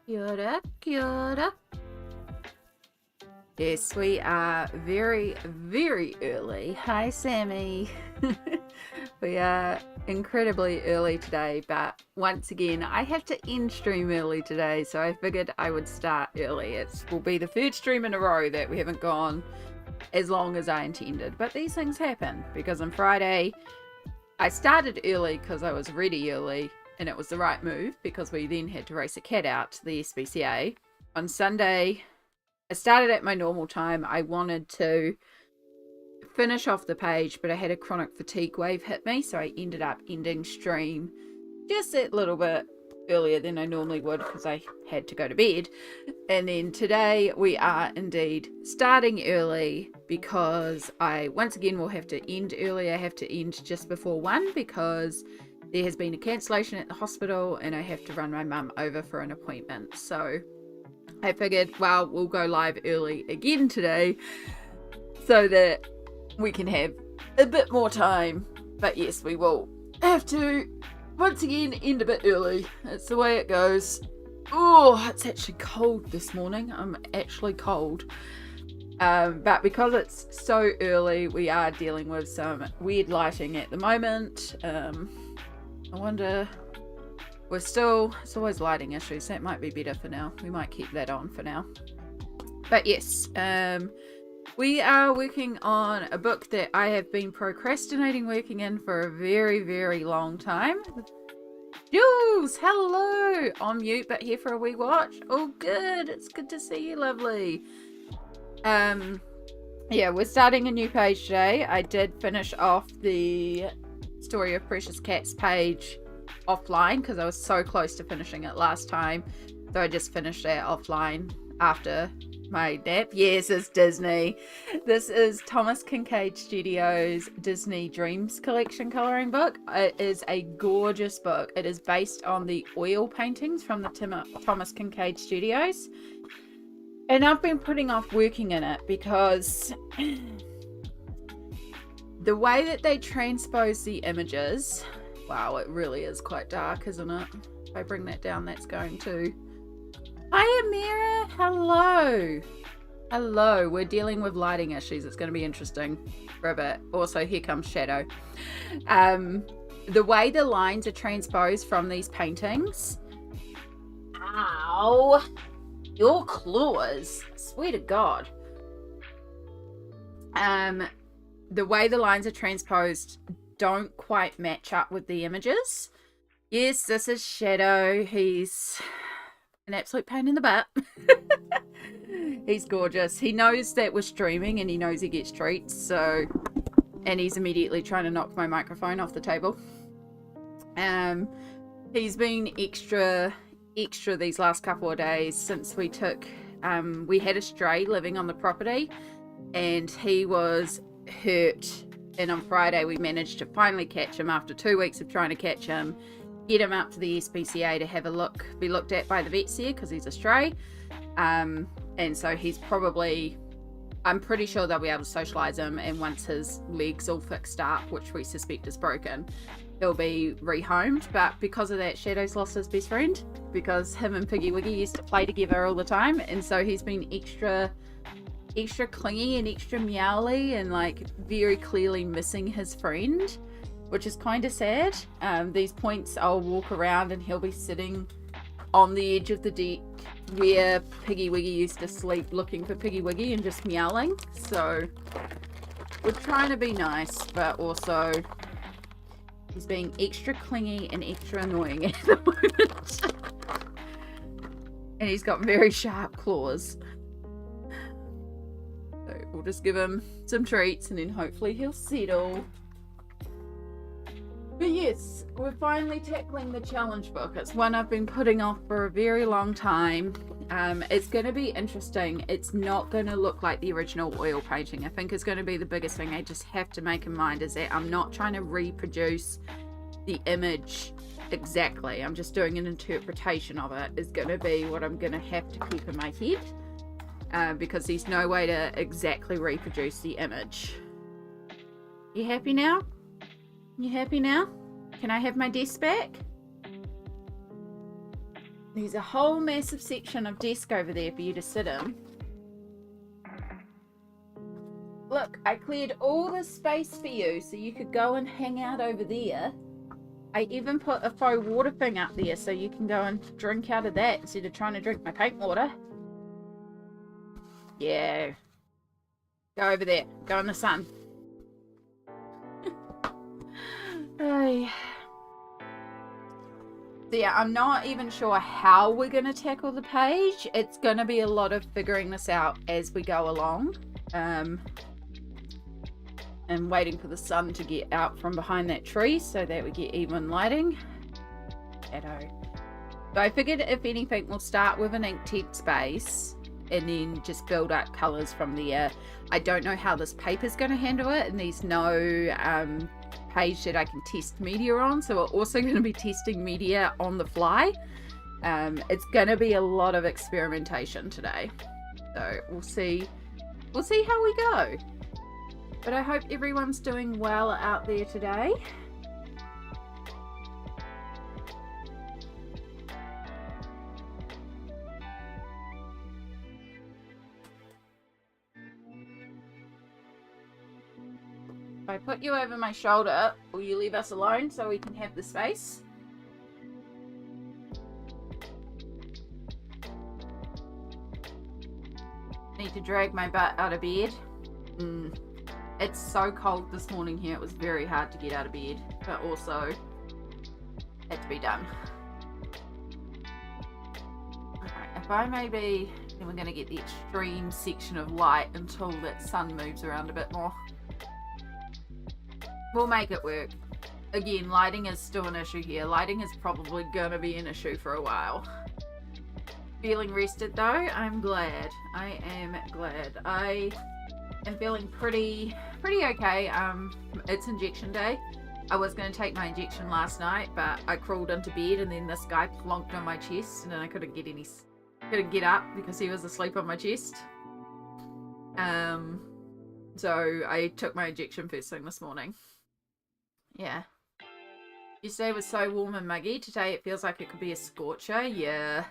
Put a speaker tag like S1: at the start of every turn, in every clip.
S1: Kia ora, kia ora. Yes, we are very, very early. Hi, Sammy. We are incredibly early today, but once again, I have to end stream early today, so I figured I would start early. It will be the third stream in a row that we haven't gone as long as I intended, but these things happen because on Friday, I started early because I was ready early, and it was the right move because we then had to race a cat out to the SPCA. On Sunday, I started at my normal time. I wanted to finish off the page, but I had a chronic fatigue wave hit me, so I ended up ending stream just a little bit earlier than I normally would because I had to go to bed. And then today we are indeed starting early because I once again will have to end early. I have to end just before 1 because there has been a cancellation at the hospital and I have to run my mum over for an appointment. So I figured, well, we'll go live early again today so that we can have a bit more time. But yes, we will have to once again end a bit early. It's the way it goes. Oh, it's actually cold this morning. I'm actually cold. But because it's so early, we are dealing with some weird lighting at the moment. I wonder... it's always lighting issues. That might be better for now. We might keep that on for now. But yes, we are working on a book that I have been procrastinating working in for a very, very long time. Jules, hello! On mute, but here for a wee watch. Oh, good. It's good to see you, lovely. Yeah, we're starting a new page today. I did finish off the Story of Precious Cats page offline because I was so close to finishing it last time, so I just finished that offline after my nap. Yes, it's Disney. This is Thomas Kinkade Studios Disney Dreams collection coloring book. It is a gorgeous book. It is based on the oil paintings from the Thomas Kinkade Studios, and I've been putting off working in it because the way that they transpose the images. Wow, it really is quite dark, isn't it? If I bring that down, that's going to... Hi, Amira! Hello! Hello, we're dealing with lighting issues. It's going to be interesting for a bit. Also, here comes Shadow. The way the lines are transposed from these paintings... Ow! Your claws! I swear to God. The way the lines are transposed don't quite match up with the images. Yes, this is Shadow. He's an absolute pain in the butt. He's gorgeous. He knows that we're streaming and he knows he gets treats, so... And he's immediately trying to knock my microphone off the table. He's been extra these last couple of days since we took... we had a stray living on the property and he was hurt. And on Friday, we managed to finally catch him after 2 weeks of trying to catch him, get him up to the SPCA to have a look, be looked at by the vets here because he's a stray. And so he's probably, I'm pretty sure they'll be able to socialise him. And once his leg's all fixed up, which we suspect is broken, he'll be rehomed. But because of that, Shadow's lost his best friend because him and Piggy Wiggy used to play together all the time. And so he's been extra clingy and extra meowly and like very clearly missing his friend, which is kind of sad. These points I'll walk around and he'll be sitting on the edge of the deck where Piggy Wiggy used to sleep, looking for Piggy Wiggy and just meowing. So we're trying to be nice, but also he's being extra clingy and extra annoying at the moment. And he's got very sharp claws. So we'll just give him some treats and then hopefully he'll settle. But yes, we're finally tackling the challenge book. It's one I've been putting off for a very long time. It's going to be interesting. It's not going to look like the original oil painting. I think is going to be the biggest thing I just have to make in mind is that I'm not trying to reproduce the image exactly. I'm just doing an interpretation of it. Is going to be what I'm going to have to keep in my head. Because there's no way to exactly reproduce the image. You happy now? You happy now? Can I have my desk back? There's a whole massive section of desk over there for you to sit in. Look, I cleared all the space for you so you could go and hang out over there. I even put a faux water thing up there so you can go and drink out of that instead of trying to drink my paint water. Yeah. Go over there. Go in the sun. Hey. So yeah, I'm not even sure how we're going to tackle the page. It's going to be a lot of figuring this out as we go along. And waiting for the sun to get out from behind that tree so that we get even lighting. Shadow. So I figured if anything, we'll start with an Inktense base and then just build up colours from there. I don't know how this paper's going to handle it, and there's no page that I can test media on, so we're also going to be testing media on the fly. It's going to be a lot of experimentation today, so we'll see how we go. But I hope everyone's doing well out there today. If I put you over my shoulder, will you leave us alone so we can have the space? Need to drag my butt out of bed. It's so cold this morning here, it was very hard to get out of bed, but also had to be done. Okay, if I maybe, then we're going to get the extreme section of light until that sun moves around a bit more. We'll make it work. Again, lighting is still an issue here. Lighting is probably going to be an issue for a while. Feeling rested though? I'm glad. I am glad. I am feeling pretty okay. It's injection day. I was going to take my injection last night, but I crawled into bed and then this guy plonked on my chest and then I couldn't get up because he was asleep on my chest. So I took my injection first thing this morning. Yeah. Yesterday was so warm and muggy. Today it feels like it could be a scorcher. Yeah.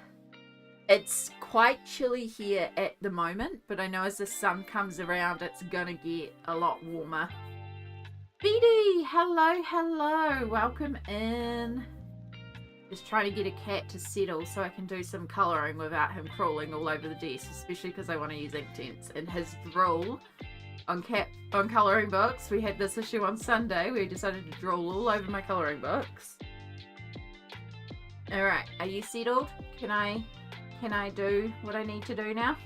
S1: It's quite chilly here at the moment, but I know as the sun comes around, it's gonna get a lot warmer. BD, hello, welcome in. Just trying to get a cat to settle so I can do some colouring without him crawling all over the desk, especially because I want to use Inktense. And his drool on colouring books, we had this issue on Sunday where he decided to drool all over my colouring books. Alright, are you settled? Can I do what I need to do now?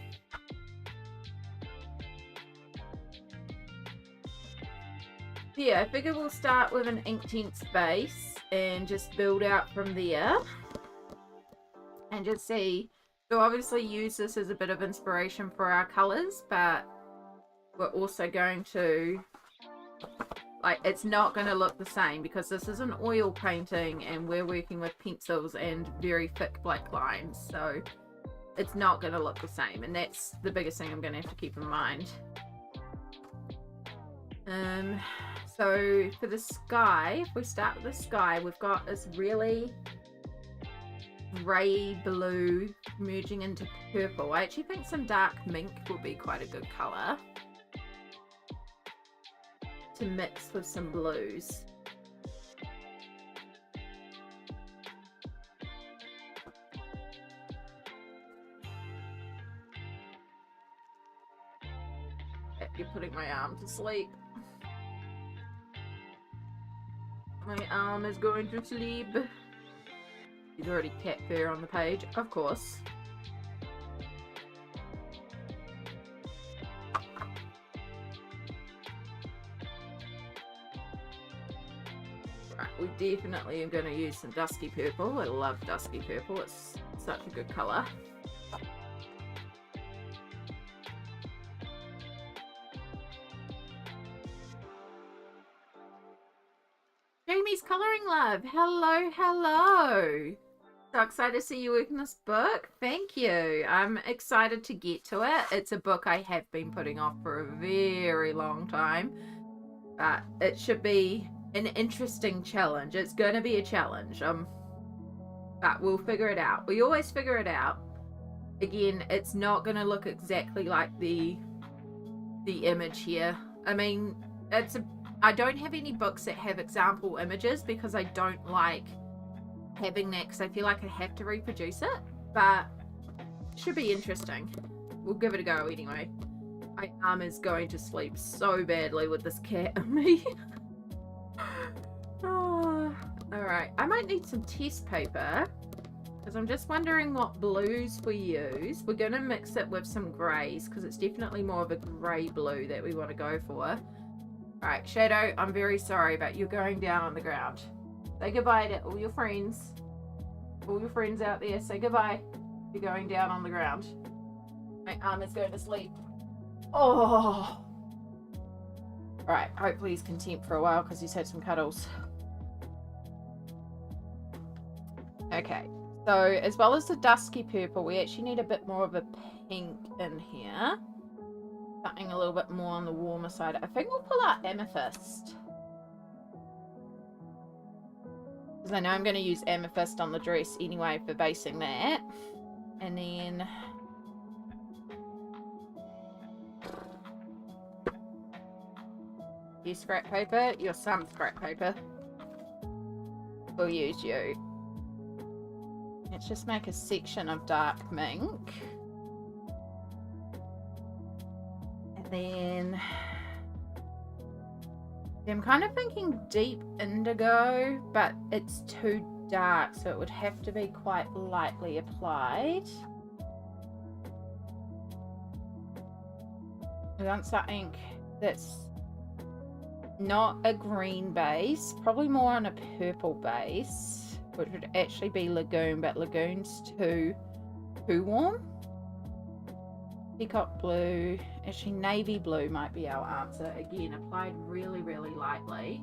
S1: Yeah, I figure we'll start with an Inktense base and just build out from there. And just see. We'll obviously use this as a bit of inspiration for our colours, but we're also going to, like, it's not going to look the same because this is an oil painting and we're working with pencils and very thick black lines, so it's not going to look the same, and that's the biggest thing I'm going to have to keep in mind. So for the sky, if we start with the sky, we've got this really grey blue merging into purple. I actually think some dark mink will be quite a good colour to mix with some blues. You're putting my arm to sleep. My arm is going to sleep. There's already cat fur on the page, of course. Right, we definitely are going to use some dusky purple. I love dusky purple, it's such a good colour. Jamie's Colouring Love, hello. So excited to see you working this book. Thank you. I'm excited to get to it. It's a book I have been putting off for a very long time, but it should be an interesting challenge. It's going to be a challenge. but we'll figure it out. We always figure it out. Again, it's not going to look exactly like the image here. I mean, I don't have any books that have example images because I don't like having that, because I feel like I have to reproduce it, but it should be interesting. We'll give it a go anyway. My arm is going to sleep so badly with this cat on me. Oh, all right, I might need some test paper because I'm just wondering what blues we use. We're going to mix it with some greys because it's definitely more of a grey blue that we want to go for. All right, Shadow, I'm very sorry, but you're going down on the ground. Say goodbye to all your friends. All your friends out there, say goodbye. You're going down on the ground. My arm is going to sleep. Oh. All right, hopefully he's content for a while because he's had some cuddles. Okay, so as well as the dusky purple, we actually need a bit more of a pink in here. Something a little bit more on the warmer side. I think we'll pull out amethyst. Because I know I'm going to use amethyst on the dress anyway for basing that. And then... you scrap paper, you're some scrap paper. We'll use you. Let's just make a section of dark mink. And then I'm kind of thinking deep indigo, but it's too dark, so it would have to be quite lightly applied. I want something that's not a green base, probably more on a purple base, which would actually be lagoon, but lagoon's too warm. Peacock blue, actually navy blue might be our answer. Again, applied really, really lightly.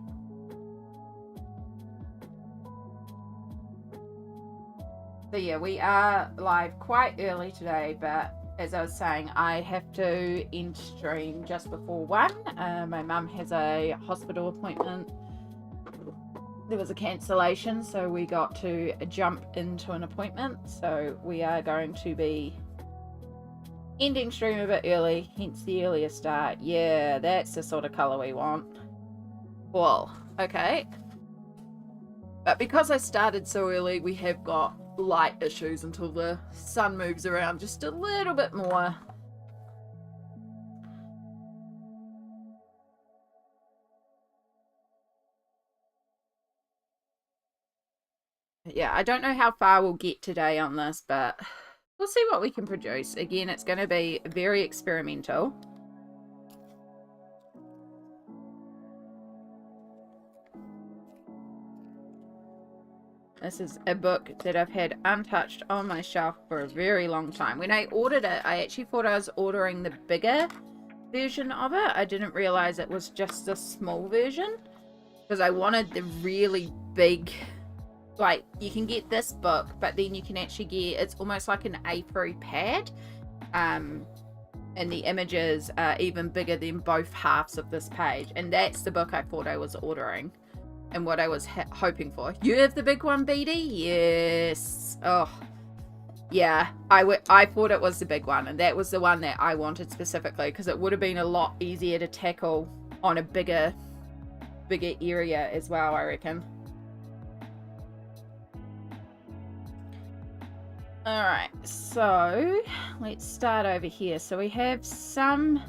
S1: So yeah, we are live quite early today, but as I was saying, I have to end stream just before 1. My mum has a hospital appointment. There was a cancellation, so we got to jump into an appointment. So we are going to be ending stream a bit early, hence the earlier start. Yeah, that's the sort of colour we want. Well, okay. But because I started so early, we have got light issues until the sun moves around just a little bit more. Yeah, I don't know how far we'll get today on this, but we'll see what we can produce. Again, it's going to be very experimental. This is a book that I've had untouched on my shelf for a very long time. When I ordered it, I actually thought I was ordering the bigger version of it. I didn't realize it was just a small version because I wanted the really big, like, you can get this book, but then you can actually get, it's almost like an A3 pad, and the images are even bigger than both halves of this page, and that's the book I thought I was ordering and what I was hoping for. You have the big one, BD? Yes. Oh yeah, I thought it was the big one, and that was the one that I wanted specifically because it would have been a lot easier to tackle on a bigger area as well, I reckon. Alright, so let's start over here. So we have some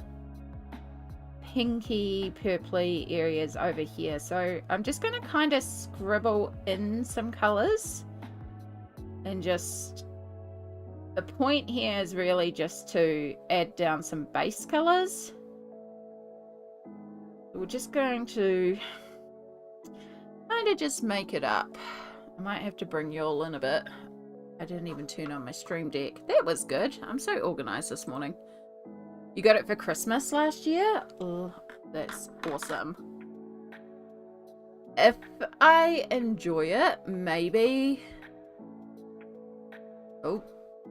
S1: pinky purpley areas over here. So I'm just going to kind of scribble in some colors, and just the point here is really just to add down some base colors. We're just going to kind of just make it up. I might have to bring you all in a bit. I didn't even turn on my stream deck. That was good. I'm so organized this morning. You got it for Christmas last year? Oh, that's awesome. If I enjoy it, maybe... Oh,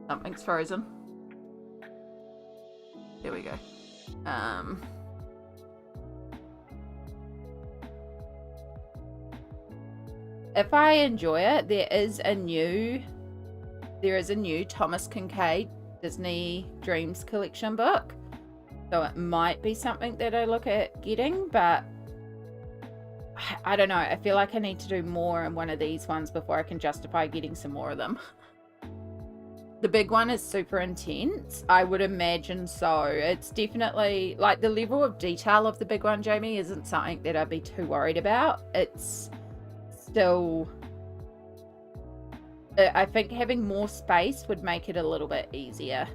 S1: something's frozen. There we go. if I enjoy it, there is a new Thomas Kinkade Disney Dreams collection book. So it might be something that I look at getting, but I don't know. I feel like I need to do more in one of these ones before I can justify getting some more of them. The big one is super intense. I would imagine so. It's definitely, like, the level of detail of the big one, Jamie, isn't something that I'd be too worried about. It's still, I think having more space would make it a little bit easier.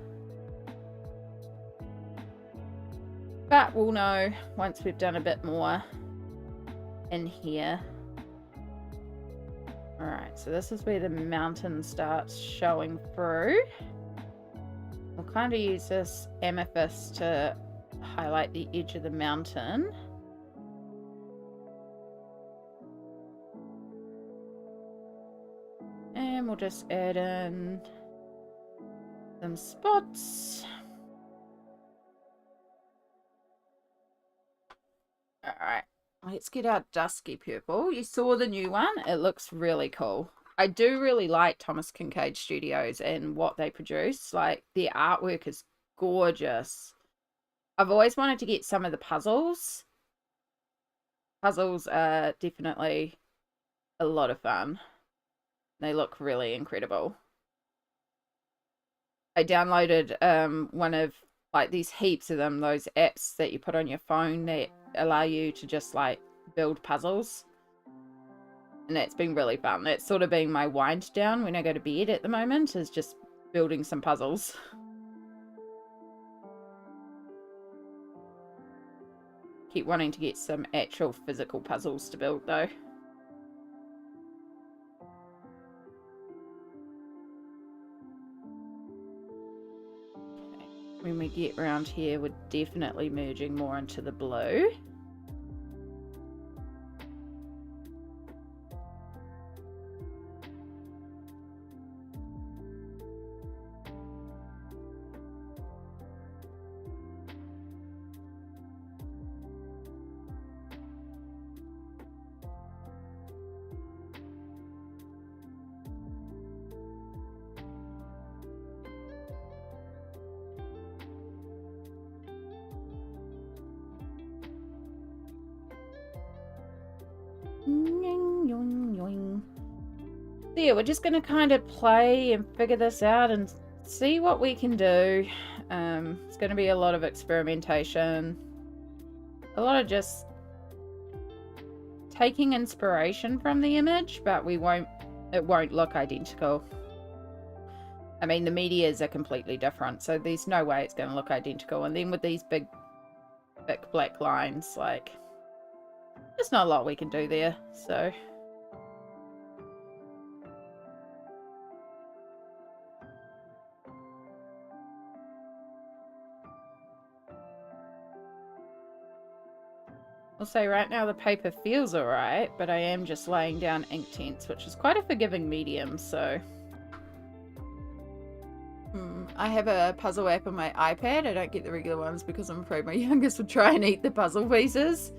S1: But we'll know once we've done a bit more in here. Alright, so this is where the mountain starts showing through. We'll kind of use this amethyst to highlight the edge of the mountain. And we'll just add in some spots. Alright. Let's get our dusky purple. You saw the new one. It looks really cool. I do really like Thomas Kinkade Studios and what they produce. Like, their artwork is gorgeous. I've always wanted to get some of the puzzles. Puzzles are definitely a lot of fun. They look really incredible. I downloaded one of, like, these heaps of them, those apps that you put on your phone that allow you to just, like, build puzzles. And that's been really fun. That's sort of been my wind down when I go to bed at the moment, is just building some puzzles. Keep wanting to get some actual physical puzzles to build, though. When we get around here, we're definitely merging more into the blue. So yeah, we're just going to kind of play and figure this out and see what we can do. It's going to be a lot of experimentation, a lot of just taking inspiration from the image, but it won't look identical. I mean, the medias are completely different, so there's no way it's going to look identical. And then with these big thick black lines, like, there's not a lot we can do there, so. I'll say right now the paper feels alright, but I am just laying down Inktense, which is quite a forgiving medium, so. I have a puzzle app on my iPad. I don't get the regular ones because I'm afraid my youngest would try and eat the puzzle pieces.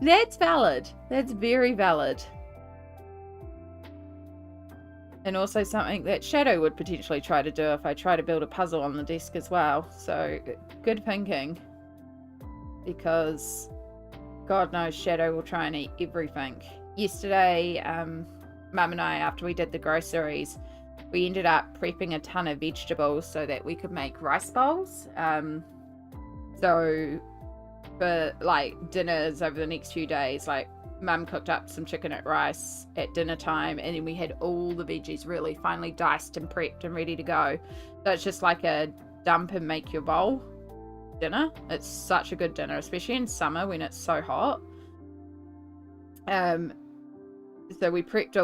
S1: That's valid. That's very valid. And also something that Shadow would potentially try to do if I try to build a puzzle on the desk as well. So, good thinking. Because God knows Shadow will try and eat everything. Yesterday, Mum and I, after we did the groceries, we ended up prepping a ton of vegetables so that we could make rice bowls. So for like dinners over the next few days, like Mum cooked up some chicken at rice at dinner time, and then we had all the veggies really finely diced and prepped and ready to go. So it's just like a dump and make your bowl dinner. It's such a good dinner, especially in summer when it's so hot. So we prepped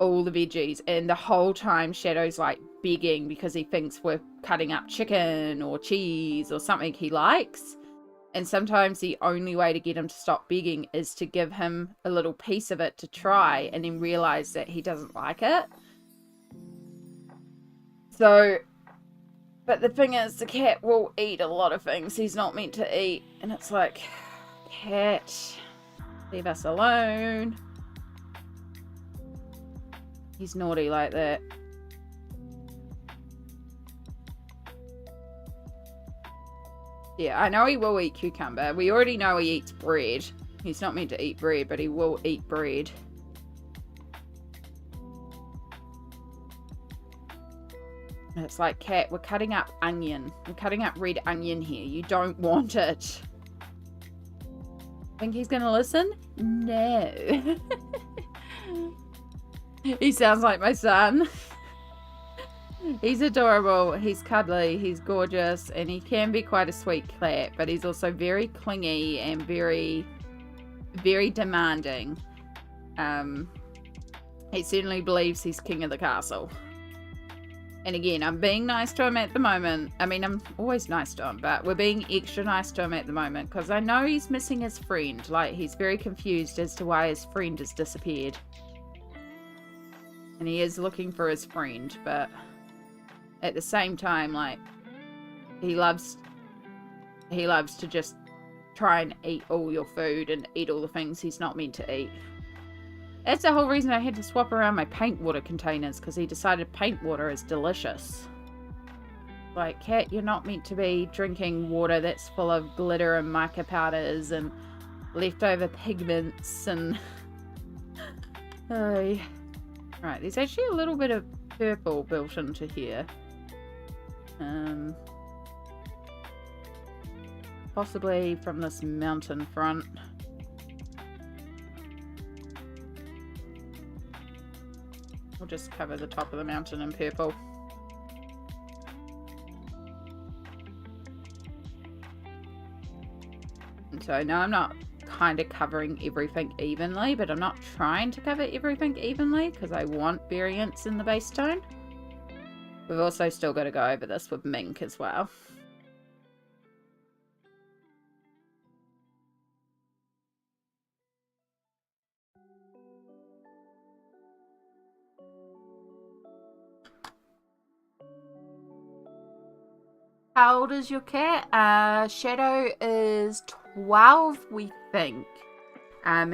S1: all the veggies, and the whole time Shadow's like begging because he thinks we're cutting up chicken or cheese or something he likes. And sometimes the only way to get him to stop begging is to give him a little piece of it to try, and then realize that he doesn't like it. So, but the thing is, the cat will eat a lot of things he's not meant to eat, and it's like, cat, leave us alone. He's naughty like that. Yeah, I know he will eat cucumber. We already know he eats bread. He's not meant to eat bread, but he will eat bread. And it's like, cat, we're cutting up onion. We're cutting up red onion here. You don't want it. Think he's gonna listen? No. He sounds like my son. He's adorable, he's cuddly, he's gorgeous, and he can be quite a sweet cat, but he's also very clingy and very, very demanding. He certainly believes he's king of the castle. And again, I'm being nice to him at the moment. I mean, I'm always nice to him, but we're being extra nice to him at the moment because I know he's missing his friend. Like, he's very confused as to why his friend has disappeared. And he is looking for his friend, but at the same time, like, he loves to just try and eat all your food and eat all the things he's not meant to eat. That's the whole reason I had to swap around my paint water containers, because he decided paint water is delicious. Like, cat, you're not meant to be drinking water that's full of glitter and mica powders and leftover pigments and... Oh. Right, there's actually a little bit of purple built into here. Possibly from this mountain front. We'll just cover the top of the mountain in purple. And so now I'm not kind of covering everything evenly, but I'm not trying to cover everything evenly because I want variance in the base tone. We've also still got to go over this with mink as well. How old is your cat? Shadow is 12, we think.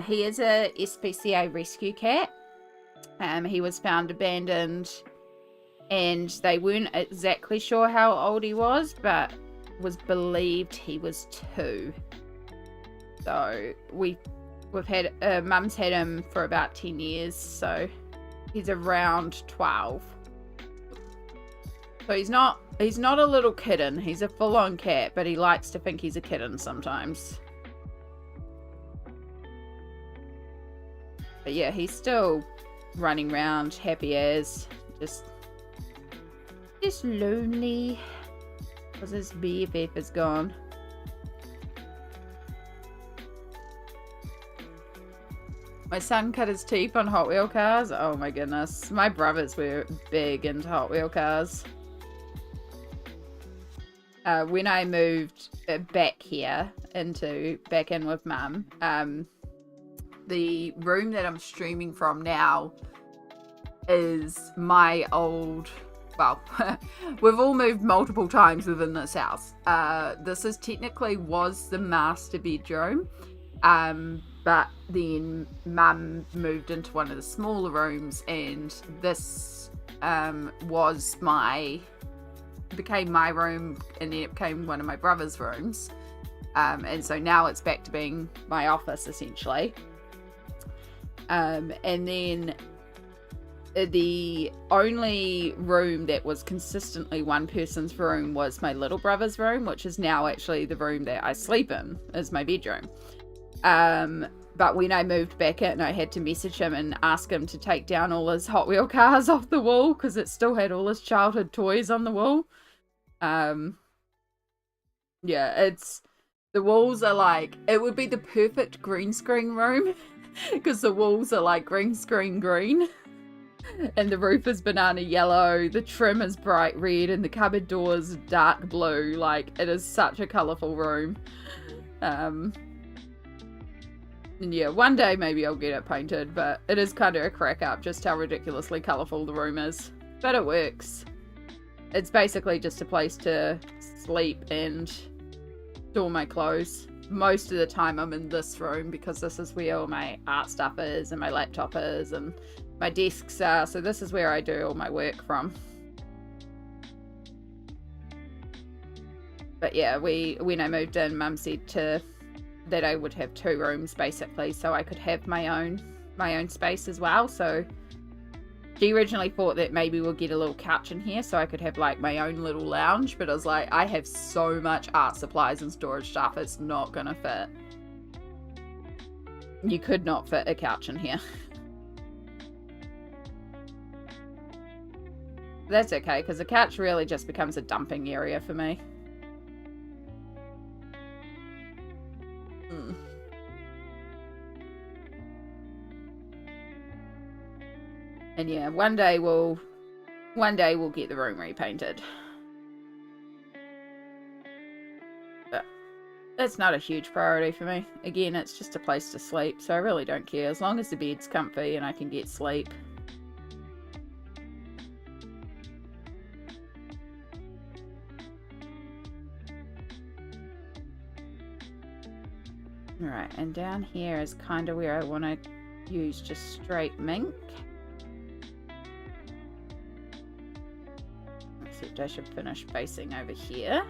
S1: He is a SPCA rescue cat. He was found abandoned, and they weren't exactly sure how old he was, but was believed he was 2. So we've had Mum's had him for about 10 years, so he's around 12. So he's not a little kitten. He's a full-on cat, but he likes to think he's a kitten sometimes. But yeah, he's still running around, happy as, just lonely because his BFF is gone. My son cut his teeth on Hot Wheel cars. Oh my goodness. My brothers were big into Hot Wheel cars. When I moved back here, back in with Mum, the room that I'm streaming from now is my old, well, we've all moved multiple times within this house. This is technically was the master bedroom, but then Mum moved into one of the smaller rooms, and this became my room, and then it became one of my brother's rooms, and so now it's back to being my office essentially. And then the only room that was consistently one person's room was my little brother's room, which is now actually the room that I sleep in, is my bedroom. But when I moved back in, I had to message him and ask him to take down all his Hot Wheel cars off the wall, because it still had all his childhood toys on the wall. Yeah, the walls are like, it would be the perfect green screen room, because the walls are like green screen green, and the roof is banana yellow, the trim is bright red, and the cupboard doors dark blue. Like, it is such a colourful room. And yeah, one day maybe I'll get it painted, but it is kind of a crack up just how ridiculously colourful the room is. But it works. It's basically just a place to sleep and store my clothes. Most of the time I'm in this room because this is where all my art stuff is and my laptop is and my desks are. So this is where I do all my work from. But yeah, when I moved in, Mum said that I would have 2 rooms basically, so I could have my own space as well. So she originally thought that maybe we'll get a little couch in here so I could have like my own little lounge, but I was like, I have so much art supplies and storage stuff, it's not gonna fit. You could not fit a couch in here. That's okay, because the couch really just becomes a dumping area for me. And yeah, one day we'll get the room repainted. But that's not a huge priority for me. Again, it's just a place to sleep, so I really don't care. As long as the bed's comfy and I can get sleep. Alright, and down here is kind of where I want to use just straight mink. Except I should finish basing over here.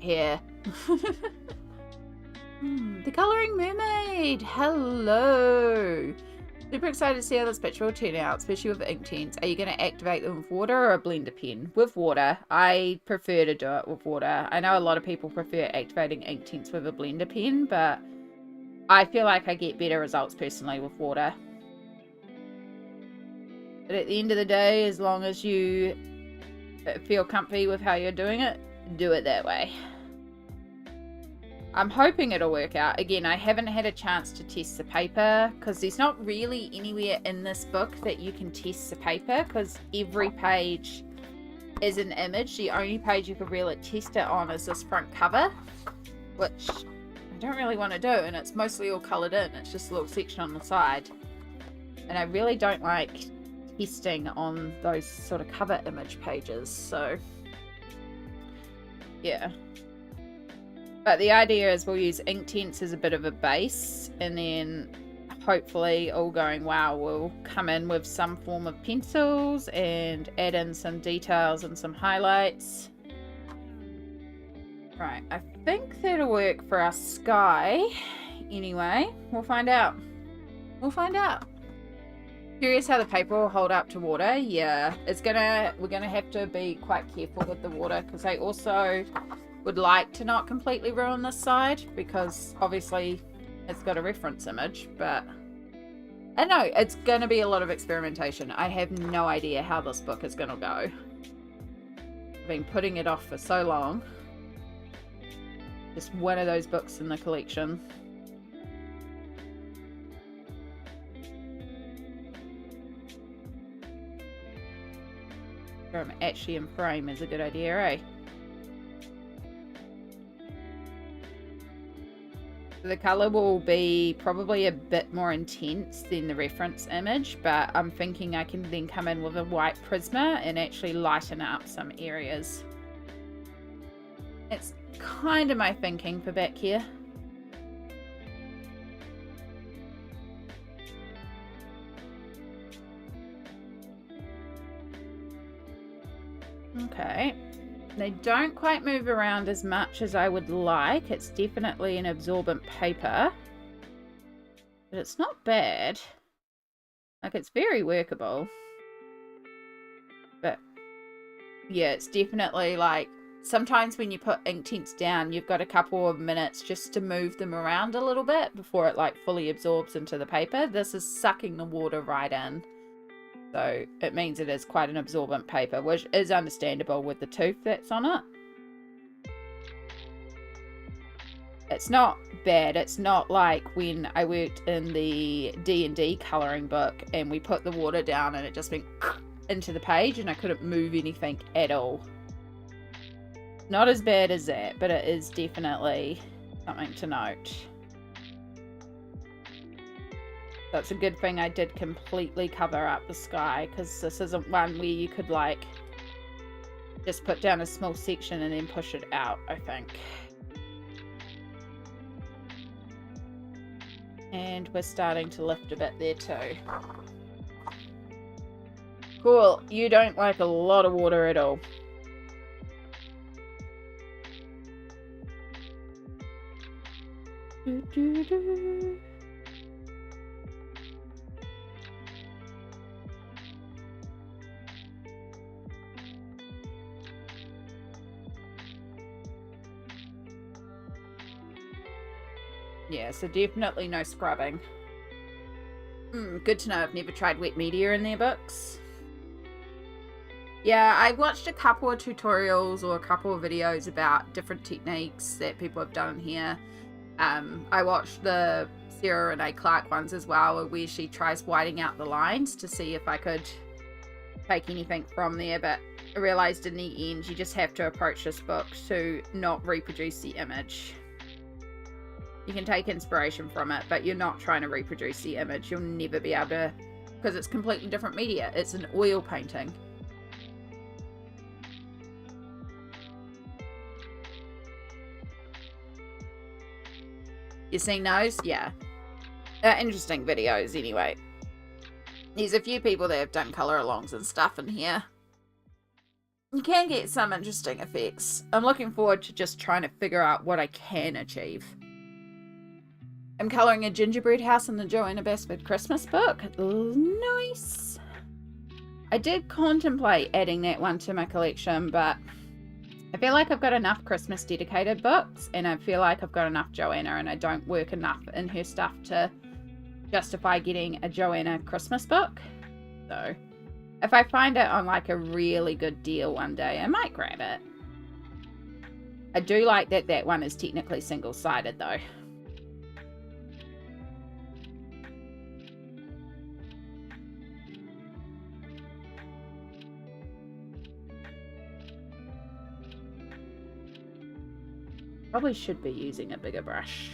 S1: Here. The Colouring Mermaid! Hello! Super excited to see how this picture will turn out, especially with Inktense. Are you going to activate them with water or a blender pen? With water. I prefer to do it with water. I know a lot of people prefer activating Inktense with a blender pen, but I feel like I get better results personally with water. But at the end of the day, as long as you feel comfy with how you're doing it, do it that way. I'm hoping it'll work out. Again, I haven't had a chance to test the paper because there's not really anywhere in this book that you can test the paper because every page is an image. The only page you can really test it on is this front cover, which I don't really want to do, and it's mostly all coloured in. It's just a little section on the side. And I really don't like testing on those sort of cover image pages, so yeah. But the idea is we'll use Inktense as a bit of a base, and then hopefully, all going well, we'll come in with some form of pencils and add in some details and some highlights. Right, I think that'll work for our sky. Anyway, we'll find out. We'll find out. Curious how the paper will hold up to water. Yeah, we're gonna have to be quite careful with the water because I also would like to not completely ruin this side because obviously it's got a reference image, but I know it's going to be a lot of experimentation. I have no idea how this book is going to go. I've been putting it off for so long. Just one of those books in the collection. I'm actually in frame is a good idea, eh? The colour will be probably a bit more intense than the reference image, but I'm thinking I can then come in with a white Prisma and actually lighten up some areas. That's kind of my thinking for back here. Okay. They don't quite move around as much as I would like. It's definitely an absorbent paper. But it's not bad. Like, it's very workable. But, yeah, it's definitely like... Sometimes when you put Inktense down, you've got a couple of minutes just to move them around a little bit before it, like, fully absorbs into the paper. This is sucking the water right in. So it means it is quite an absorbent paper, which is understandable with the tooth that's on it. It's not bad. It's not like when I worked in the D&D colouring book and we put the water down and it just went into the page and I couldn't move anything at all. Not as bad as that, but it is definitely something to note. That's a good thing I did completely cover up the sky, because this isn't one where you could like just put down a small section and then push it out, I think. And we're starting to lift a bit there too. Cool. You don't like a lot of water at all. Yeah, so definitely no scrubbing. Good to know. I've never tried wet media in their books. Yeah, I watched a couple of tutorials or a couple of videos about different techniques that people have done here. I watched the Sarah Renee Clark ones as well, where she tries whiting out the lines to see if I could take anything from there, but I realised in the end you just have to approach this book to not reproduce the image. You can take inspiration from it, but you're not trying to reproduce the image. You'll never be able to, because it's completely different media. It's an oil painting. You seen those? Yeah. Interesting videos anyway. There's a few people that have done colour alongs and stuff in here. You can get some interesting effects. I'm looking forward to just trying to figure out what I can achieve. I'm colouring a gingerbread house in the Joanna Basford Christmas book. Nice. I did contemplate adding that one to my collection, but I feel like I've got enough Christmas dedicated books, and I feel like I've got enough Joanna, and I don't work enough in her stuff to justify getting a Joanna Christmas book. So if I find it on like a really good deal one day, I might grab it. I do like that that one is technically single-sided though. Probably should be using a bigger brush.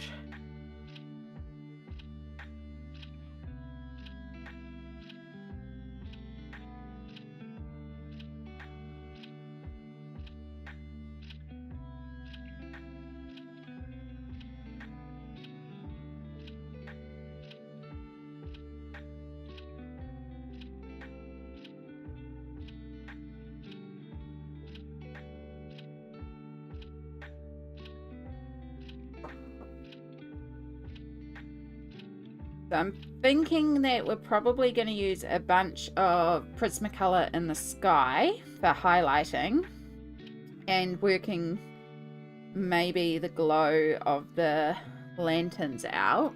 S1: So I'm thinking that we're probably going to use a bunch of Prismacolor in the Sky for highlighting and working maybe the glow of the lanterns out.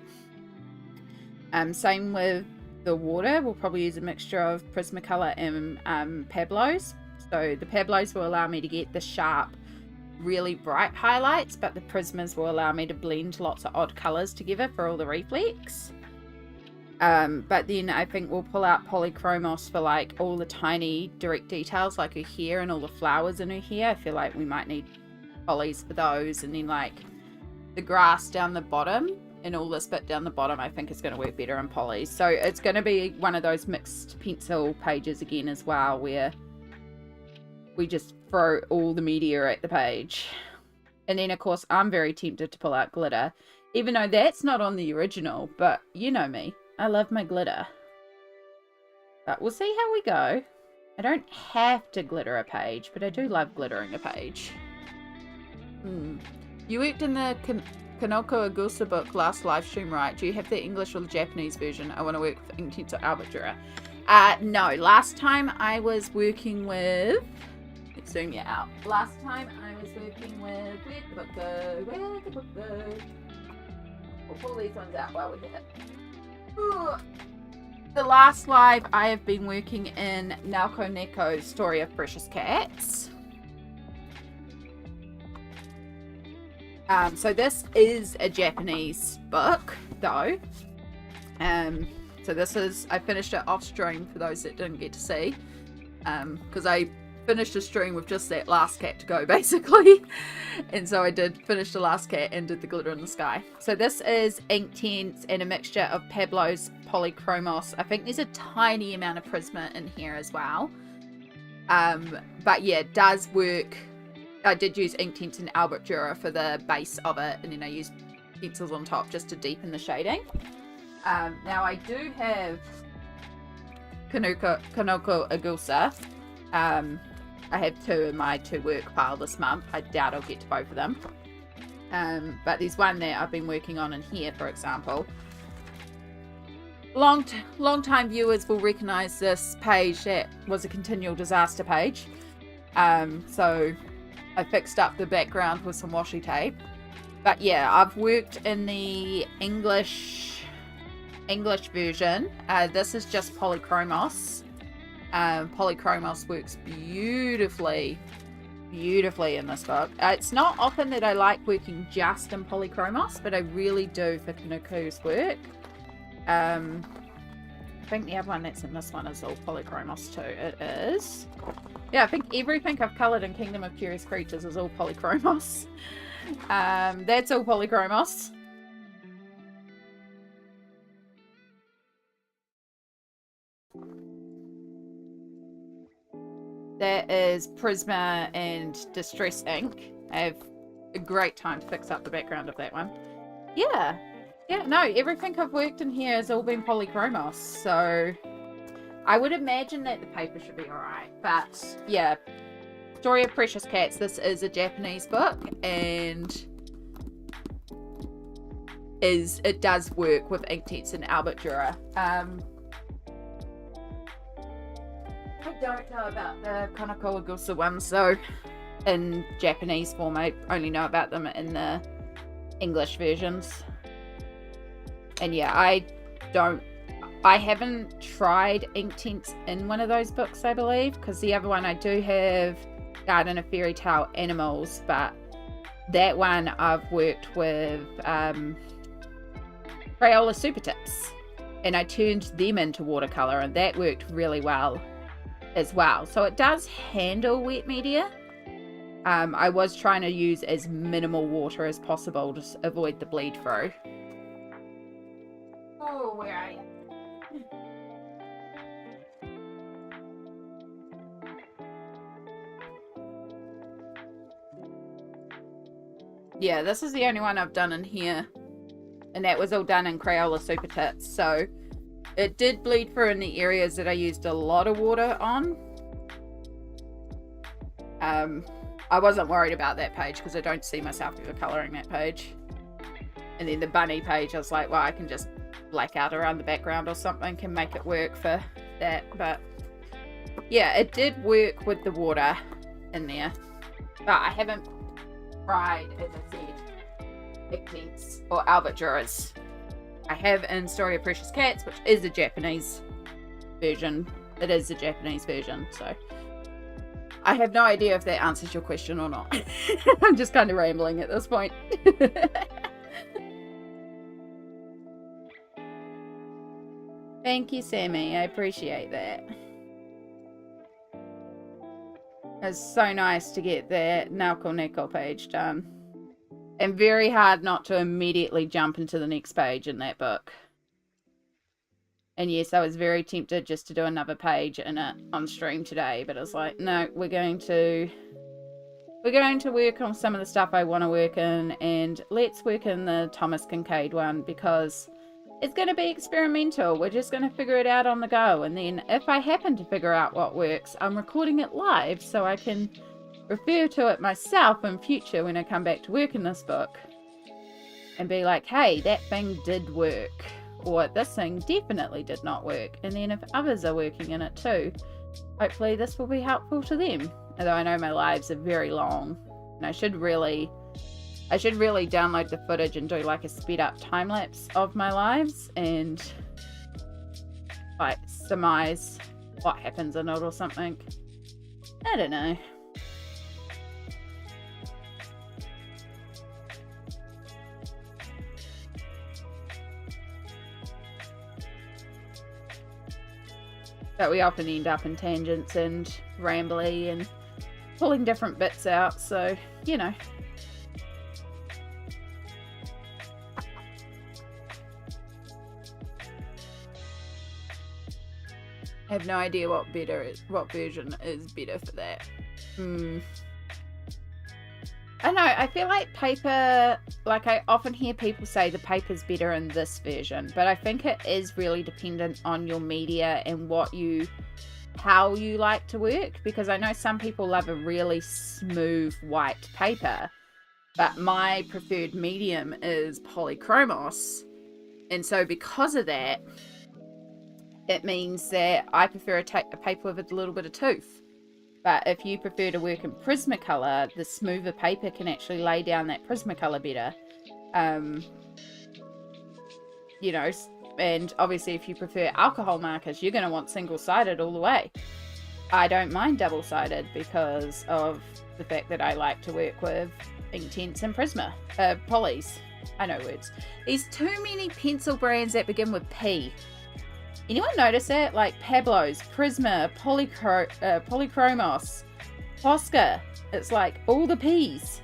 S1: Same with the water. We'll probably use a mixture of Prismacolor and Pablos. So the Pablos will allow me to get the sharp, really bright highlights, but the Prismas will allow me to blend lots of odd colours together for all the reflex. But then I think we'll pull out Polychromos for like all the tiny direct details like her hair and all the flowers in her hair. I feel like we might need polys for those, and then like the grass down the bottom and all this bit down the bottom I think is going to work better in polys. So it's going to be one of those mixed pencil pages again as well, where we just throw all the media at the page. And then of course I'm very tempted to pull out glitter, even though that's not on the original, but you know me, I love my glitter. But we'll see how we go. I don't have to glitter a page, but I do love glittering a page. You worked in the Kanoko Agusa book last live stream, right? Do you have the English or the Japanese version? I want to work with Intenso Albatura. No, last time I was working with... Let's zoom you out. Last time I was working with... Where'd the book go? Where'd the book go? We'll pull these ones out while we're here. Ooh. The last live I have been working in Naoko Neko's Story of Precious Cats. So this is a Japanese book though. So this is, I finished it off stream for those that didn't get to see, because I finished a stream with just that last cat to go basically, and so I did finish the last cat and did the glitter in the sky. So this is Inktense and a mixture of Pablo's Polychromos. I think there's a tiny amount of Prisma in here as well. But yeah, it does work. I did use Inktense and Albert Dürer for the base of it, and then I used pencils on top just to deepen the shading. Now I do have Kanoko Agusa. I have 2 in my to work pile this month. I doubt I'll get to both of them. But there's one that I've been working on in here, for example. Long time viewers will recognize this page. That was a continual disaster page. So I fixed up the background with some washi tape. But yeah, I've worked in the English version. This is just Polychromos. Polychromos works beautifully in this book. It's not often that I like working just in Polychromos, but I really do for Kanoku's work. I think the other one that's in this one is all Polychromos too. It is. Yeah, I think everything I've coloured in Kingdom of Curious Creatures is all Polychromos. That's all Polychromos. That is Prisma and Distress Ink. I have a great time to fix up the background of that one. Yeah, no, everything I've worked in here has all been Polychromos, so I would imagine that the paper should be alright. But yeah, Story of Precious Cats, this is a Japanese book, and it does work with Inktense and Albert Dürer. I don't know about the Kanoko Agusa ones, so in Japanese form. I only know about them in the English versions. And yeah, I haven't tried Inktense in one of those books, I believe, because the other one I do have Garden of Fairy Tale Animals, but that one I've worked with Crayola Super Tips, and I turned them into watercolor, and that worked really well as well. So it does handle wet media. I was trying to use as minimal water as possible to avoid the bleed through. Oh, where are you? Yeah, this is the only one I've done in here, and that was all done in Crayola Super Tips. So it did bleed through in the areas that I used a lot of water on. I wasn't worried about that page because I don't see myself ever colouring that page. And then the bunny page, I was like, well, I can just black out around the background or something and make it work for that. But yeah, it did work with the water in there. But I haven't tried, as I said, Inktense or Albert Dürer's. I have in Story of Precious Cats, which is a Japanese version. It is a Japanese version, so I have no idea if that answers your question or not. I'm just kind of rambling at this point. Thank you, Sammy. I appreciate that. It's so nice to get that Naoko Neko page done. And very hard not to immediately jump into the next page in that book. And yes, I was very tempted just to do another page in it on stream today, but I was like, no, we're going to work on some of the stuff I want to work in, and let's work in the Thomas Kinkade one because it's going to be experimental. We're just going to figure it out on the go, and then if I happen to figure out what works, I'm recording it live so I can refer to it myself in future when I come back to work in this book and be like, hey, that thing did work, or this thing definitely did not work. And then if others are working in it too, hopefully this will be helpful to them. Although I know my lives are very long, and I should really download the footage and do like a speed up time lapse of my lives and like surmise what happens in it or something. I don't know. But we often end up in tangents and rambly and pulling different bits out, so, you know. I have no idea what version is better for that. I don't know, I feel like paper, like I often hear people say the paper's better in this version, but I think it is really dependent on your media and how you like to work, because I know some people love a really smooth white paper, but my preferred medium is polychromos, and so because of that, it means that I prefer a paper with a little bit of tooth. But if you prefer to work in Prismacolor, the smoother paper can actually lay down that Prismacolor better. You know, and obviously if you prefer alcohol markers, you're going to want single-sided all the way. I don't mind double-sided because of the fact that I like to work with Inktense and polys. I know words. There's too many pencil brands that begin with P. Anyone notice that? Like Pablo's, Prisma, Polychromos, Posca. It's like all the P's.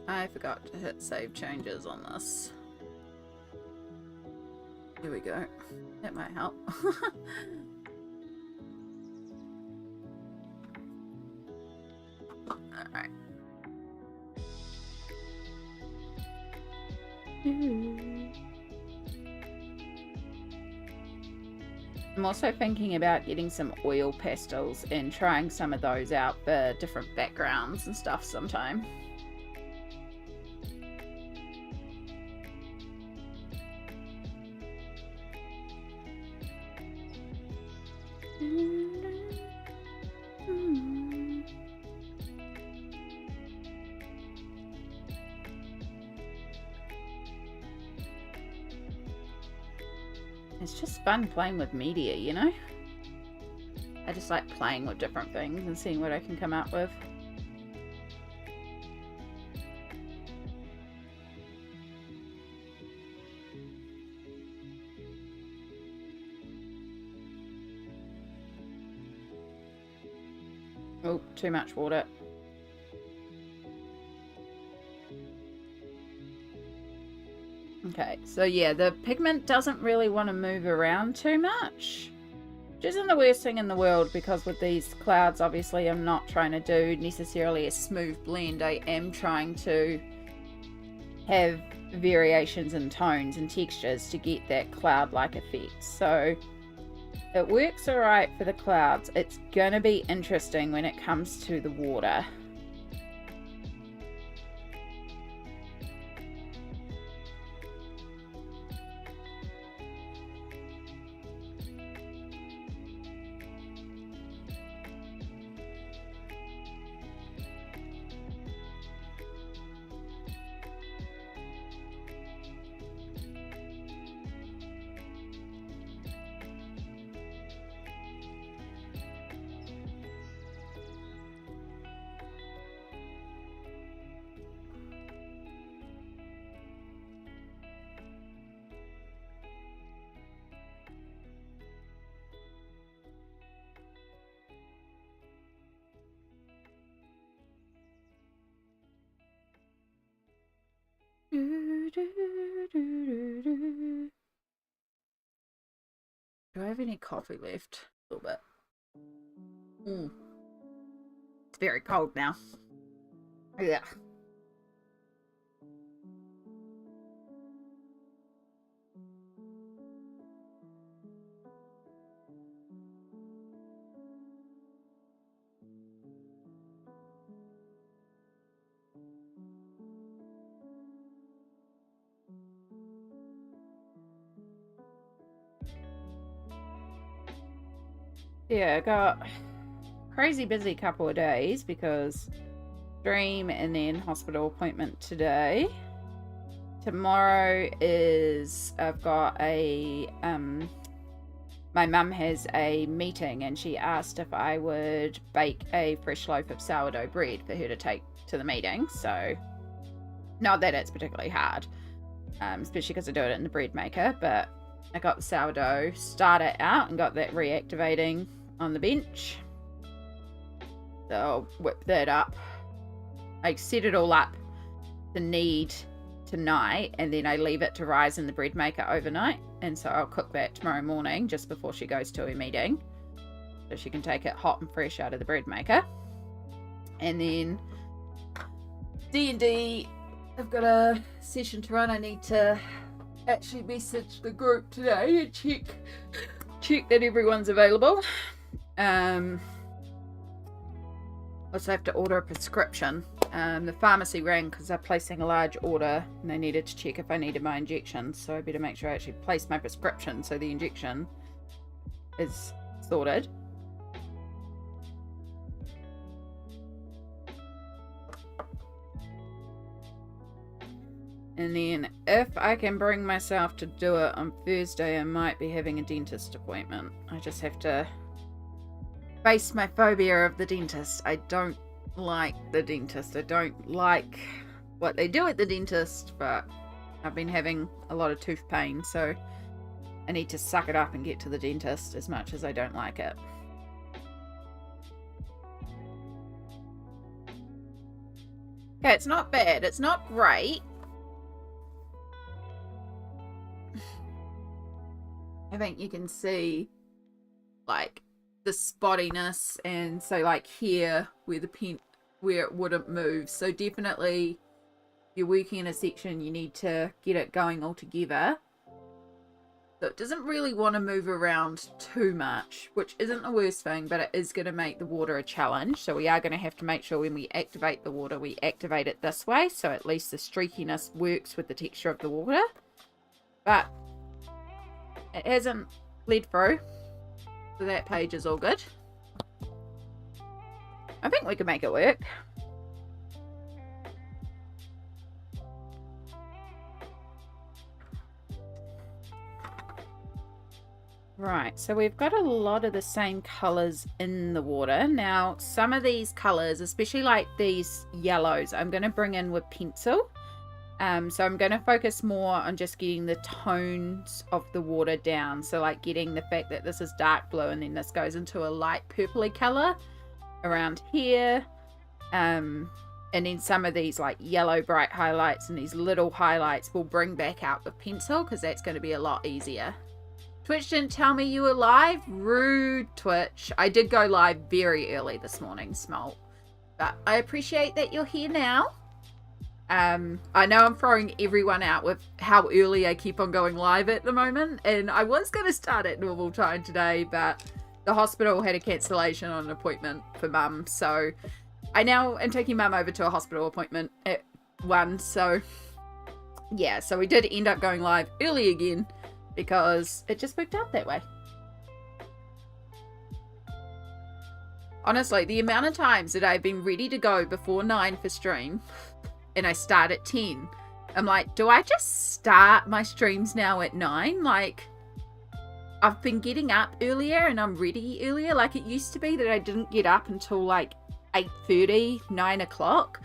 S1: I forgot to hit save changes on this. Here we go. That might help. Alright. I'm also thinking about getting some oil pastels and trying some of those out for different backgrounds and stuff sometime. It's just fun playing with media, you know? I just like playing with different things and seeing what I can come up with. Oh, too much water. Okay, so yeah, the pigment doesn't really want to move around too much, which isn't the worst thing in the world, because with these clouds, obviously, I'm not trying to do necessarily a smooth blend. I am trying to have variations in tones and textures to get that cloud-like effect. So it works all right for the clouds. It's gonna be interesting when it comes to the water. Do I have any coffee left? A little bit. It's very cold now. Yeah. Yeah, I got crazy busy couple of days because stream and then hospital appointment today. Tomorrow is I've got a my mum has a meeting and she asked if I would bake a fresh loaf of sourdough bread for her to take to the meeting. So not that it's particularly hard, especially because I do it in the bread maker, but I got the sourdough starter out and got that reactivating on the bench. So I'll whip that up. I set it all up to knead tonight, and then I leave it to rise in the bread maker overnight, and so I'll cook that tomorrow morning just before she goes to her meeting, so she can take it hot and fresh out of the bread maker. And then D&D, I've got a session to run. I need to actually message the group today and check that everyone's available. Also have to order a prescription. The pharmacy rang because they're placing a large order and they needed to check if I needed my injections, so I better make sure I actually place my prescription so the injection is sorted. And then if I can bring myself to do it on Thursday, I might be having a dentist appointment. I just have to face my phobia of the dentist. I don't like the dentist. I don't like what they do at the dentist, but I've been having a lot of tooth pain, so I need to suck it up and get to the dentist as much as I don't like it. Okay, it's not bad. It's not great. I think you can see like the spottiness, and so like here where the pen where it wouldn't move. So definitely if you're working in a section, you need to get it going all together. So it doesn't really want to move around too much, which isn't the worst thing, but it is going to make the water a challenge. So we are going to have to make sure when we activate the water, we activate it this way, so at least the streakiness works with the texture of the water. But it hasn't bled through, so that page is all good. I think we can make it work. Right, so we've got a lot of the same colours in the water. Now, some of these colours, especially like these yellows, I'm going to bring in with pencil. So I'm going to focus more on just getting the tones of the water down. So like getting the fact that this is dark blue and then this goes into a light purpley colour around here. And then some of these like yellow bright highlights and these little highlights will bring back out with pencil, because that's going to be a lot easier. Twitch didn't tell me you were live. Rude, Twitch. I did go live very early this morning, Smalt. But I appreciate that you're here now. I know I'm throwing everyone out with how early I keep on going live at the moment, and I was going to start at normal time today, but the hospital had a cancellation on an appointment for Mum, so I now am taking Mum over to a hospital appointment at 1, so yeah, so we did end up going live early again because it just worked out that way. Honestly, the amount of times that I've been ready to go before 9 for stream and I start at 10. I'm like, do I just start my streams now at 9? Like, I've been getting up earlier and I'm ready earlier. Like, it used to be that I didn't get up until like 8:30, 9 o'clock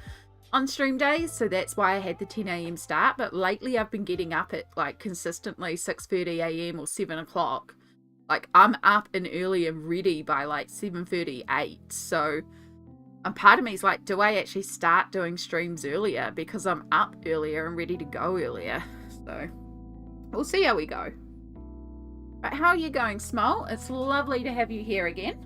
S1: on stream days. So that's why I had the 10 a.m. start. But lately I've been getting up at like consistently 6:30 a.m. or 7 o'clock. Like, I'm up and early and ready by like 7:38. So part of me is like, do I actually start doing streams earlier because I'm up earlier and ready to go earlier? So we'll see how we go. But how are you going, Small? It's lovely to have you here again.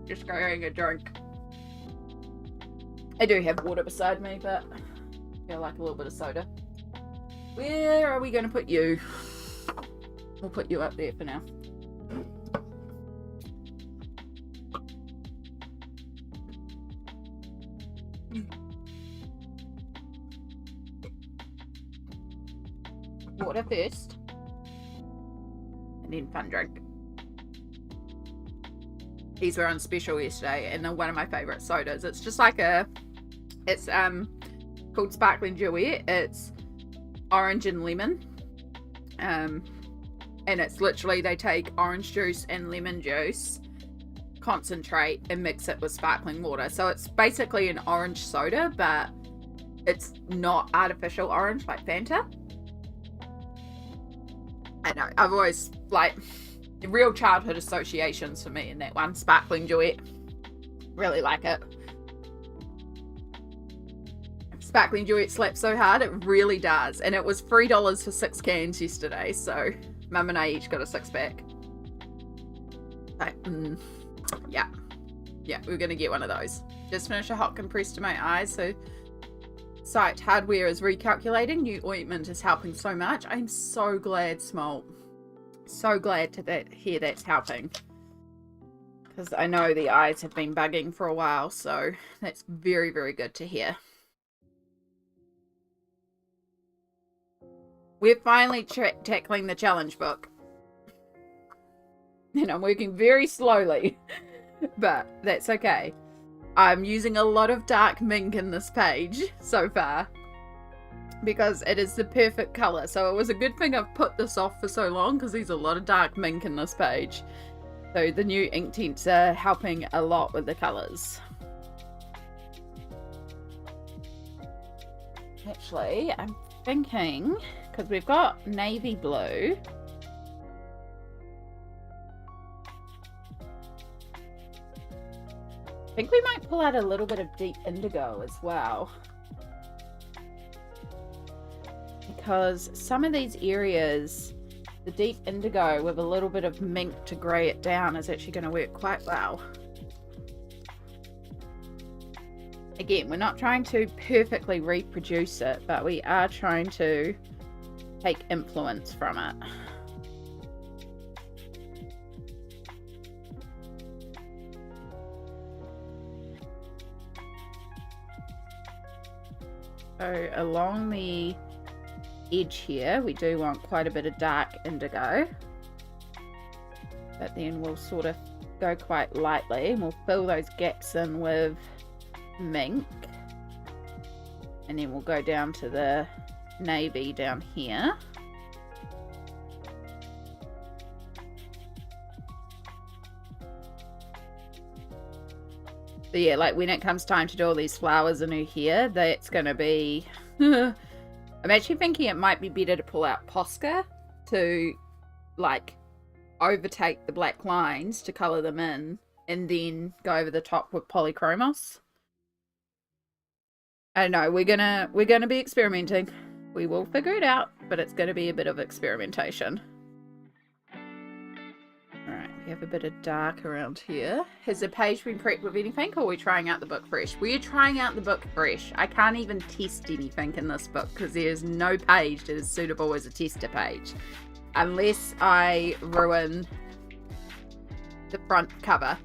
S1: Just going a drink. I do have water beside me, but I feel like a little bit of soda. Where are we going to put you? We'll put you up there for now. first. And then fun drink. These were on special yesterday, and they're one of my favourite sodas. It's just like it's called Sparkling Duet. It's orange and lemon. And it's literally, they take orange juice and lemon juice, concentrate, and mix it with sparkling water. So it's basically an orange soda, but it's not artificial orange like Fanta. I know, I've always, like, real childhood associations for me in that one. Sparkling Duet. Really like it. Sparkling Duet slaps so hard, it really does. And it was $3 for 6 cans yesterday, so Mum and I each got a 6-pack. Yeah, we're gonna get one of those. Just finished a hot compress to my eyes, so sight hardware is recalculating. New ointment is helping so much. I'm so glad, Smolt. So glad to hear that's helping, because I know the eyes have been bugging for a while, so that's very, very good to hear. We're finally tackling the challenge book. And I'm working very slowly, but that's okay. I'm using a lot of dark mink in this page so far, because it is the perfect colour. So it was a good thing I've put this off for so long, because there's a lot of dark mink in this page. So the new ink tints are helping a lot with the colours. Actually, I'm thinking, because we've got navy blue, I think we might pull out a little bit of deep indigo as well, because some of these areas, the deep indigo with a little bit of mink to grey it down is actually going to work quite well. Again, we're not trying to perfectly reproduce it, but we are trying to take influence from it. So along the edge here, we do want quite a bit of dark indigo, but then we'll sort of go quite lightly, and we'll fill those gaps in with mink, and then we'll go down to the navy down here. So yeah, like when it comes time to do all these flowers in her hair, that's going to be... I'm actually thinking it might be better to pull out Posca to, like, overtake the black lines to colour them in, and then go over the top with Polychromos. I don't know, we're gonna be experimenting. We will figure it out, but it's going to be a bit of experimentation. Alright, we have a bit of dark around here. Has the page been prepped with anything, or are we trying out the book fresh? We're trying out the book fresh. I can't even test anything in this book, because there's no page that is suitable as a tester page. Unless I ruin the front cover.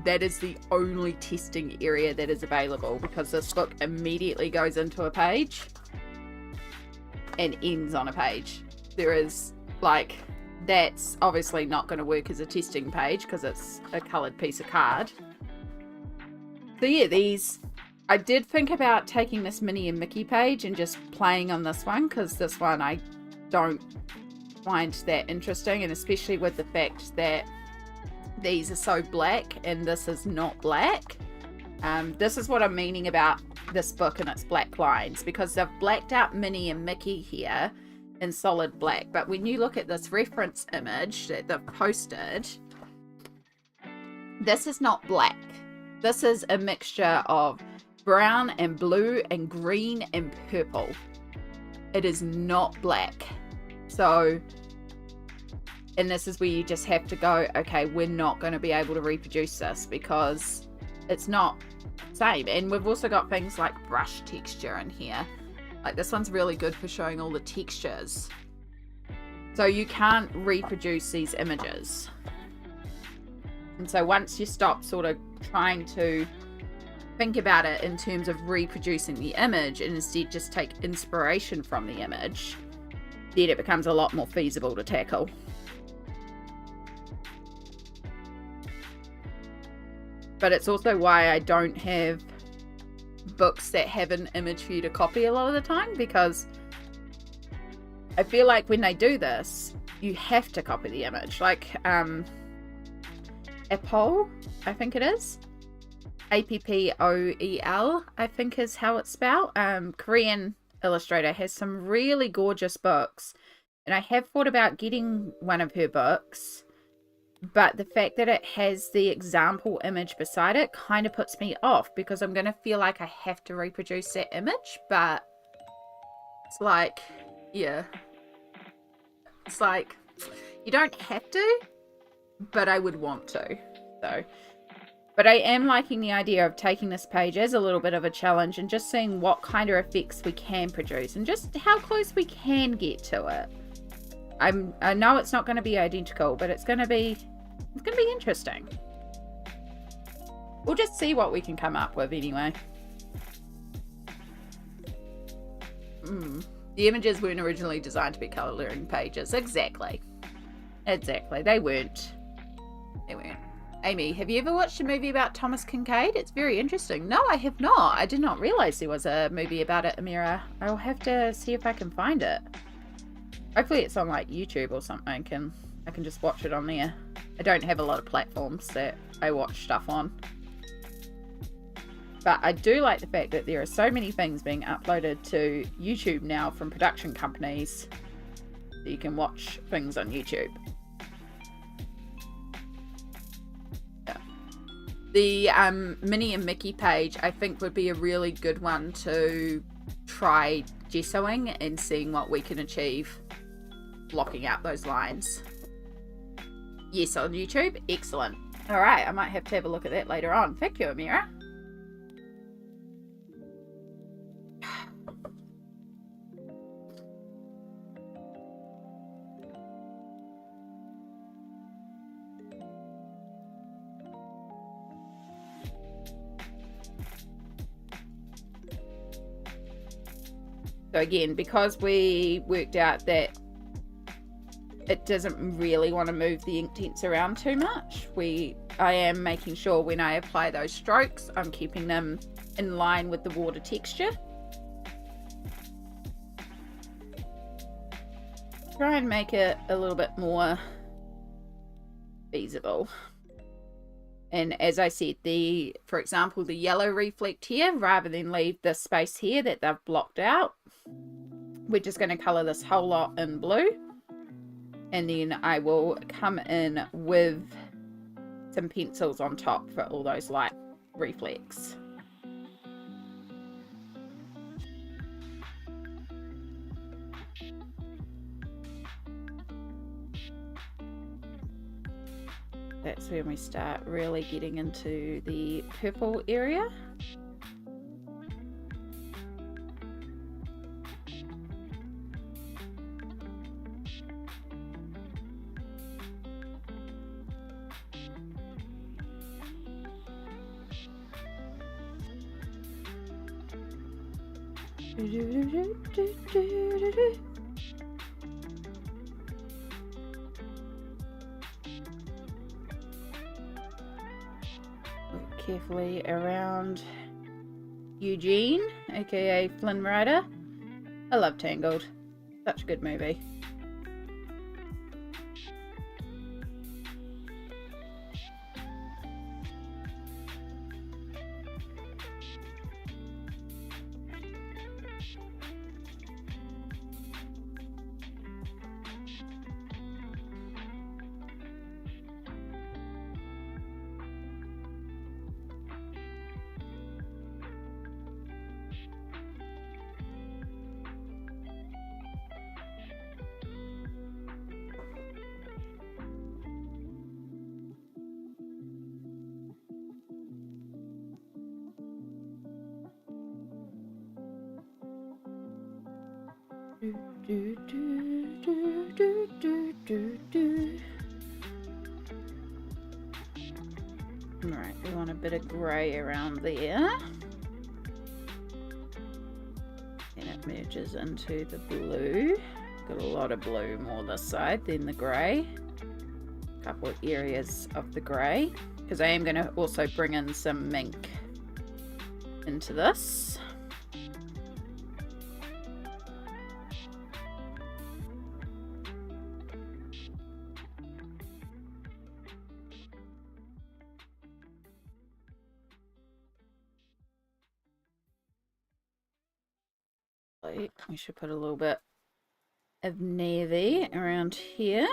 S1: That is the only testing area that is available, because this book immediately goes into a page and ends on a page. There is, like, that's obviously not going to work as a testing page because it's a coloured piece of card. So yeah, these, I did think about taking this Minnie and Mickey page and just playing on this one, because this one I don't find that interesting, and especially with the fact that these are so black and this is not black. This is what I'm meaning about this book and its black lines, because they've blacked out Minnie and Mickey here in solid black, but when you look at this reference image that they've posted, this is not black. This is a mixture of brown and blue and green and purple. It is not black. So, and this is where you just have to go, okay, we're not going to be able to reproduce this because it's not the same. And we've also got things like brush texture in here. Like this one's really good for showing all the textures. So you can't reproduce these images. And so once you stop sort of trying to think about it in terms of reproducing the image and instead just take inspiration from the image, then it becomes a lot more feasible to tackle. But it's also why I don't have books that have an image for you to copy a lot of the time, because I feel like when they do this, you have to copy the image. Like Appoel, I think it is. Appoel, I think is how it's spelled. Korean illustrator, has some really gorgeous books. And I have thought about getting one of her books. But the fact that it has the example image beside it kind of puts me off, because I'm going to feel like I have to reproduce that image. But it's like, yeah. It's like, you don't have to, but I would want to. So, but I am liking the idea of taking this page as a little bit of a challenge and just seeing what kind of effects we can produce and just how close we can get to it. I know it's not going to be identical, but it's going to be interesting. We'll just see what we can come up with anyway. The images weren't originally designed to be color learning pages. Exactly. They weren't. Amy, have you ever watched a movie about Thomas Kinkade? It's very interesting. No, I have not. I did not realize there was a movie about it, Amira. I'll have to see if I can find it. Hopefully it's on like YouTube or something, and I can just watch it on there. I don't have a lot of platforms that I watch stuff on. But I do like the fact that there are so many things being uploaded to YouTube now from production companies, so you can watch things on YouTube. Yeah. The Minnie and Mickey page, I think, would be a really good one to try gessoing and seeing what we can achieve blocking out those lines. Yes, on YouTube. Excellent. All right, I might have to have a look at that later on. Thank you, Amira. So again, because we worked out that it doesn't really want to move the Inktense around too much, I am making sure when I apply those strokes, I'm keeping them in line with the water texture. Try and make it a little bit more feasible. And as I said, for example, the yellow reflect here, rather than leave this space here that they've blocked out, we're just going to color this whole lot in blue. And then I will come in with some pencils on top for all those light reflects. That's when we start really getting into the purple area. Carefully around Eugene, aka Flynn Rider. I love Tangled. Such a good movie. Right, we want a bit of grey around there. And it merges into the blue. Got a lot of blue more this side than the grey. A couple of areas of the grey, because I am going to also bring in some mink into this. We should put a little bit of navy around here.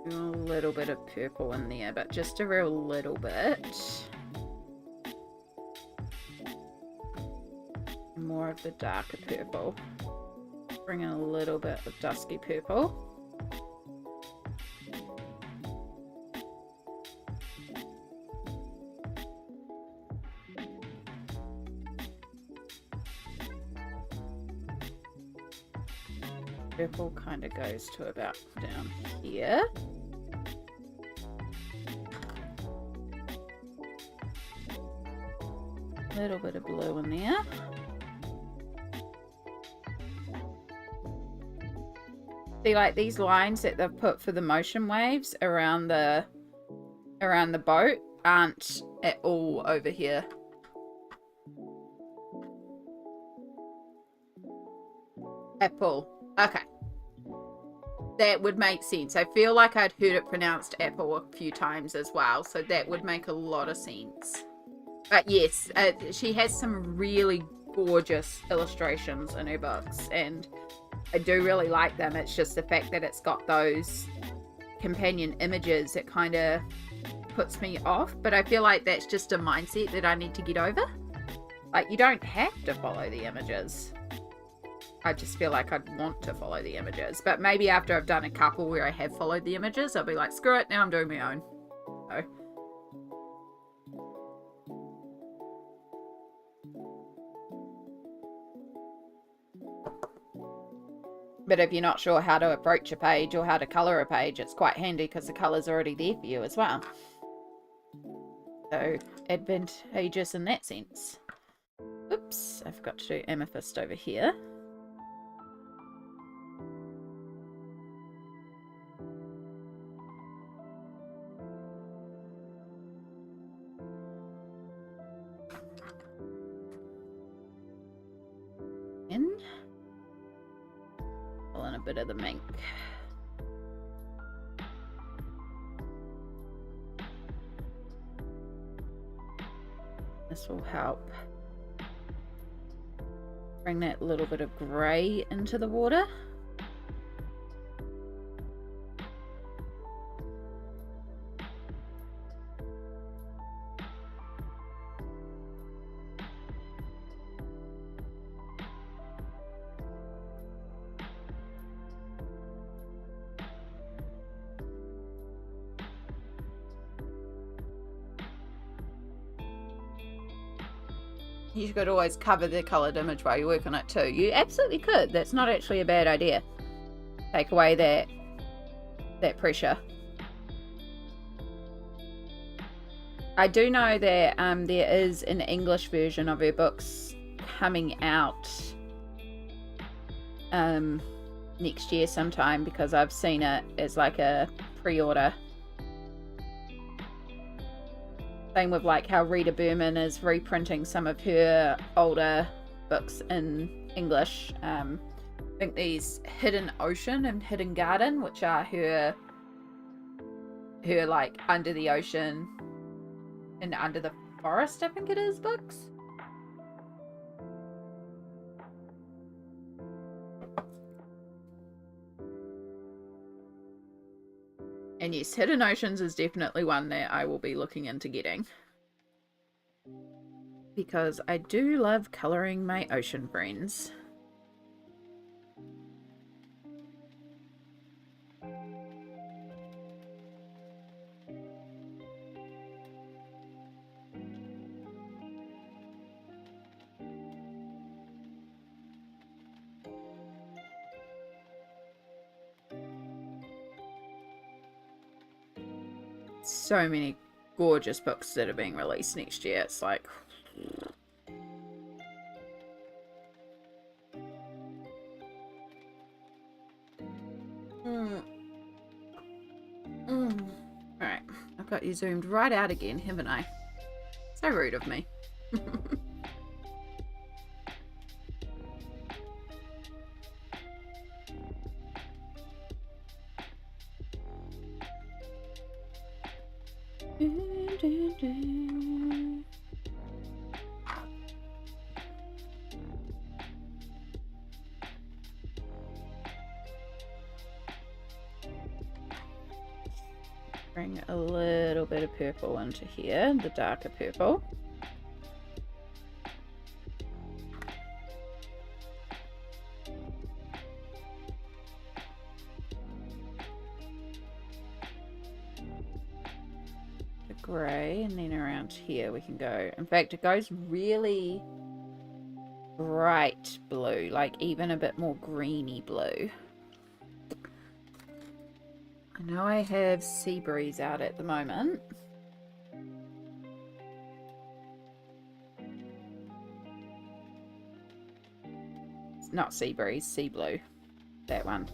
S1: A little bit of purple in there, but just a real little bit. More of the darker purple. Bring in a little bit of dusky purple. Purple kind of goes to about down here. A little bit of blue in there. See, like these lines that they've put for the motion waves around the boat aren't at all over here. Apple. Okay. That would make sense. I feel like I'd heard it pronounced apple a few times as well, so that would make a lot of sense. But yes, she has some really gorgeous illustrations in her books, and I do really like them. It's just the fact that it's got those companion images that kind of puts me off, but I feel like that's just a mindset that I need to get over. Like, you don't have to follow the images. I just feel like I'd want to follow the images, but maybe after I've done a couple where I have followed the images, I'll be like, screw it, now I'm doing my own. So. But if you're not sure how to approach a page or how to colour a page, it's quite handy because the colour's already there for you as well. So, advantageous in that sense. Oops, I forgot to do amethyst over here. Pull in a bit of the mink. This will help bring that little bit of grey into the water. You could always cover the coloured image while you work on it too. You absolutely could. That's not actually a bad idea. Take away that pressure. I do know that there is an English version of her books coming out next year sometime, because I've seen it as like a pre-order. Same with like how Rita Berman is reprinting some of her older books in English. I think these Hidden Ocean and Hidden Garden, which are her like Under the Ocean and Under the Forest, I think it is, books. And yes, Hidden Oceans is definitely one that I will be looking into getting, because I do love colouring my ocean friends. so many gorgeous books that are being released next year. It's like... Alright, I've got you zoomed right out again, haven't I? So rude of me. Bring a little bit of purple into here, the darker purple. The grey, and then around here we can go. In fact, it goes really bright blue, like even a bit more greeny blue. I know I have Sea Breeze out at the moment. It's not Sea Breeze, Sea Blue. That one.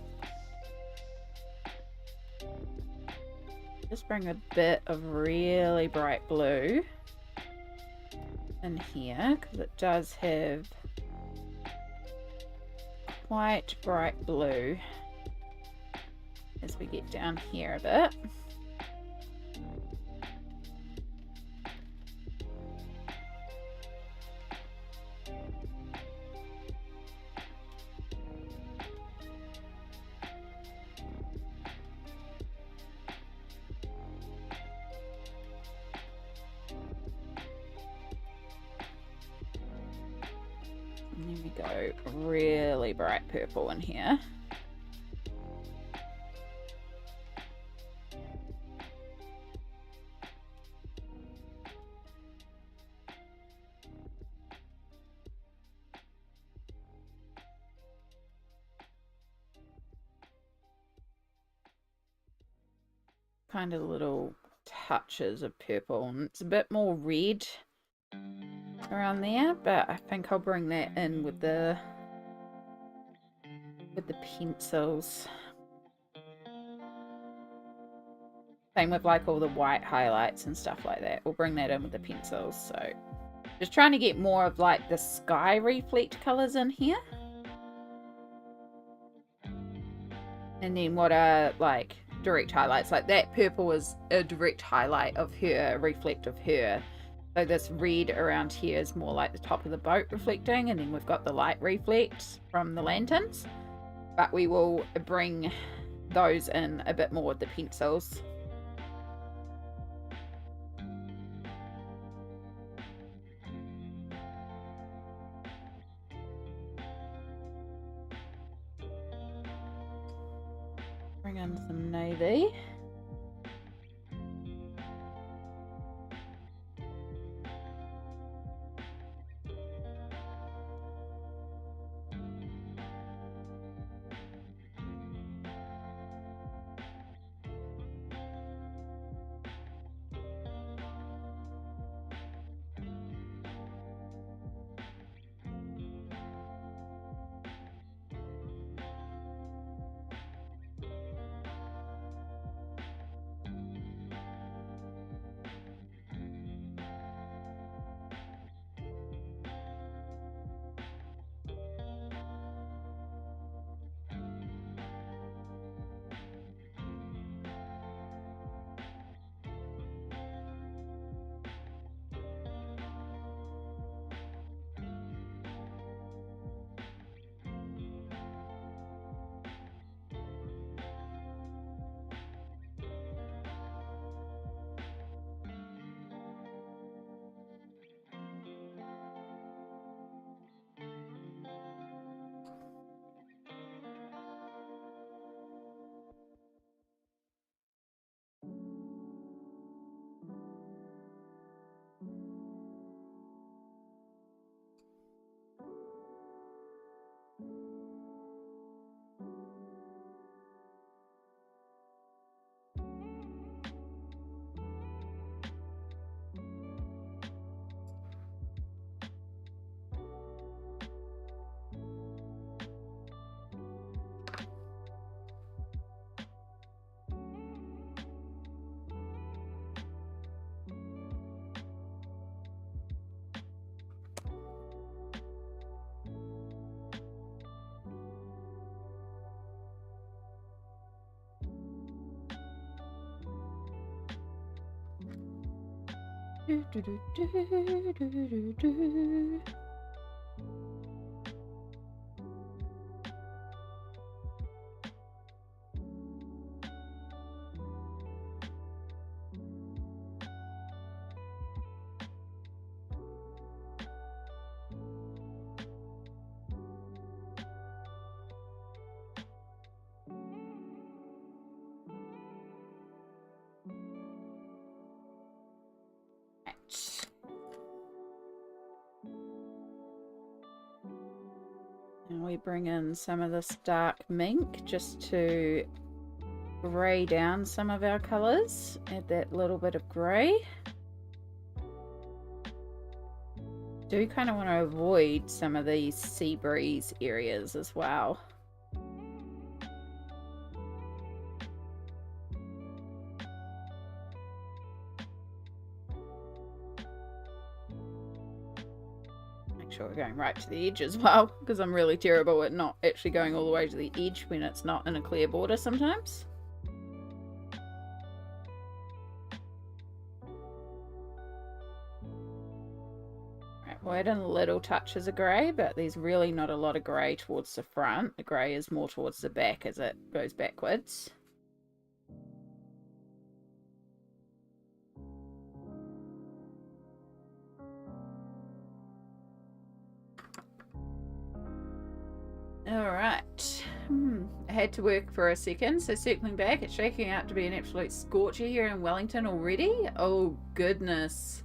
S1: Just bring a bit of really bright blue in here, because it does have quite bright blue as we get down here a bit. And then we go really bright purple in here. Kind of little touches of purple, and it's a bit more red around there, but I think I'll bring that in with the pencils. Same with like all the white highlights and stuff like that. We'll bring that in with the pencils. So just trying to get more of like the sky reflect colors in here. And then what are like direct highlights, like that purple is a direct highlight of her, a reflect of her. So this red around here is more like the top of the boat reflecting, and then we've got the light reflect from the lanterns, but we will bring those in a bit more with the pencils. Bring in some navy. And we bring in some of this dark mink just to grey down some of our colours. Add that little bit of grey. Do kind of want to avoid some of these sea breeze areas as well. Sure we're going right to the edge as well, because I'm really terrible at not actually going all the way to the edge when it's not in a clear border sometimes. Right, we'll add in little touches of grey, but there's really not a lot of grey towards the front. The grey is more towards the back as it goes backwards. Alright, I had to work for a second, so circling back, it's shaking out to be an absolute scorcher here in Wellington already. Oh goodness.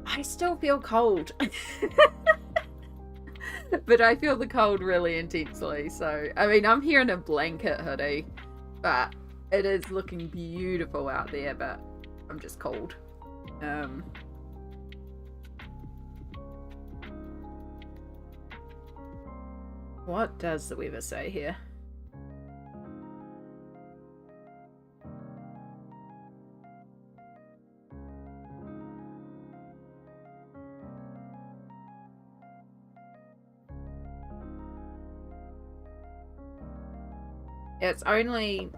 S1: I still feel cold. But I feel the cold really intensely, so, I mean, I'm here in a blanket hoodie, but it is looking beautiful out there, but I'm just cold. What does the weather say here? It's only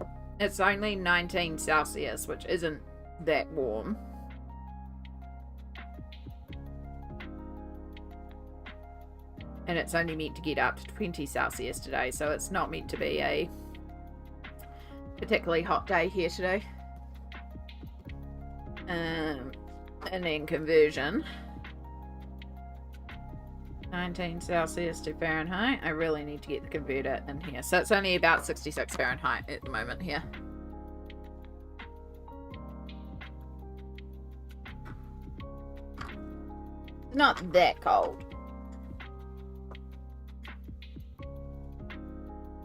S1: 19 Celsius, which isn't that warm. And it's only meant to get up to 20 Celsius today, so it's not meant to be a particularly hot day here today. And then conversion. 19 Celsius to Fahrenheit. I really need to get the converter in here. So it's only about 66 Fahrenheit at the moment here. Not that cold.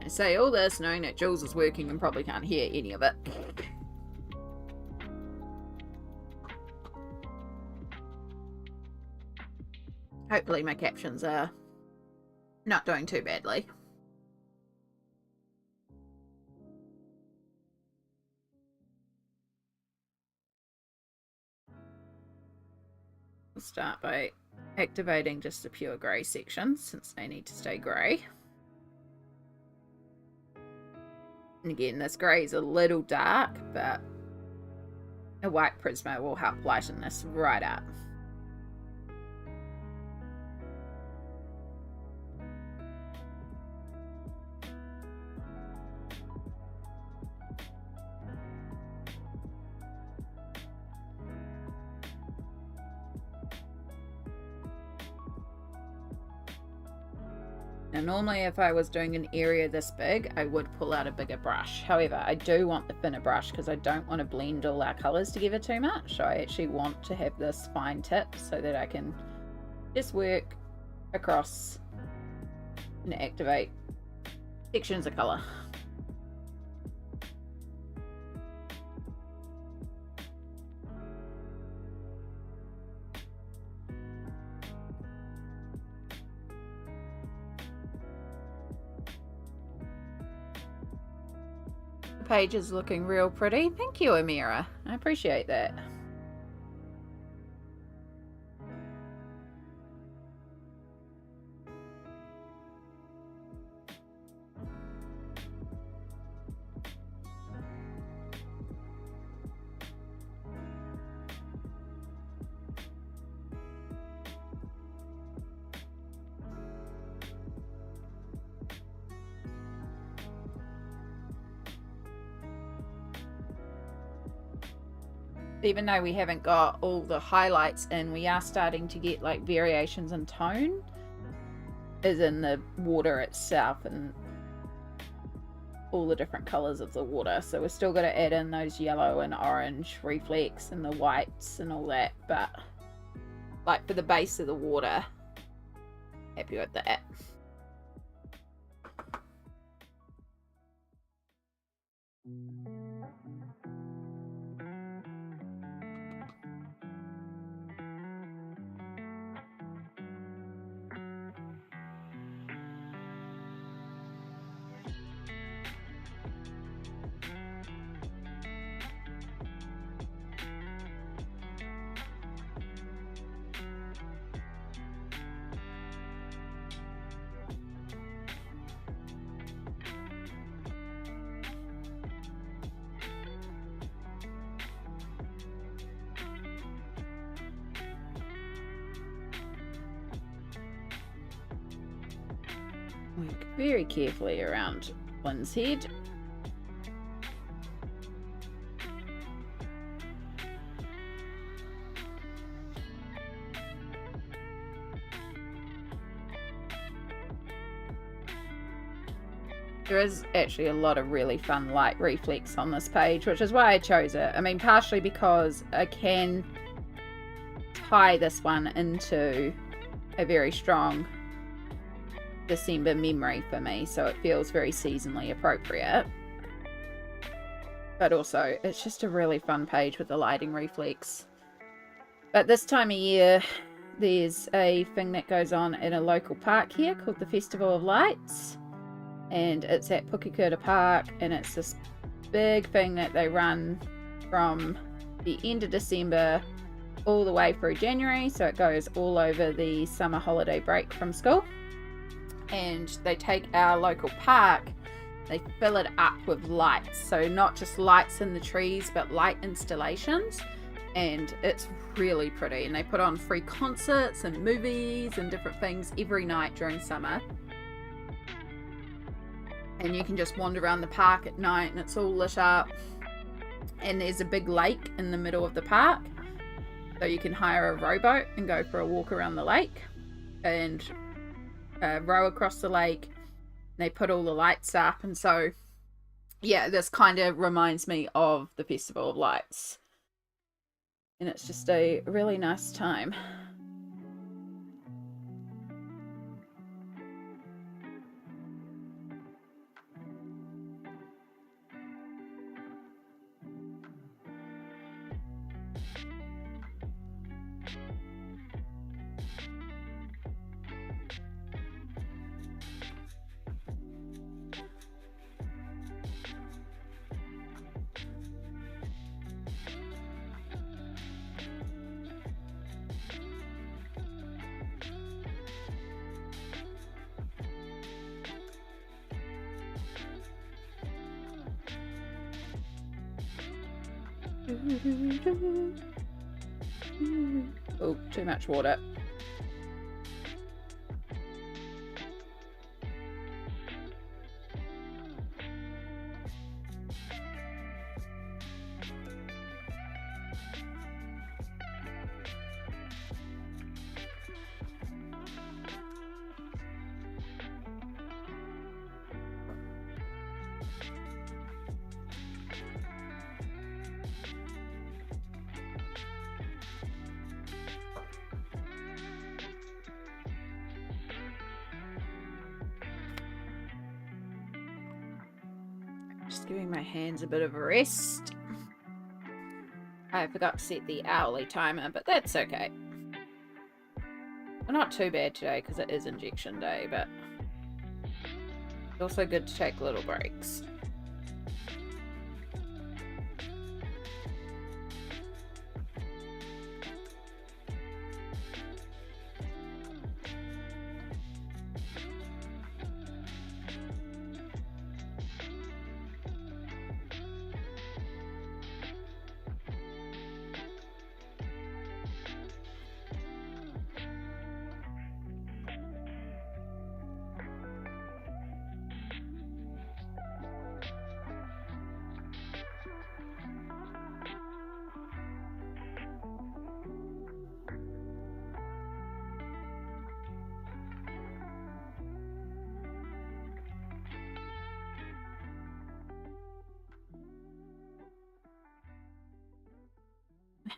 S1: I say all this knowing that Jules is working and probably can't hear any of it. Hopefully my captions are not doing too badly. We'll start by activating just the pure grey sections since they need to stay grey. And again, this grey is a little dark, but a white Prisma will help lighten this right up. Now normally if I was doing an area this big, I would pull out a bigger brush. However, I do want the thinner brush because I don't want to blend all our colours together too much. So I actually want to have this fine tip so that I can just work across and activate sections of colour. Page is looking real pretty. Thank you, Amira. I appreciate that. even though we haven't got all the highlights in, we are starting to get like variations in tone, as in the water itself and all the different colors of the water. So we're still going to add in those yellow and orange reflex and the whites and all that, but like for the base of the water, happy with that. Work very carefully around one's head. There is actually a lot of really fun light reflex on this page, which is why I chose it. I mean, partially because I can tie this one into a very strong December memory for me, so it feels very seasonally appropriate. But also, it's just a really fun page with the lighting reflex. But this time of year, there's a thing that goes on in a local park here called the Festival of Lights. And it's at Kinkade Park, and it's this big thing that they run from the end of December all the way through January, so it goes all over the summer holiday break from school. And they take our local park, they fill it up with lights, so not just lights in the trees but light installations, and it's really pretty. And they put on free concerts and movies and different things every night during summer, and you can just wander around the park at night and it's all lit up. And there's a big lake in the middle of the park, so you can hire a rowboat and go for a walk around the lake and row across the lake. They put all the lights up, and so yeah, this kind of reminds me of the Festival of Lights, and it's just a really nice time. Oh, too much water. Just giving my hands a bit of a rest. I forgot to set the hourly timer, but that's okay. Well, not too bad today because it is injection day, but it's also good to take little breaks.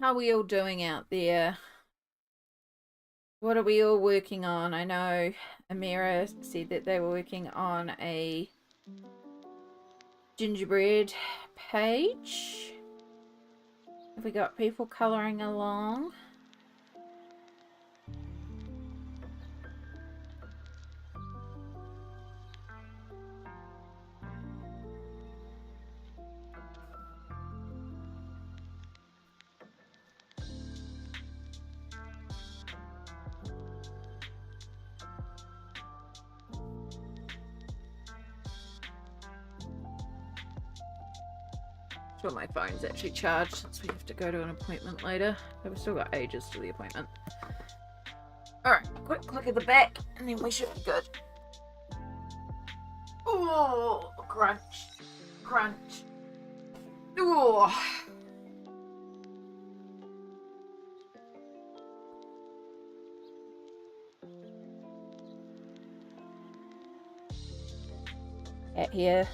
S1: how are we all doing out there? What are we all working on? I know Amira said that they were working on a gingerbread page. Have we got people colouring along? Sure, my phone's actually charged since we have to go to an appointment later. But we've still got ages to the appointment. Alright, quick click at the back and then we should be good. Oh, crunch, crunch. Oh. At here.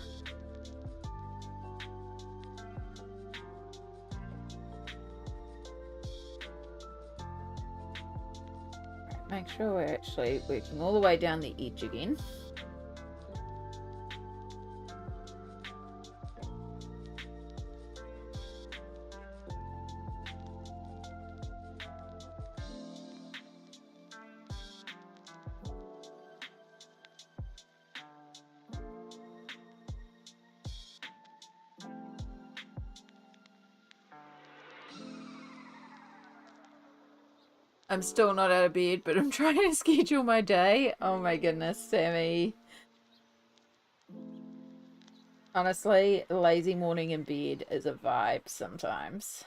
S1: Make sure we're actually working all the way down the edge again. I'm still not out of bed, but I'm trying to schedule my day. Oh my goodness, Sammy. Honestly, a lazy morning in bed is a vibe sometimes.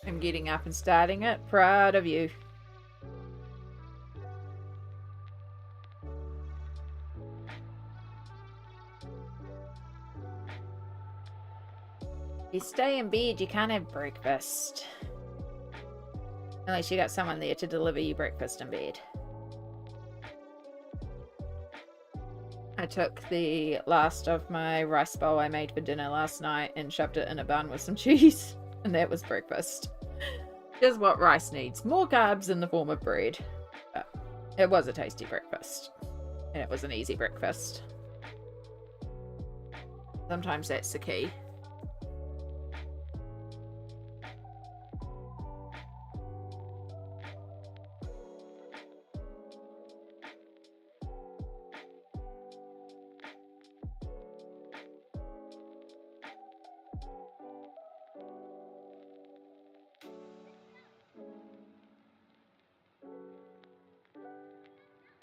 S1: I'm getting up and starting it. Proud of you. If you stay in bed, you can't have breakfast. Unless you got someone there to deliver you breakfast in bed. I took the last of my rice bowl I made for dinner last night and shoved it in a bun with some cheese. And that was breakfast. Just what rice needs. More carbs in the form of bread. But it was a tasty breakfast. And it was an easy breakfast. Sometimes that's the key.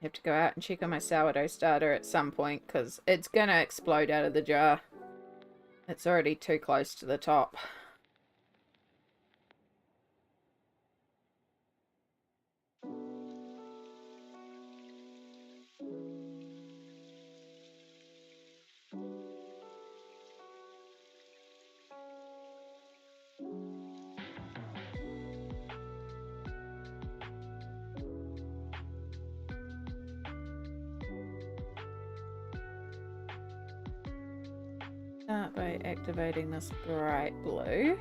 S1: I have to go out and check on my sourdough starter at some point because it's going to explode out of the jar. It's already too close to the top. Start by activating this bright blue.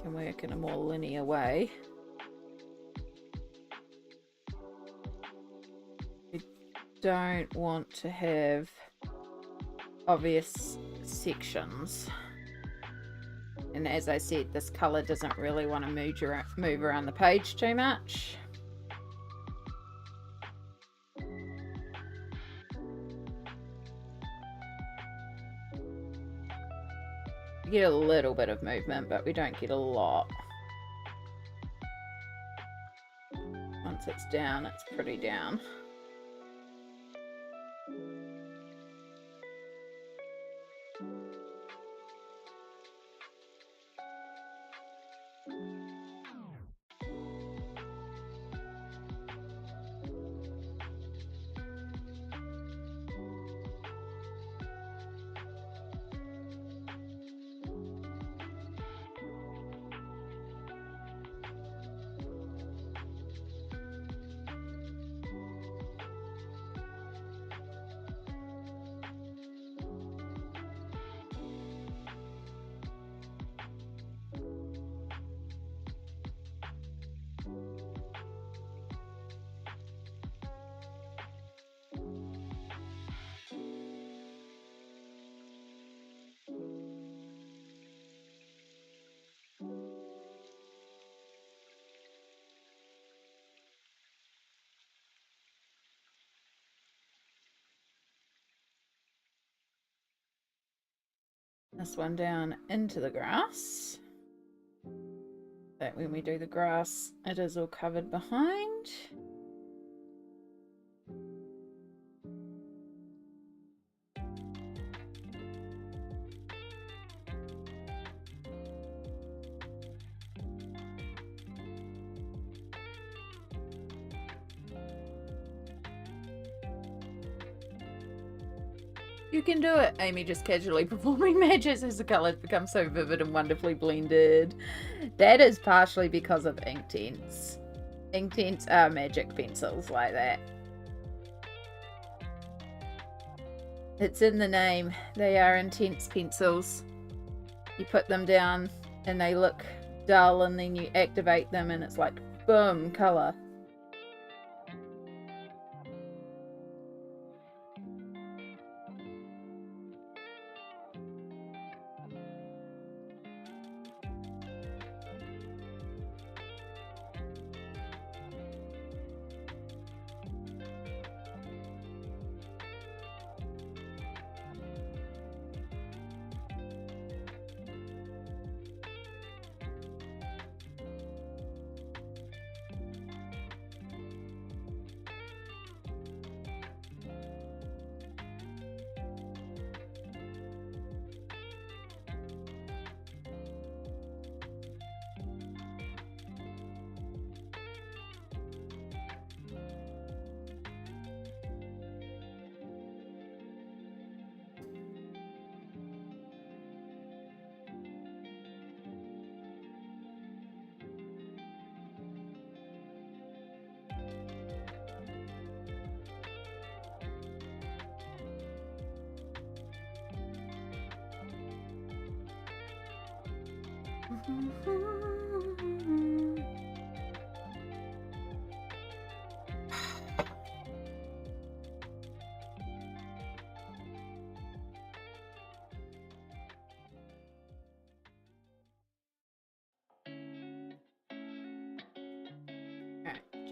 S1: Can work in a more linear way. We don't want to have obvious sections. And as I said, this colour doesn't really want to move around the page too much. We get a little bit of movement, but we don't get a lot. Once it's down, it's pretty down. This one down into the grass. That when we do the grass, it is all covered behind. You can do it, Amy just casually performing matches as the colours become so vivid and wonderfully blended. That is partially because of Inktense. Inktense are magic pencils like that. It's in the name. They are intense pencils. You put them down and they look dull, and then you activate them and it's like, boom, colour.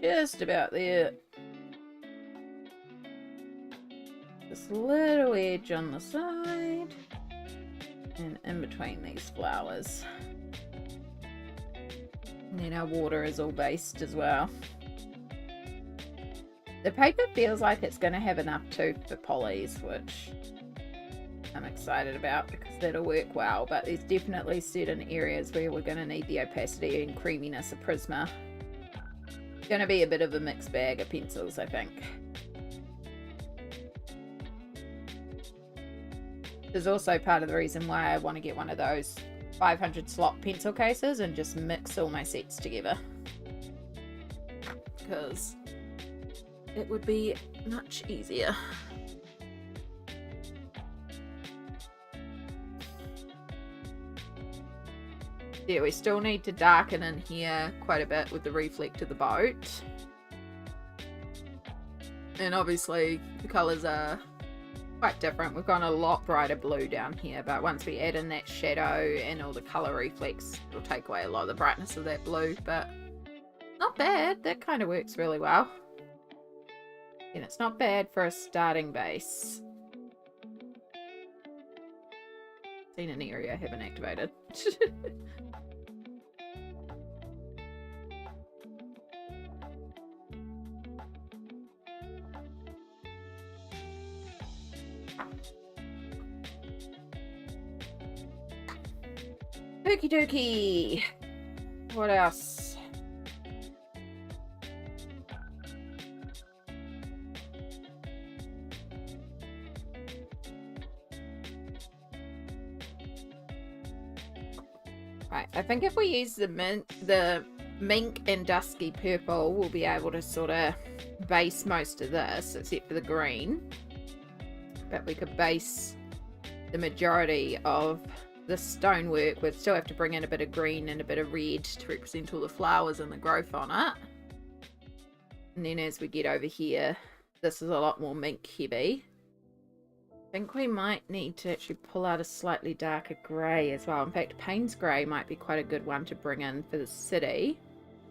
S1: Just about there. This little edge on the side and in between these flowers. And then our water is all based as well. The paper feels like it's going to have enough too for polys, which I'm excited about because that'll work well, but there's definitely certain areas where we're going to need the opacity and creaminess of Prisma. It's going to be a bit of a mixed bag of pencils, I think. There's also part of the reason why I want to get one of those 500 slot pencil cases and just mix all my sets together, because it would be much easier. Yeah, we still need to darken in here quite a bit with the reflect of the boat. And obviously the colours are quite different. We've gone a lot brighter blue down here, but once we add in that shadow and all the color reflex, it'll take away a lot of the brightness of that blue, but not bad. That kind of works really well. And it's not bad for a starting base. Seen an area I haven't activated. Okie dokie. What else? Right, I think if we use the mink and dusky purple, we'll be able to sort of base most of this, except for the green. But we could base the majority of the stonework. We'd still have to bring in a bit of green and a bit of red to represent all the flowers and the growth on it. And then as we get over here, this is a lot more mink heavy. I think we might need to actually pull out a slightly darker grey as well. In fact, Payne's grey might be quite a good one to bring in for the city.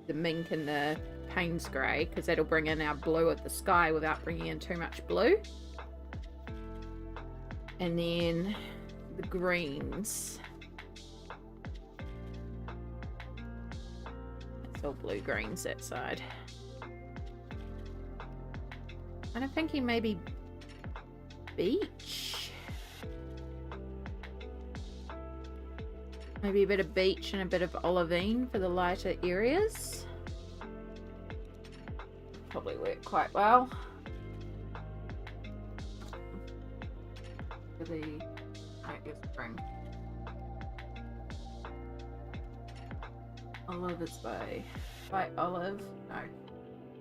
S1: The mink and the Payne's grey, because that'll bring in our blue of the sky without bringing in too much blue. And then the greens. It's all blue greens that side. And I'm thinking maybe beach. Maybe a bit of beach and a bit of olivine for the lighter areas. Probably work quite well. For the spring. Olive is by light olive. No,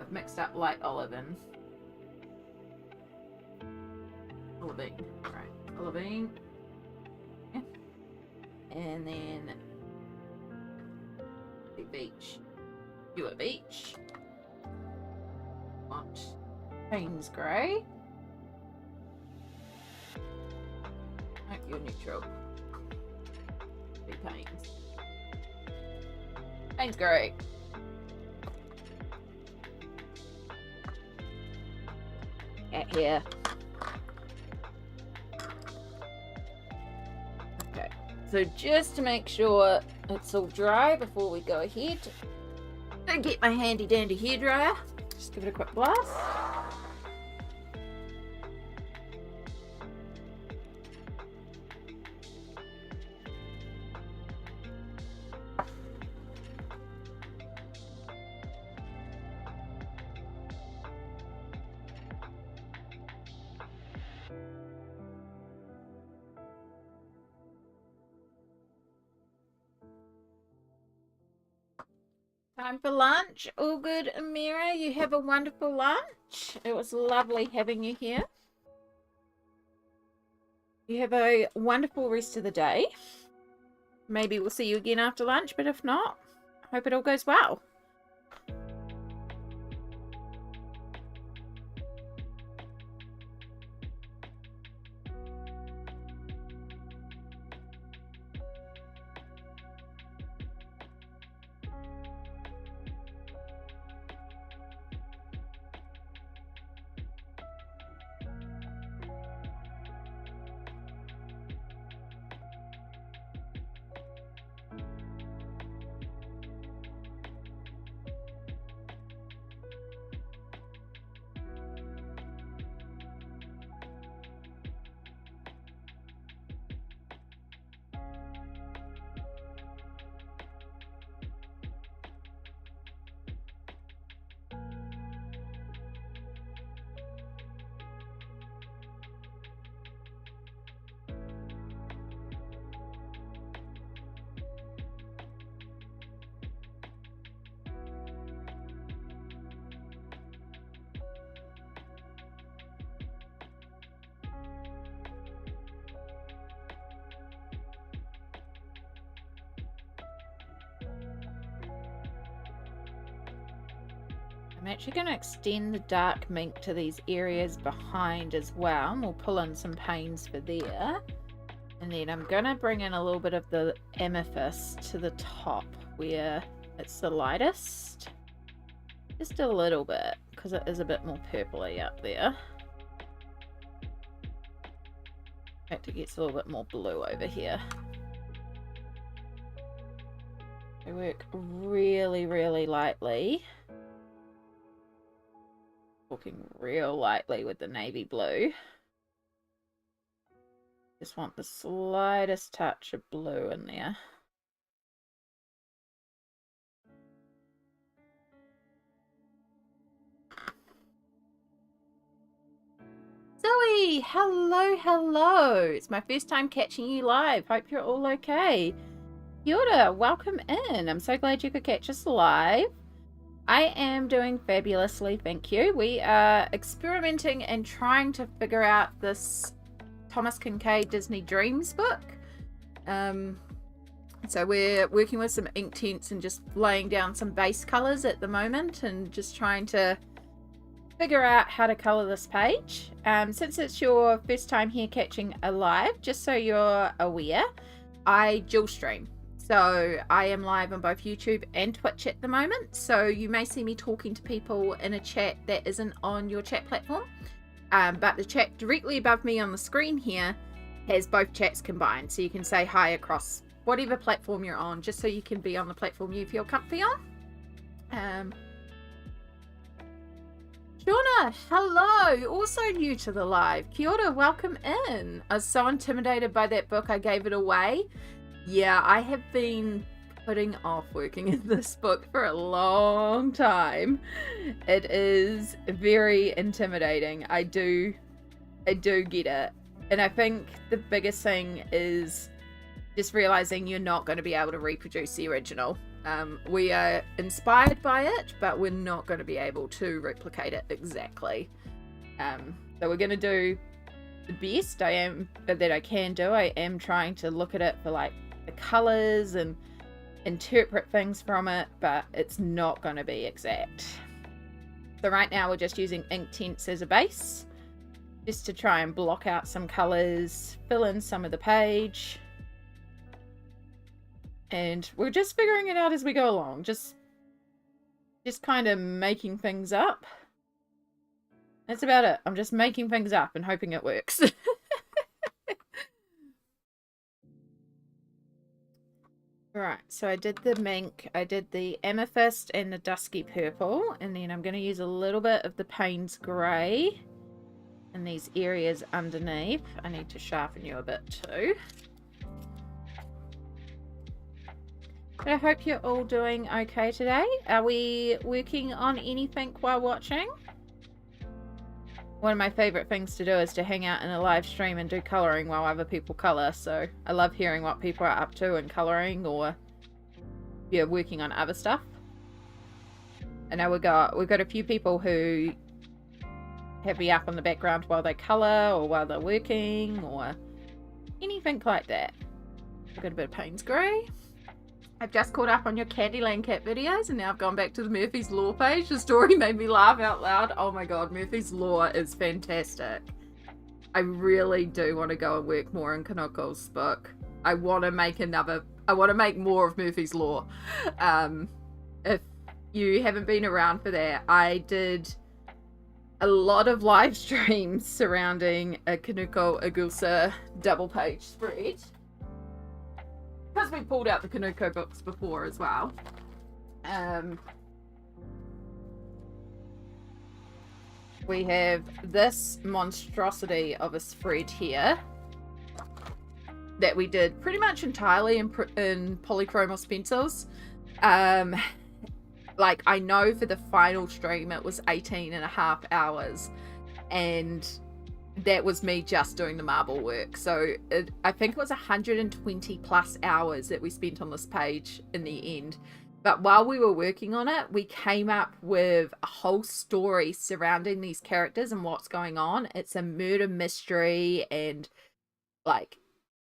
S1: I've mixed up light olive and olivine. Right, olivine. Yeah. And then the beach. You a beach. Want Payne's grey. You're neutral. Be Payne's. Payne's great. Get here. Okay. So just to make sure it's all dry before we go ahead, I'm gonna get my handy dandy hairdryer. Just give it a quick blast. Time for lunch. All good, Amira. You have a wonderful lunch. It was lovely having you here. You have a wonderful rest of the day. Maybe we'll see you again after lunch, but if not, I hope it all goes well. I'm actually going to extend the dark mink to these areas behind as well. And we'll pull in some panes for there. And then I'm going to bring in a little bit of the amethyst to the top where it's the lightest. Just a little bit, because it is a bit more purpley up there. In fact, it gets a little bit more blue over here. I work really, really lightly. Working real lightly with the navy blue. Just want the slightest touch of blue in there. Zoe, hello, hello. It's my first time catching you live. Hope you're all okay. Kia ora, welcome in. I'm so glad you could catch us live. I am doing fabulously, thank you. We are experimenting and trying to figure out this Thomas Kinkade Disney Dreams book. So we're working with some ink tints and just laying down some base colors at the moment and just trying to figure out how to color this page. Since it's your first time here catching a live, just so you're aware, I dual stream. So I am live on both YouTube and Twitch at the moment. So you may see me talking to people in a chat that isn't on your chat platform. But the chat directly above me on the screen here has both chats combined. So you can say hi across whatever platform you're on, just so you can be on the platform you feel comfy on. Shauna, hello, also new to the live. Kia ora, welcome in. I was so intimidated by that book, I gave it away. Yeah, I have been putting off working in this book for a long time. It is very intimidating. I do get it. And I think the biggest thing is just realizing you're not going to be able to reproduce the original. We are inspired by it, but we're not going to be able to replicate it exactly. So we're going to do the best that I can do. I am trying to look at it for like the colors and interpret things from it, but it's not going to be exact. So right now we're just using ink tints as a base, just to try and block out some colors, fill in some of the page. And we're just figuring it out as we go along. Just kind of making things up. That's about it. I'm just making things up and hoping it works. Right, so I did the mink, I did the amethyst and the dusky purple, and then I'm going to use a little bit of the Payne's grey in these areas underneath. I need to sharpen you a bit too. But I hope you're all doing okay today. Are we working on anything while watching? One of my favourite things to do is to hang out in a live stream and do colouring while other people colour. So I love hearing what people are up to and colouring, or yeah, working on other stuff. I know we've got a few people who have me up on the background while they colour or while they're working or anything like that. I've got a bit of Payne's grey. I've just caught up on your Candyland Cat videos and now I've gone back to the Murphy's Law page. The story made me laugh out loud. Oh my god, Murphy's Law is fantastic. I really do want to go and work more in Kanuko's book. I want to make more of Murphy's Law. If you haven't been around for that, I did a lot of live streams surrounding a Kanuko Agusa double page spread. Because we pulled out the Kanuko books before as well. We have this monstrosity of a spread here that we did pretty much entirely in polychromos pencils. Like, I know for the final stream it was 18.5 hours, and that was me just doing the marble work. So I think it was 120 plus hours that we spent on this page in the end. But while we were working on it, we came up with a whole story surrounding these characters and what's going on. It's a murder mystery, and like,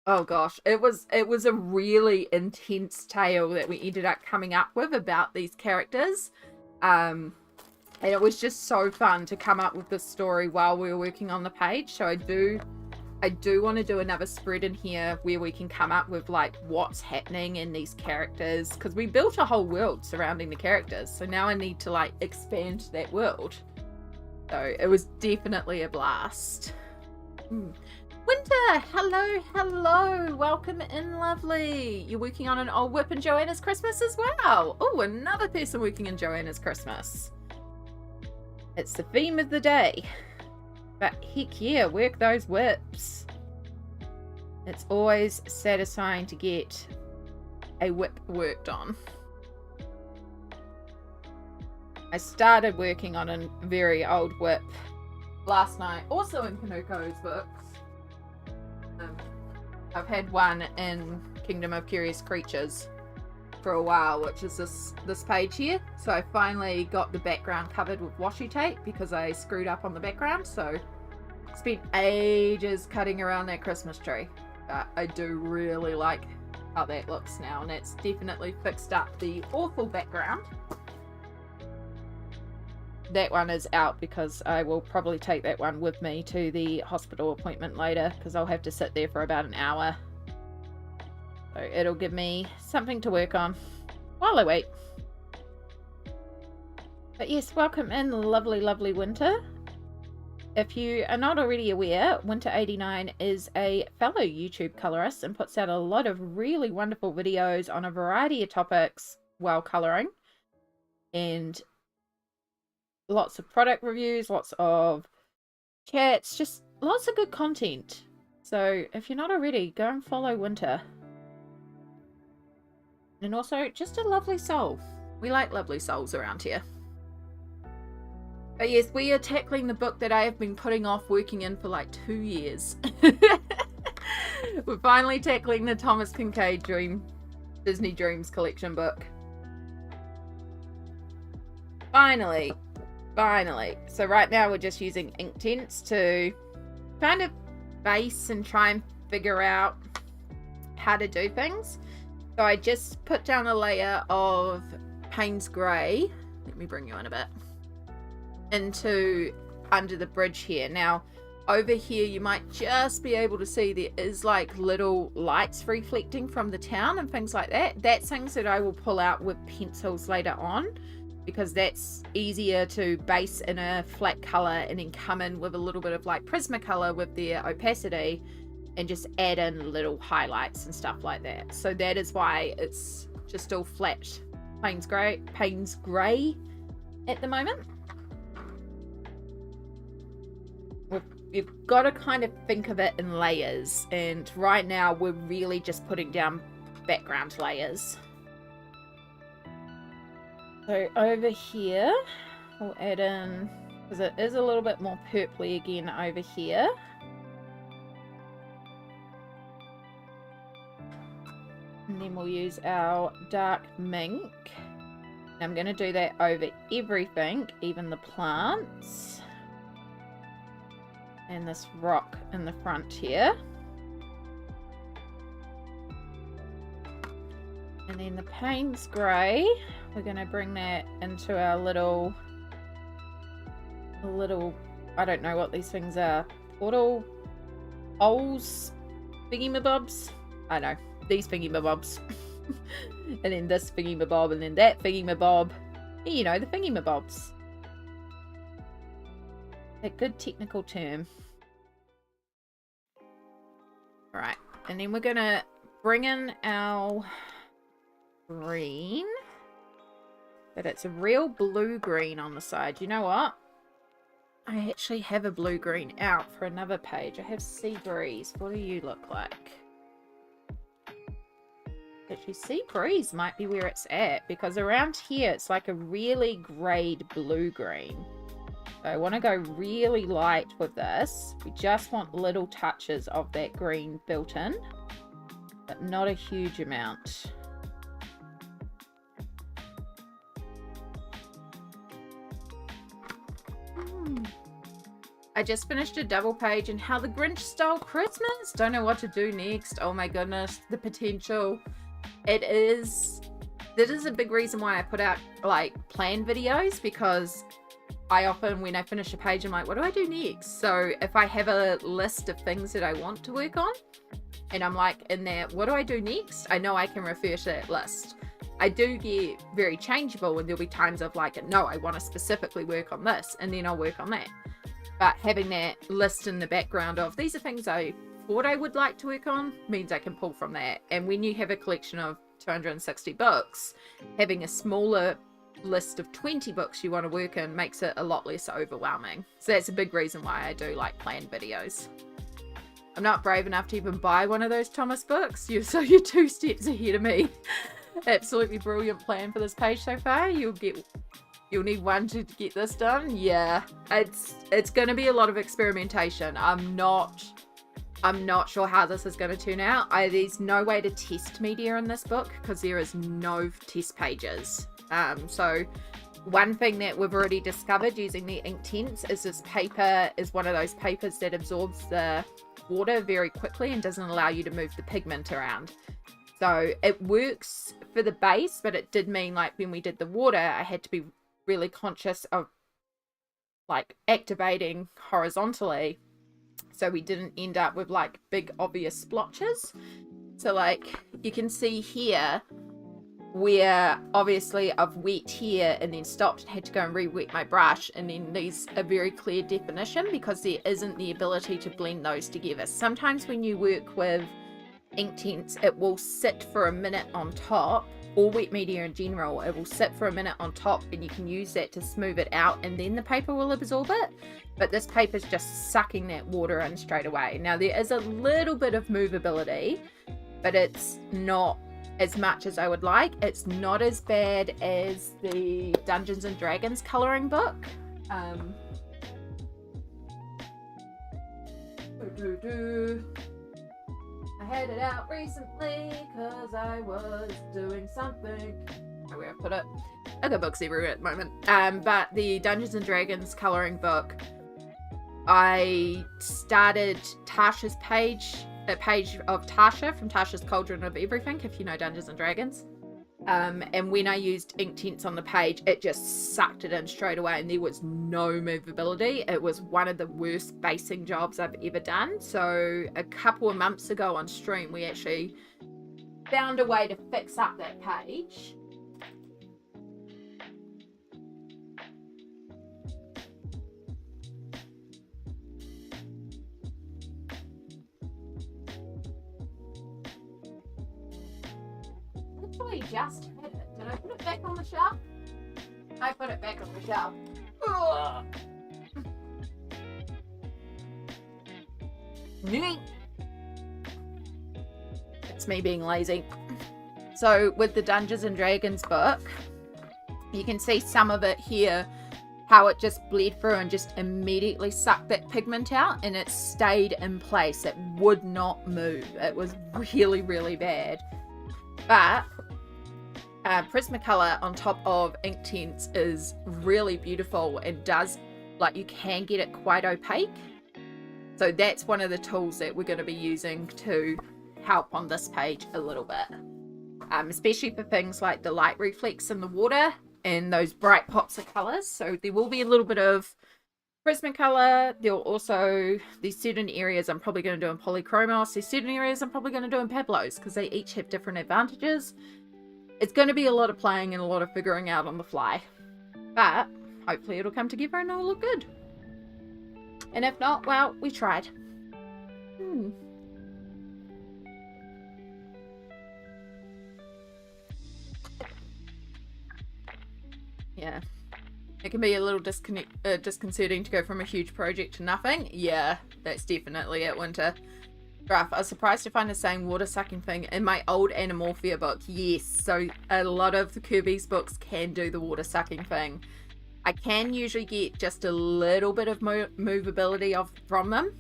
S1: oh gosh, it was a really intense tale that we ended up coming up with about these characters. And it was just so fun to come up with this story while we were working on the page. So I do want to do another spread in here where we can come up with like what's happening in these characters, because we built a whole world surrounding the characters. So now I need to like expand that world. So it was definitely a blast. Winter, hello, welcome in, lovely. You're working on an old whip in Joanna's Christmas as well. Oh, another person working in Joanna's Christmas. It's the theme of the day. But heck yeah, work those whips. It's always satisfying to get a whip worked on. I started working on a very old whip last night, also in Kinuko's books. I've had one in Kingdom of Curious Creatures for a while, which is this page here. So I finally got the background covered with washi tape because I screwed up on the background. So spent ages cutting around that Christmas tree. But I do really like how that looks now, and it's definitely fixed up the awful background. That one is out because I will probably take that one with me to the hospital appointment later, because I'll have to sit there for about an hour. So it'll give me something to work on while I wait. But yes, welcome in, lovely Winter. If you are not already aware, Winter89 is a fellow YouTube colorist and puts out a lot of really wonderful videos on a variety of topics while coloring. And lots of product reviews, lots of chats, just lots of good content. So if you're not already, go and follow Winter. And also just a lovely soul. We like lovely souls around here. But yes, we are tackling the book that I have been putting off working in for like 2 years. We're finally tackling the Thomas Kinkade Disney Dreams collection book. Finally. So right now we're just using Inktense to kind of base and try and figure out how to do things. So I just put down a layer of Payne's Grey. Let me bring you in a bit. Into under the bridge here. Now over here you might just be able to see there is like little lights reflecting from the town and things like that. That's things that I will pull out with pencils later on, because that's easier to base in a flat color and then come in with a little bit of like Prismacolor with their opacity and just add in little highlights and stuff like that. So that is why it's just all flat Payne's Grey at the moment. You've got to kind of think of it in layers, and right now we're really just putting down background layers. So over here we'll add in, because it is a little bit more purpley again over here. And then we'll use our dark mink. And I'm going to do that over everything, even the plants. And this rock in the front here. And then the Payne's Grey, we're going to bring that into our little, I don't know what these things are, portal holes, thingy-mabobs, I know, these thingy-mabobs. And then this thingy-mabob, and then that thingy-mabob, you know, the thingy-mabobs. A good technical term. Alright, and then we're going to bring in our green, but it's a real blue green on the side. You know what? I actually have a blue green out for another page. I have Sea Breeze. What do you look like? Actually, Sea Breeze might be where it's at, because around here it's like a really greyed blue green. So I want to go really light with this. We just want little touches of that green built in, but not a huge amount. I just finished a double page in How the Grinch Stole Christmas. Don't know what to do next. Oh my goodness, the potential. That is a big reason why I put out like plan videos, because I often, when I finish a page, I'm like, what do I do next? So if I have a list of things that I want to work on, and I'm like in there, what do I do next? I know I can refer to that list. I do get very changeable, and there'll be times of like, no, I want to specifically work on this, and then I'll work on that. But having that list in the background of these are things I thought I would like to work on means I can pull from that. And when you have a collection of 260 books, having a smaller list of 20 books you want to work in makes it a lot less overwhelming. So that's a big reason why I do like planned videos. I'm not brave enough to even buy one of those Thomas books, so you're 2 steps ahead of me. Absolutely brilliant plan for this page so far. You'll need one to get this done. Yeah, it's going to be a lot of experimentation. I'm not sure how this is going to turn out. There's no way to test media in this book because there is no test pages. So one thing that we've already discovered using the Inktense is this paper is one of those papers that absorbs the water very quickly and doesn't allow you to move the pigment around. So it works for the base, but it did mean like when we did the water, I had to be really conscious of like activating horizontally so we didn't end up with like big obvious splotches. So like you can see here where obviously I've wet here and then stopped and had to go and re-wet my brush, and then these are very clear definition because there isn't the ability to blend those together. Sometimes when you work with Inktense, it will sit for a minute on top, or wet media in general, it will sit for a minute on top and you can use that to smooth it out and then the paper will absorb it. But this paper is just sucking that water in straight away. Now there is a little bit of movability, but it's not as much as I would like. It's not as bad as the Dungeons and Dragons coloring book. I had it out recently because I was doing something. Oh, where I put it? I got books everywhere at the moment. But the Dungeons and Dragons coloring book, I started Tasha's page, a page of Tasha from Tasha's Cauldron of Everything, if you know Dungeons and Dragons. And when I used Inktense on the page, it just sucked it in straight away and there was no movability. It was one of the worst basing jobs I've ever done. So a couple of months ago on stream, we actually found a way to fix up that page. Just had it. Did I put it back on the shelf? I put it back on the shelf. Ugh. It's me being lazy. So with the Dungeons and Dragons book, you can see some of it here, how it just bled through and just immediately sucked that pigment out and it stayed in place. It would not move. It was really, really bad. But Prismacolor on top of Inktense is really beautiful and does, like, you can get it quite opaque. So that's one of the tools that we're going to be using to help on this page a little bit. Especially for things like the light reflex in the water and those bright pops of colours. So there will be a little bit of Prismacolor. There'll also, there's certain areas I'm probably going to do in Polychromos. There's certain areas I'm probably going to do in Pablos because they each have different advantages. It's going to be a lot of playing and a lot of figuring out on the fly. But hopefully it'll come together and it'll look good. And if not, well, we tried. Yeah. It can be a little disconcerting to go from a huge project to nothing. Yeah, that's definitely it, Winter. Rough. I was surprised to find the same water sucking thing in my old Animorphia book. Yes, so a lot of the Kirby's books can do the water sucking thing. I can usually get just a little bit of movability from them,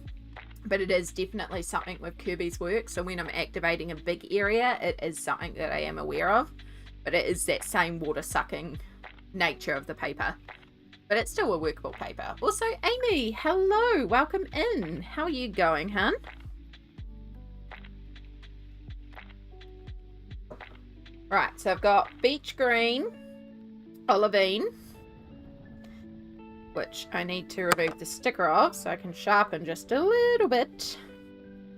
S1: but it is definitely something with Kirby's work. So when I'm activating a big area, it is something that I am aware of, but it is that same water sucking nature of the paper. But it's still a workable paper. Also, Amy, hello, welcome in. How are you going, hun? Right, so I've got beach green, olivine,
S2: which I need to remove the sticker off so I can sharpen just a little bit.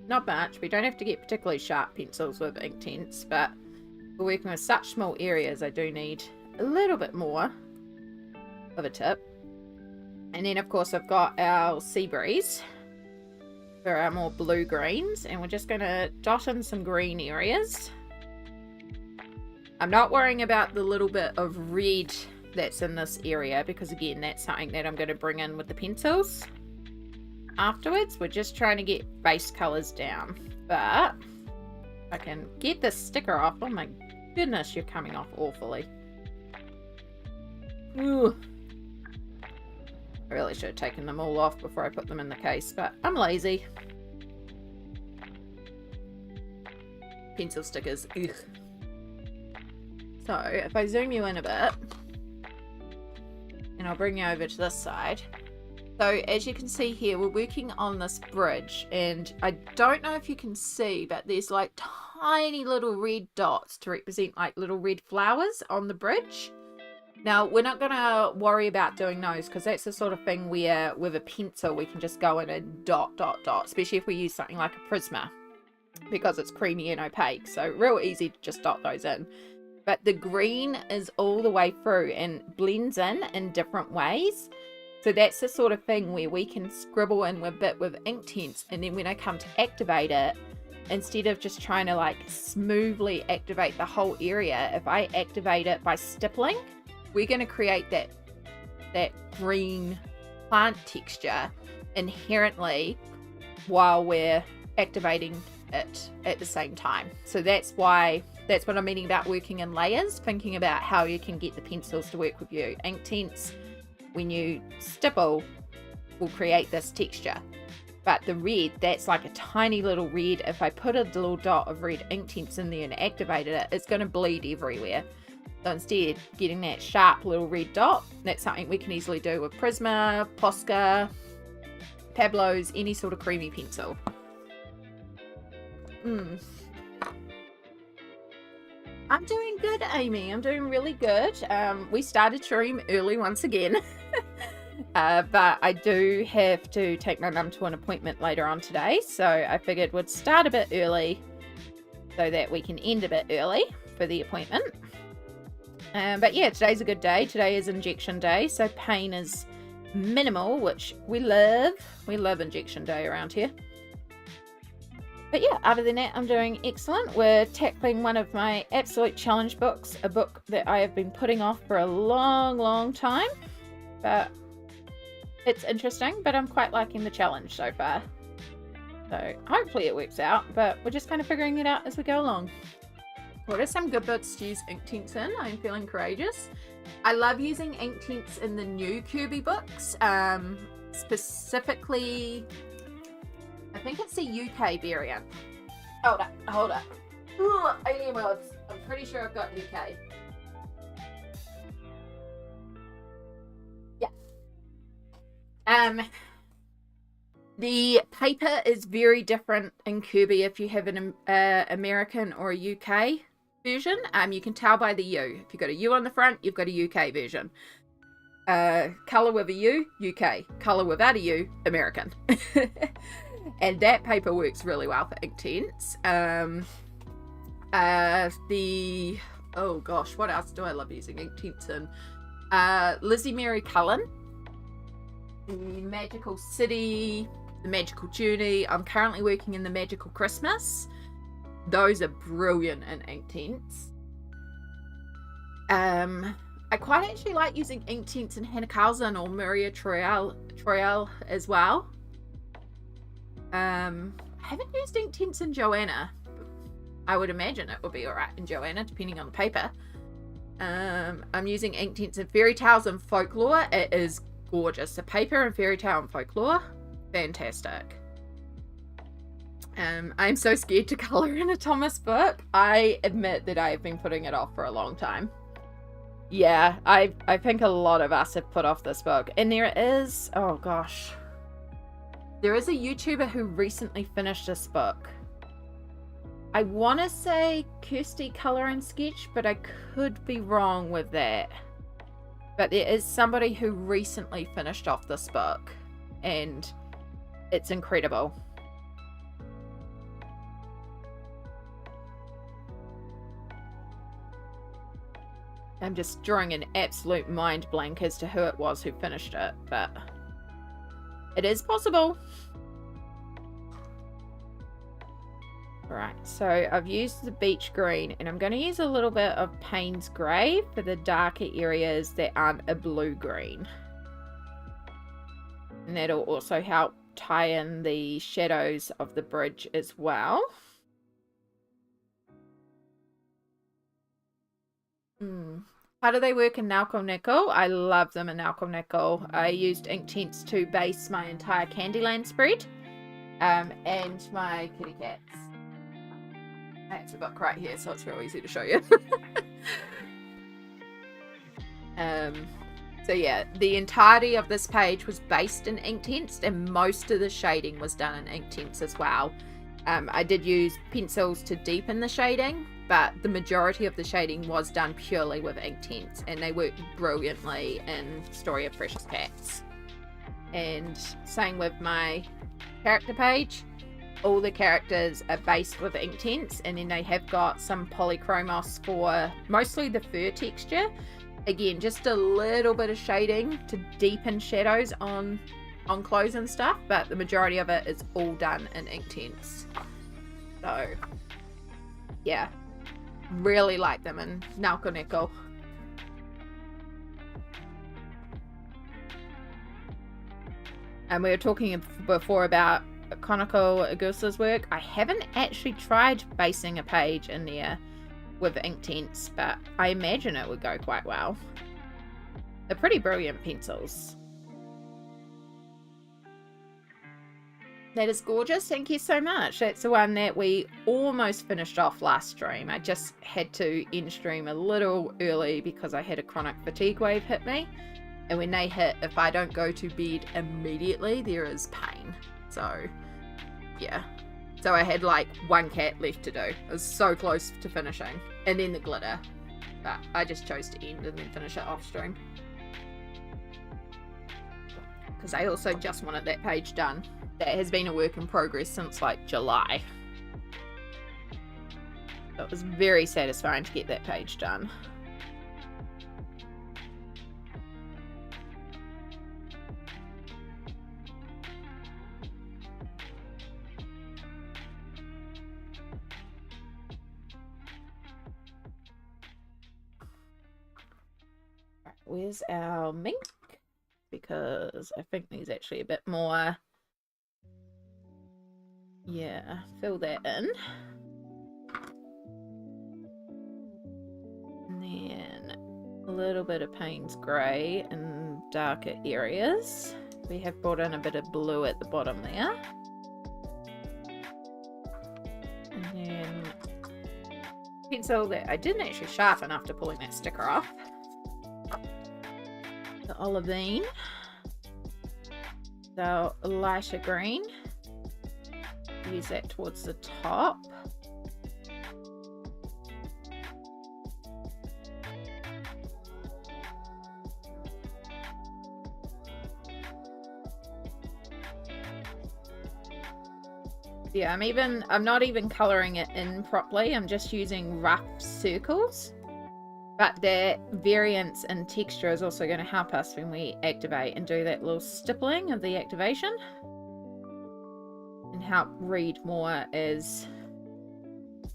S2: Not much. We don't have to get particularly sharp pencils with Inktense, but for working with such small areas, I do need a little bit more of a tip. And then, of course, I've got our Sea Breeze for our more blue greens, and we're just going to dot in some green areas. I'm not worrying about the little bit of red that's in this area because, again, that's something that I'm going to bring in with the pencils afterwards. We're just trying to get base colors down, but I can get this sticker off. Oh my goodness, you're coming off awfully. Ooh. I really should have taken them all off before I put them in the case, but I'm lazy. Pencil stickers, ugh. So if I zoom you in a bit, and I'll bring you over to this side. So as you can see here, we're working on this bridge, and I don't know if you can see, but there's like tiny little red dots to represent like little red flowers on the bridge. Now, we're not going to worry about doing those because that's the sort of thing where with a pencil we can just go in and dot, dot, dot, especially if we use something like a Prisma because it's creamy and opaque. So real easy to just dot those in. But the green is all the way through and blends in different ways. So that's the sort of thing where we can scribble in a bit with Inktense, and then when I come to activate it, instead of just trying to like smoothly activate the whole area, if I activate it by stippling, we're going to create that green plant texture inherently while we're activating it at the same time. So that's what I'm meaning about working in layers, thinking about how you can get the pencils to work with you. Inktense, when you stipple, will create this texture. But the red, that's like a tiny little red. If I put a little dot of red Inktense in there and activated it, it's going to bleed everywhere. So instead, getting that sharp little red dot, that's something we can easily do with Prisma, Posca, Pablo's, any sort of creamy pencil. I'm doing good, Amy. I'm doing really good. We started stream early once again. But I do have to take my mum to an appointment later on today. So I figured we'd start a bit early so that we can end a bit early for the appointment. But yeah, today's a good day. Today is injection day, so pain is minimal, which we love. We love injection day around here. But yeah, other than that, I'm doing excellent. We're tackling one of my absolute challenge books, a book that I have been putting off for a long, long time. But it's interesting, but I'm quite liking the challenge so far. So hopefully it works out, but we're just kind of figuring it out as we go along. What are some good bits to use Inktense in? I'm feeling courageous. I love using Inktense in the new Kirby books, specifically, I think it's the UK variant. Hold up. Ooh, Alien Worlds. I'm pretty sure I've got UK. Yeah. The paper is very different in Kirby if you have an American or a UK version. You can tell by the U. If you've got a U on the front, you've got a UK version. Colour with a U, UK. Colour without a U, American. And that paper works really well for Inktense. Oh gosh, what else do I love using Inktense in? Lizzie Mary Cullen. The Magical City, the Magical Journey. I'm currently working in the Magical Christmas. Those are brilliant in Inktense. I quite actually like using Inktense in Hannah or Maria Troyal as well. I haven't used Inktense in Joanna. I would imagine it would be alright in Joanna, depending on the paper. I'm using Inktense in Fairy Tales and Folklore. It is gorgeous. The paper in Fairy Tale and Folklore, fantastic. I'm so scared to colour in a Thomas book. I admit that I have been putting it off for a long time. Yeah, I think a lot of us have put off this book. And there is, oh gosh, there is a YouTuber who recently finished this book. I want to say Kirsty Colour and Sketch, but I could be wrong with that. But there is somebody who recently finished off this book, and it's incredible. I'm just drawing an absolute mind blank as to who it was who finished it, but it is possible. Right, so I've used the beach green, and I'm going to use a little bit of Payne's Grey for the darker areas that aren't a blue-green. And that'll also help tie in the shadows of the bridge as well. How do they work in Naoko Nickel? I love them in Naoko Nickel. I used Inktense to base my entire Candyland spread, and my kitty cats. That's a book right here, so it's real easy to show you. So yeah, the entirety of this page was based in Inktense, and most of the shading was done in Inktense as well. I did use pencils to deepen the shading, but the majority of the shading was done purely with Inktense, and they worked brilliantly in Story of Precious Cats. And same with my character page. All the characters are based with Inktense, and then they have got some polychromos for mostly the fur texture. Again, just a little bit of shading to deepen shadows on clothes and stuff, but the majority of it is all done in Inktense. So yeah, really like them in Naoko Nickel. And we were talking before about Konako Agusa's work. I haven't actually tried basing a page in there with Inktense, but I imagine it would go quite well. They're pretty brilliant pencils. That is gorgeous. Thank you so much. That's the one that we almost finished off last stream. I just had to end stream a little early because I had a chronic fatigue wave hit me. And when they hit, if I don't go to bed immediately, there is pain. So, yeah. So I had like one cat left to do. It was so close to finishing. And then the glitter. But I just chose to end and then finish it off stream. Because I also just wanted that page done. That has been a work in progress since like July. So it was very satisfying to get that page done. Where's our mink? Because I think there's actually a bit more. Yeah, fill that in. And then a little bit of Payne's Grey in darker areas. We have brought in a bit of blue at the bottom there. And then pencil that I didn't actually sharpen after pulling that sticker off. The olivine, the lighter green, use that towards the top. Yeah, I'm not even coloring it in properly. I'm just using rough circles. But the variance in texture is also going to help us when we activate and do that little stippling of the activation. And help read more as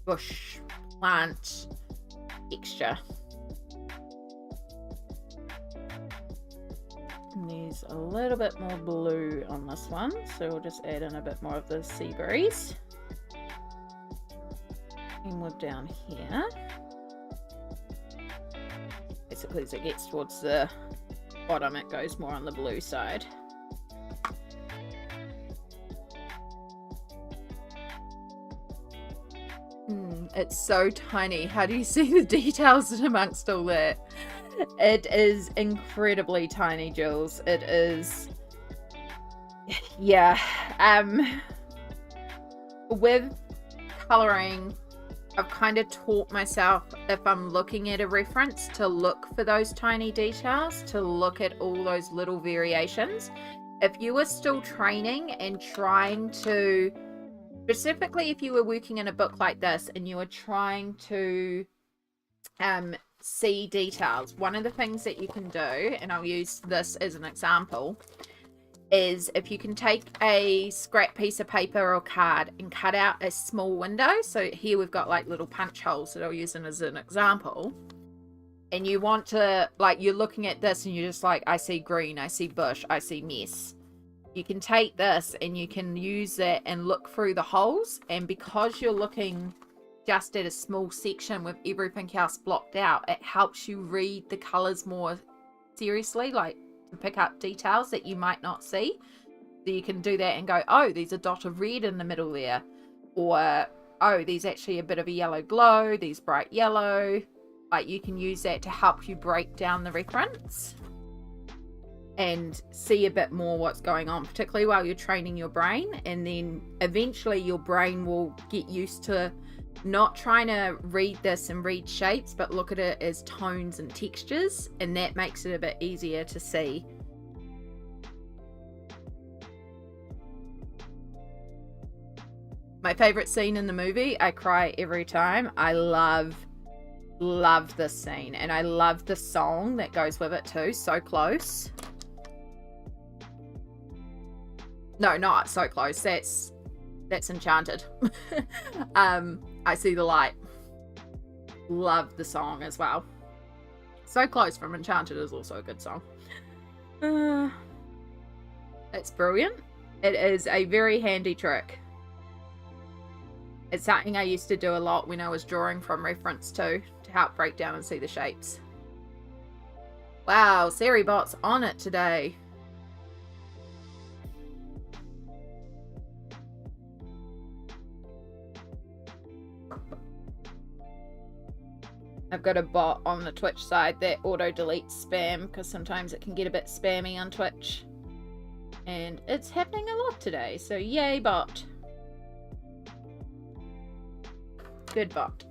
S2: bush, plant, texture. And there's a little bit more blue on this one, so we'll just add in a bit more of the sea breeze. And we're down here. Basically, as it gets towards the bottom, it goes more on the blue side. It's so tiny. How do you see the details in amongst all that? It is incredibly tiny, Jules. It is. Yeah. With colouring I've kind of taught myself, if I'm looking at a reference, to look for those tiny details, to look at all those little variations. If you were still training and trying to, specifically if you were working in a book like this and you were trying to see details, one of the things that you can do, and I'll use this as an example, is if you can take a scrap piece of paper or card and cut out a small window. So here we've got like little punch holes that I'll use as an example. And you want to, like, you're looking at this and you're just like, I see green, I see bush, I see mess. You can take this and you can use that and look through the holes. And because you're looking just at a small section with everything else blocked out, it helps you read the colors more seriously, like to pick up details that you might not see. So you can do that and go, oh, there's a dot of red in the middle there, or oh, there's actually a bit of a yellow glow, there's bright yellow. Like, you can use that to help you break down the reference and see a bit more what's going on, particularly while you're training your brain. And then eventually your brain will get used to not trying to read this and read shapes, but look at it as tones and textures, and that makes it a bit easier to see. My favorite scene in the movie, I cry every time. I love this scene, and I love the song that goes with it too. So Close. No, not So Close. That's Enchanted. I See the Light. Love the song as well. So Close from Enchanted is also a good song. It's brilliant. It is a very handy trick. It's something I used to do a lot when I was drawing from reference to help break down and see the shapes. Wow, Seribot's on it today. I've got a bot on the Twitch side that auto deletes spam because sometimes it can get a bit spammy on Twitch. And it's happening a lot today, so yay bot. Good bot.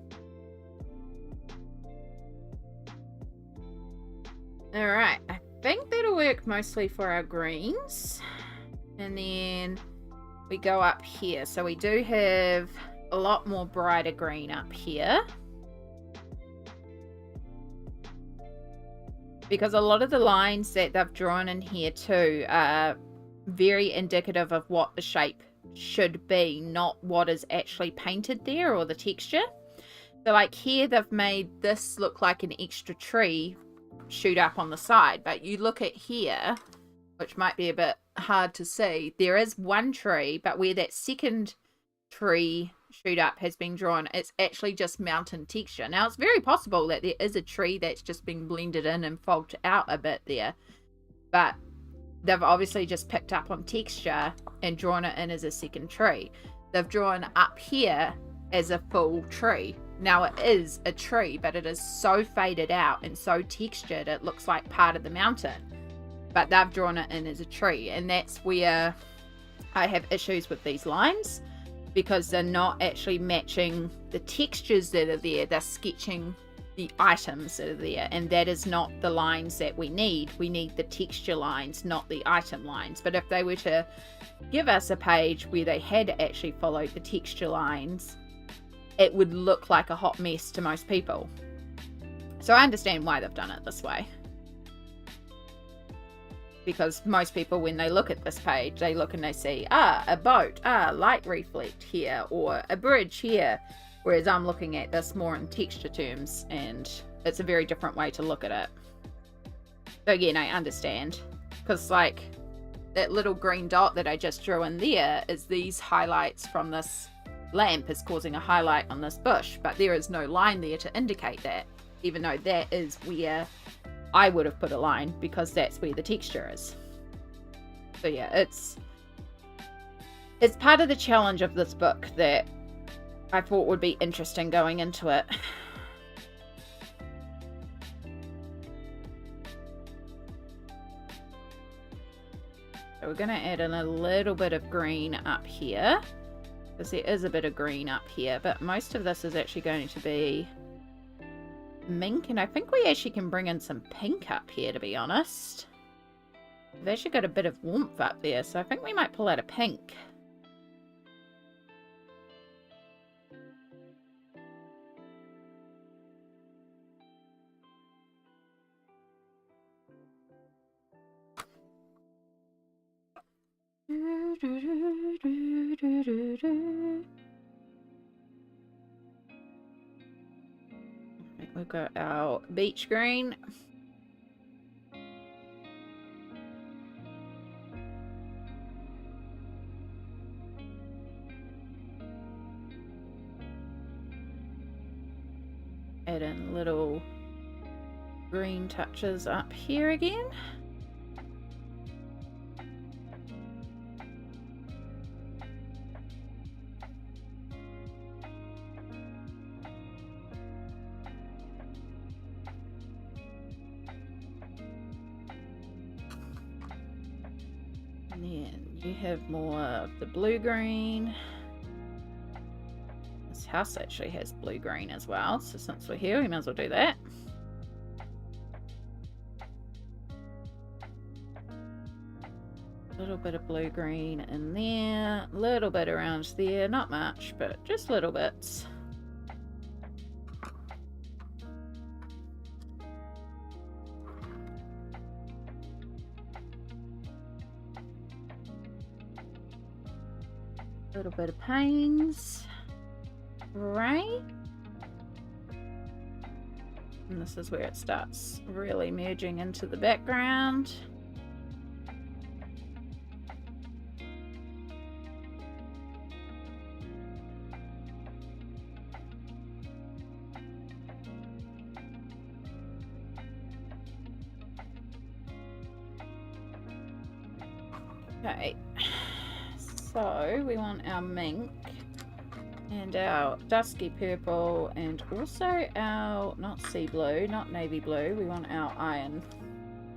S2: Alright, I think that'll work mostly for our greens. And then we go up here. So we do have a lot more brighter green up here. Because a lot of the lines that they've drawn in here too are very indicative of what the shape should be, not what is actually painted there or the texture. So like here they've made this look like an extra tree shoot up on the side, but you look at here, which might be a bit hard to see, there is one tree, but where that second tree shoot up has been drawn, it's actually just mountain texture. Now it's very possible that there is a tree that's just been blended in and fogged out a bit there, but they've obviously just picked up on texture and drawn it in as a second tree. They've drawn up here as a full tree. Now it is a tree, but it is so faded out and so textured it looks like part of the mountain, but they've drawn it in as a tree. And that's where I have issues with these lines, because they're not actually matching the textures that are there. They're sketching the items that are there, and that is not the lines that we need. We need the texture lines, not the item lines. But if they were to give us a page where they had actually followed the texture lines, it would look like a hot mess to most people. So I understand why they've done it this way, because most people, when they look at this page, they look and they see, a boat, light reflect here, or a bridge here. Whereas I'm looking at this more in texture terms, and it's a very different way to look at it. So again, I understand, because like that little green dot that I just drew in there is these highlights from this lamp is causing a highlight on this bush, but there is no line there to indicate that, even though that is where I would have put a line, because that's where the texture is. So yeah, it's part of the challenge of this book that I thought would be interesting going into it. So we're going to add in a little bit of green up here. Because there is a bit of green up here, but most of this is actually going to be mink, and I think we actually can bring in some pink up here, to be honest. We've actually got a bit of warmth up there, so I think we might pull out a pink. We've got our beach green. Add in little green touches up here again. And then you have more of the blue-green. This house actually has blue-green as well, so since we're here, we might as well do that. A little bit of blue-green in there, a little bit around there, not much, but just little bits. A little bit of panes. Right. And this is where it starts really merging into the background. Okay, so we want our mink and our dusky purple and also our, not sea blue, not navy blue, we want our iron,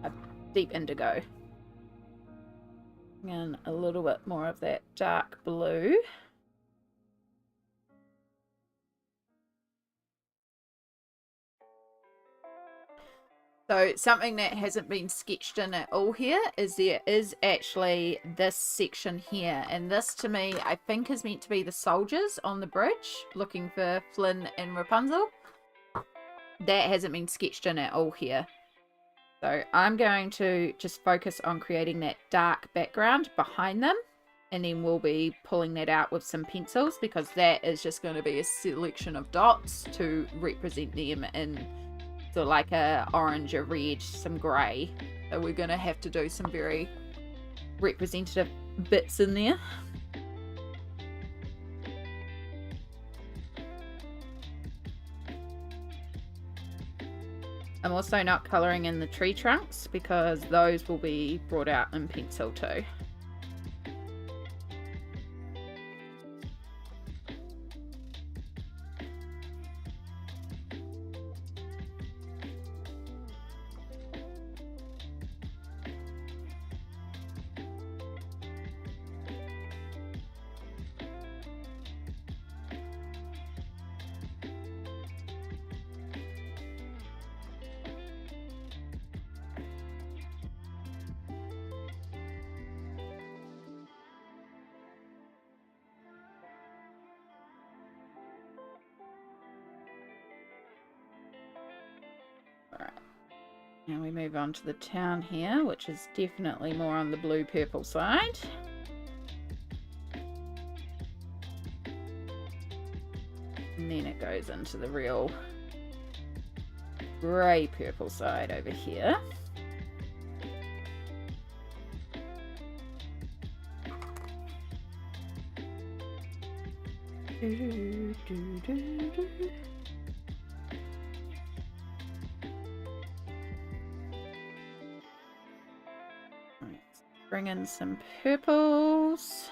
S2: a deep indigo. And a little bit more of that dark blue. So something that hasn't been sketched in at all here is there is actually this section here. And this to me, I think is meant to be the soldiers on the bridge looking for Flynn and Rapunzel. That hasn't been sketched in at all here. So I'm going to just focus on creating that dark background behind them. And then we'll be pulling that out with some pencils because that is just going to be a selection of dots to represent them in so like a orange, a red, some grey. So we're going to have to do some very representative bits in there. I'm also not colouring in the tree trunks because those will be brought out in pencil too. Alright, now we move on to the town here, which is definitely more on the blue-purple side. And then it goes into the real grey-purple side over here. Bring in some purples,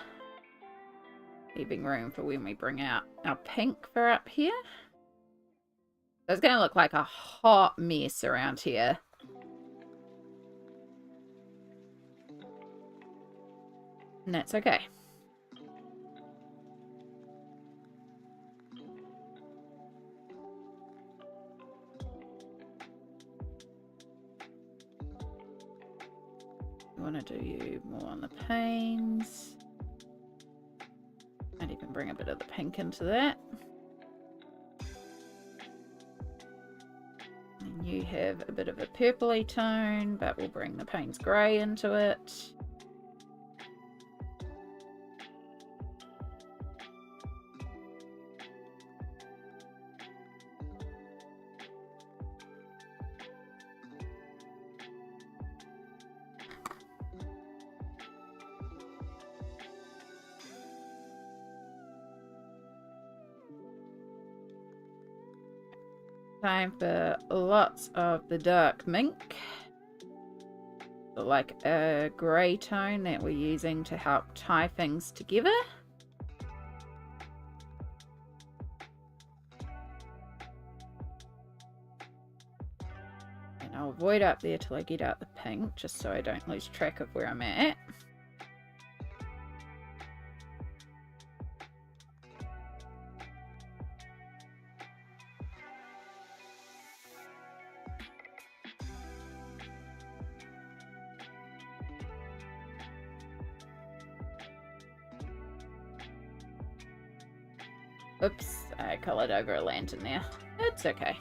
S2: leaving room for when we bring out our pink for up here. So it's going to look like a hot mess around here. And that's okay.
S1: to do you more on the panes. Might even bring a bit of the pink into that. And you have a bit of a purpley tone, but we'll bring the Payne's Grey into it. Time for lots of the dark mink. Like a grey tone that we're using to help tie things together. And I'll avoid up there till I get out the pink, just so I don't lose track of where I'm at. Oops, I coloured over a lantern there. It's okay.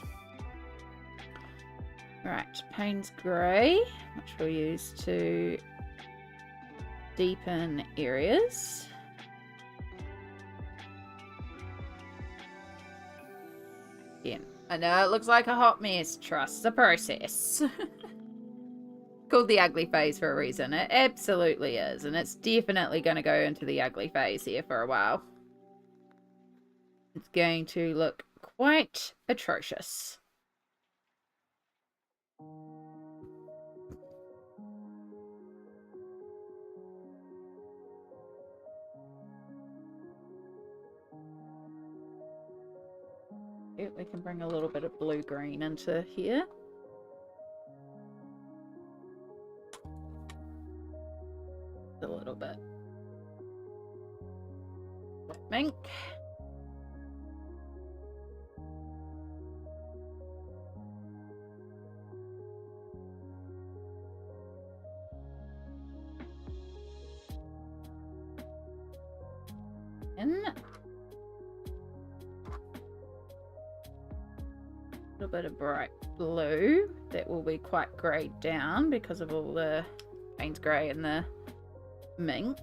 S1: Right, Payne's Grey, which we'll use to deepen areas. Again, I know it looks like a hot mess. Trust the process. Called the ugly phase for a reason. It absolutely is, and it's definitely going to go into the ugly phase here for a while. It's going to look quite atrocious. We can bring a little bit of blue-green into here. A little bit. Mink. In. A little bit of bright blue that will be quite greyed down because of all the Payne's Grey and the mink.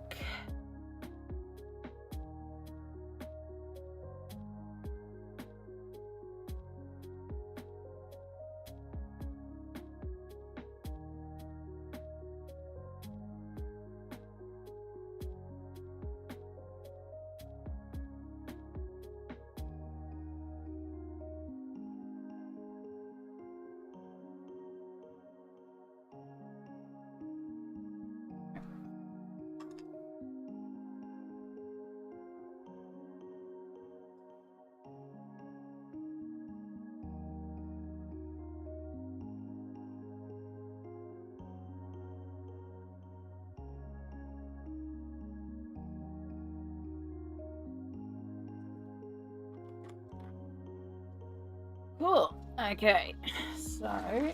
S1: Cool. Okay, so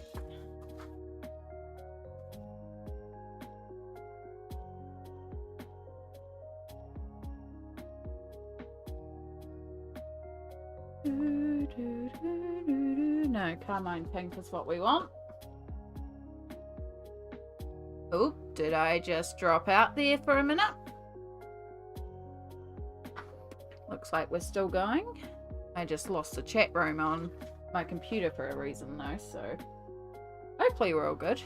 S1: no, carmine pink is what we want. Oh, did I just drop out there for a minute? Looks like we're still going. I just lost the chat room on my computer for a reason though, so hopefully we're all good.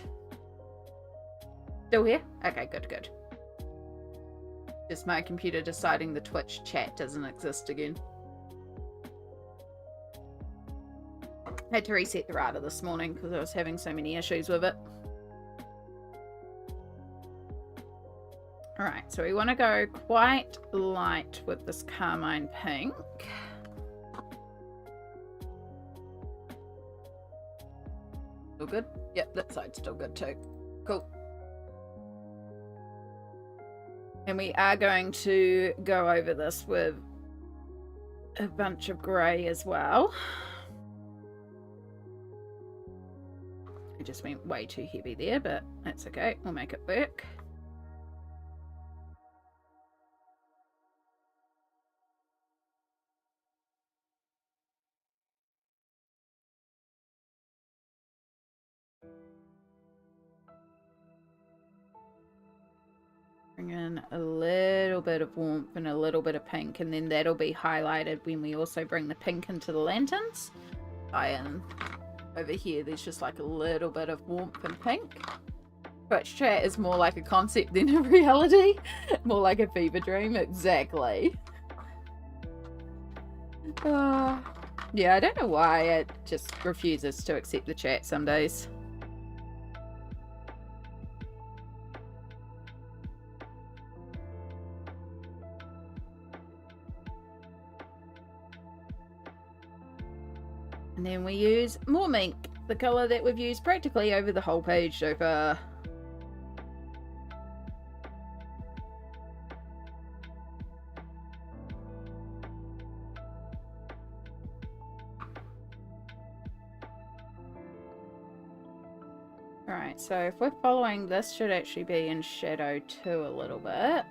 S1: Still here? Okay, good. Just my computer deciding the Twitch chat doesn't exist again. I had to reset the router this morning because I was having so many issues with it. Alright, so we want to go quite light with this carmine pink. Still good? Yep, that side's still good too. Cool. And we are going to go over this with a bunch of grey as well. I just went way too heavy there, but that's okay. We'll make it work. bring in a little bit of warmth and a little bit of pink, and then that'll be highlighted when we also bring the pink into the lanterns. And over here there's just like a little bit of warmth and pink. Twitch chat is more like a concept than a reality. More like a fever dream. Exactly. Yeah, I don't know why it just refuses to accept the chat some days. And then we use more mink, the colour that we've used practically over the whole page so far. Alright, so if we're following this, should actually be in shadow too a little bit.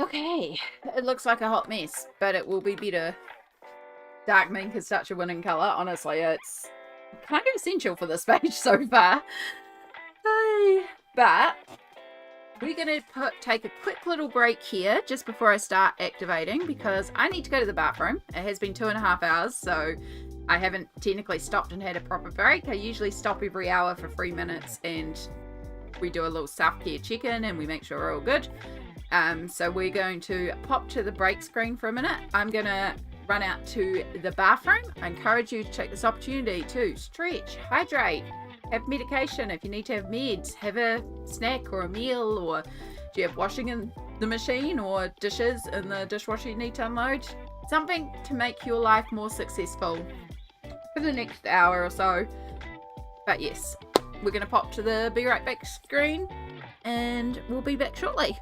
S1: Okay, it looks like a hot mess, but it will be better. Dark mink is such a winning colour. Honestly, it's kind of essential for this page so far. But we're going to take a quick little break here just before I start activating, because I need to go to the bathroom. It has been 2.5 hours, so I haven't technically stopped and had a proper break. I usually stop every hour for 3 minutes and we do a little self-care check-in and we make sure we're all good. So we're going to pop to the break screen for a minute. I'm going to run out to the bathroom. I encourage you to take this opportunity to stretch, hydrate, have medication if you need to have meds, have a snack or a meal, or do you have washing in the machine or dishes in the dishwasher you need to unload? Something to make your life more successful for the next hour or so. But yes, we're going to pop to the be right back screen and we'll be back shortly.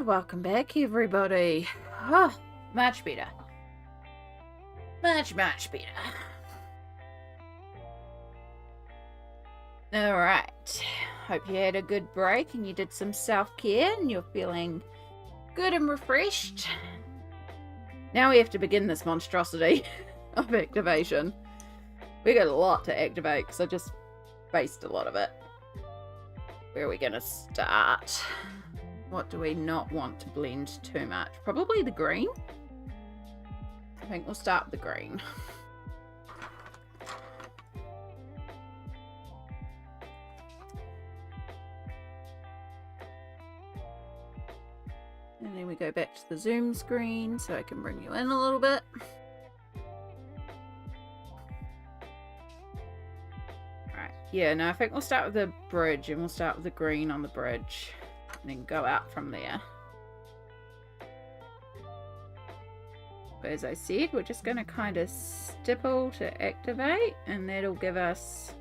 S2: And welcome back, everybody. Oh, much better. Much better. Alright. Hope you had a good break and you did some self-care and you're feeling good and refreshed. Now we have to begin this monstrosity of activation. We got a lot to activate because I just based a lot of it. Where are we going to start? What do we not want to blend too much? Probably the green. I think we'll start with the green. And then we go back to the zoom screen so I can bring you in a little bit. Right, yeah, no, I think we'll start with the bridge and we'll start with the green on the bridge. And then go out from there. But as I said, we're just going to kind of stipple to activate, and that'll give us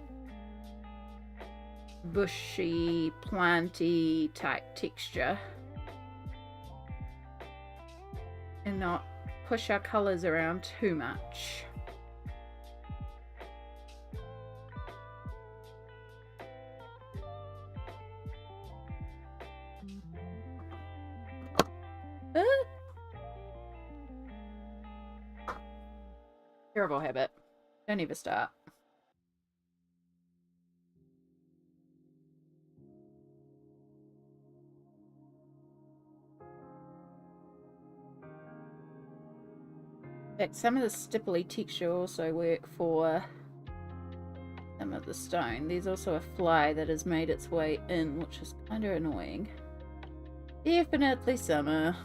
S2: bushy, planty type texture. And not push our colours around too much. Terrible habit. Don't ever start. In fact, some of the stipply texture also work for some of the stone. There's also a fly that has made its way in, which is kind of annoying. Definitely summer.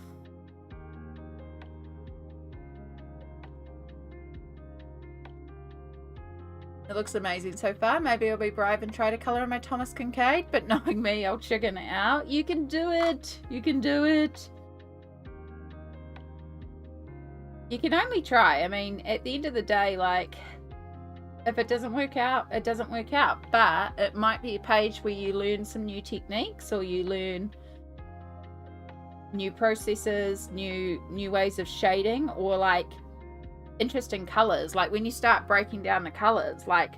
S2: It looks amazing so far. Maybe I'll be brave and try to colour in my Thomas Kinkade, but knowing me, I'll chicken out. You can do it. You can do it. You can only try. I mean, at the end of the day, like, if it doesn't work out, it doesn't work out. But it might be a page where you learn some new techniques, or you learn new processes, new ways of shading, or like interesting colors. Like when you start breaking down the colors, like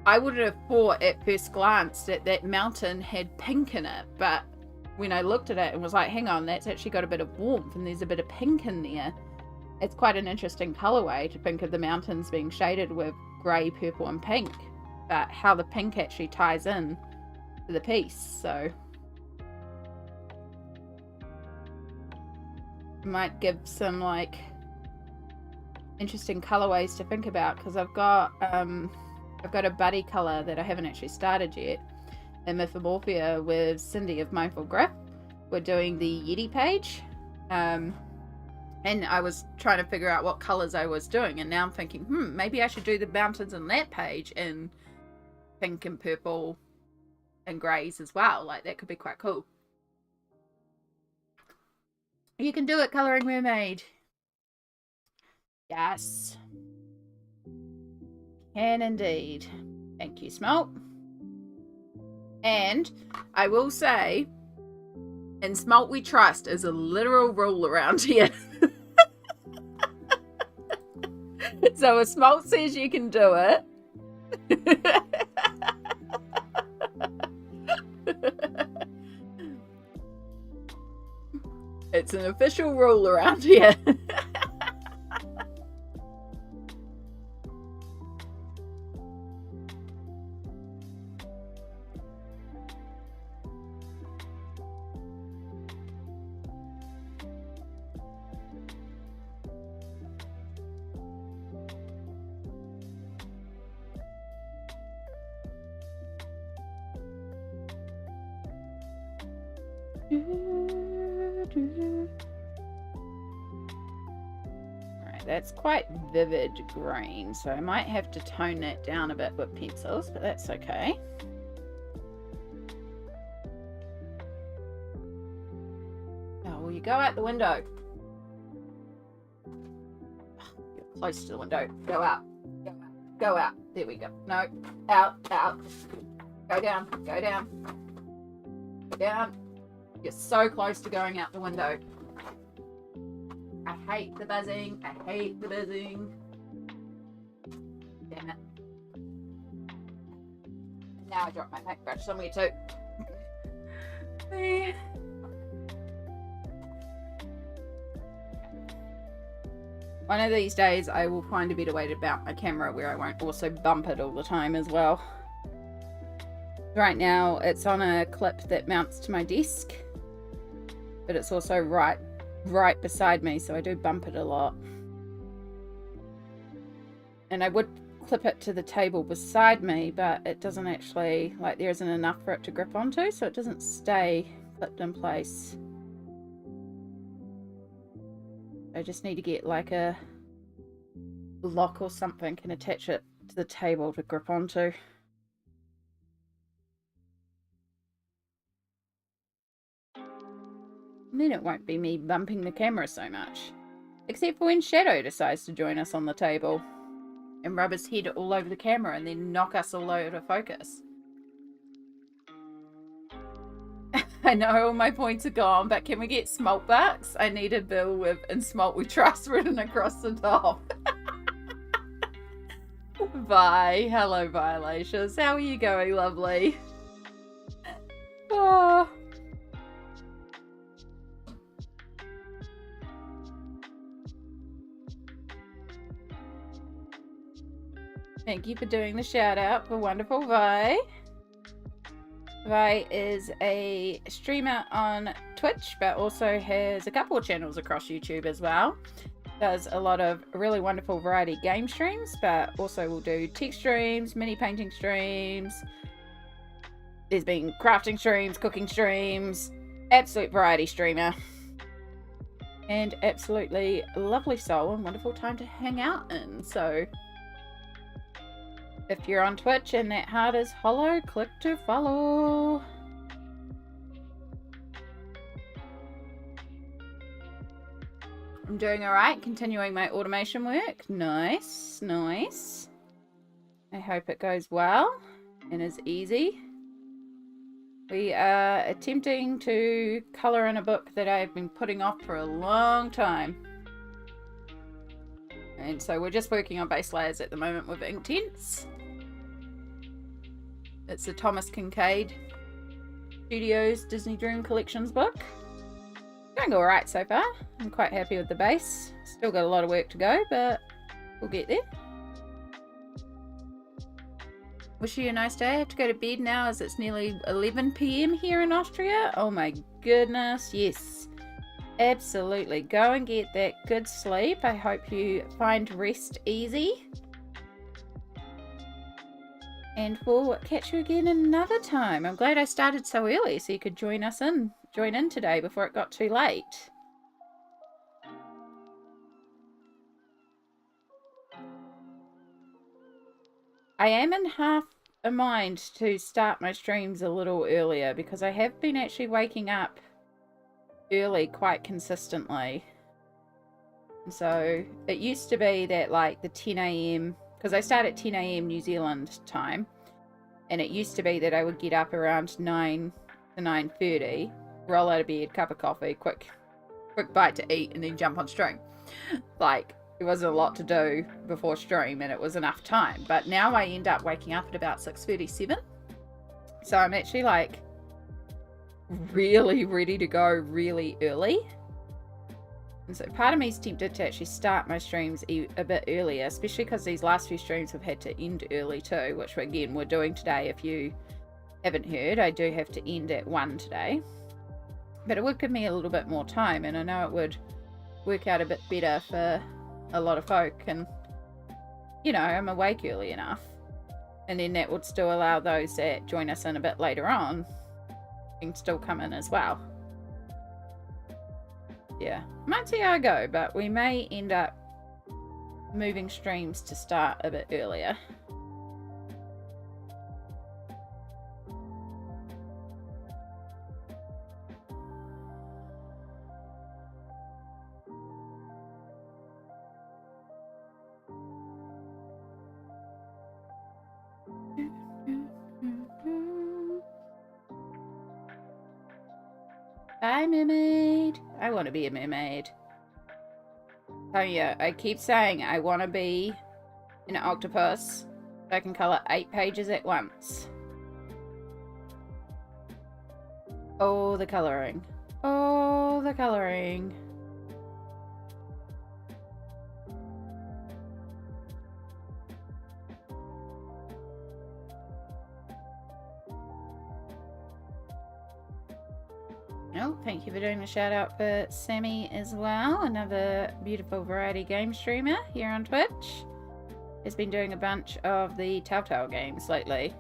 S2: I wouldn't have thought at first glance that that mountain had pink in it, but when I looked at it and was like, hang on, that's actually got a bit of warmth and there's a bit of pink in there. It's quite an interesting colorway to think of the mountains being shaded with grey, purple and pink, but how the pink actually ties in to the piece. So might give some like interesting colorways to think about, because I've got a buddy color that I haven't actually started yet in Mythomorphia with Cindy of Mindful Grip. We're doing the Yeti page, and I was trying to figure out what colors I was doing, and now I'm thinking, maybe I should do the mountains in that page in pink and purple and greys as well. Like that could be quite cool. You can do it, Colouring Mermaid. Yes. Can indeed. Thank you, Smalt. And I will say, in Smalt we trust is a literal rule around here. So if Smalt says you can do it, it's an official rule around here. Alright, that's quite vivid green, so I might have to tone that down a bit with pencils, but that's okay. Oh, well, you go out the window. You're close to the window. Go out. Go out. Go out. There we go. No. Out. Out. Go down. Go down. Go down. You're so close to going out the window. I hate the buzzing. I hate the buzzing. Damn it. Now I dropped my paintbrush somewhere too. One of these days I will find a better way to mount my camera where I won't also bump it all the time as well. Right now it's on a clip that mounts to my desk, but it's also right beside me, so I do bump it a lot. And I would clip it to the table beside me, but it doesn't actually, like, there isn't enough for it to grip onto, so it doesn't stay clipped in place. I just need to get like a lock or something and attach it to the table to grip onto. And then it won't be me bumping the camera so much. Except for when Shadow decides to join us on the table and rub his head all over the camera and then knock us all out of focus. I know all my points are gone, but can we get smalt bucks? I need a bill with "In Smalt We Trust" written across the top. Bye. Hello, Violacious. How are you going, lovely? Oh. Thank you for doing the shout out for wonderful Vi. Vi is a streamer on Twitch, but also has a couple of channels across YouTube as well. Does a lot of really wonderful variety game streams, but also will do tech streams, mini painting streams. There's been crafting streams, cooking streams, absolute variety streamer. And absolutely lovely soul and wonderful time to hang out in. So if you're on Twitch and that heart is hollow, click to follow. I'm doing alright, continuing my automation work. Nice, nice. I hope it goes well and is easy. We are attempting to colour in a book that I've been putting off for a long time. And so we're just working on base layers at the moment with Inktense. It's the Kinkade Studios Disney Dream Collections book. Going alright so far. I'm quite happy with the base. Still got a lot of work to go, but we'll get there. Wish you a nice day. I have to go to bed now as it's nearly 11 PM here in Austria. Oh my goodness, yes. Absolutely. Go and get that good sleep. I hope you find rest easy. And we'll catch you again another time. I'm glad I started so early so you could join in today before it got too late. I am in half a mind to start my streams a little earlier because I have been actually waking up early quite consistently. And so it used to be that like the 10 AM, because I start at 10 AM New Zealand time, and it used to be that I would get up around 9 to 9:30, roll out of bed, cup of coffee, quick bite to eat, and then jump on stream. Like, there wasn't a lot to do before stream, and it was enough time. But now I end up waking up at about 6:37. So I'm actually like really ready to go really early. And so part of me is tempted to actually start my streams a bit earlier, especially because these last few streams have had to end early too, which again we're doing today. If you haven't heard, I do have to end at 1 today. But it would give me a little bit more time, and I know it would work out a bit better for a lot of folk, and you know, I'm awake early enough, and then that would still allow those that join us in a bit later on can still come in as well. Yeah, might see how I go, but we may end up moving streams to start a bit earlier.
S1: Hi, mermaid. I want to be a mermaid. Oh yeah, I keep saying I want to be an octopus so I can colour 8 pages at once. Oh, the colouring. Oh, the colouring. Oh, thank you for doing the shout out for Sammy as well. Another beautiful variety game streamer here on Twitch. Has been doing a bunch of the Telltale games lately.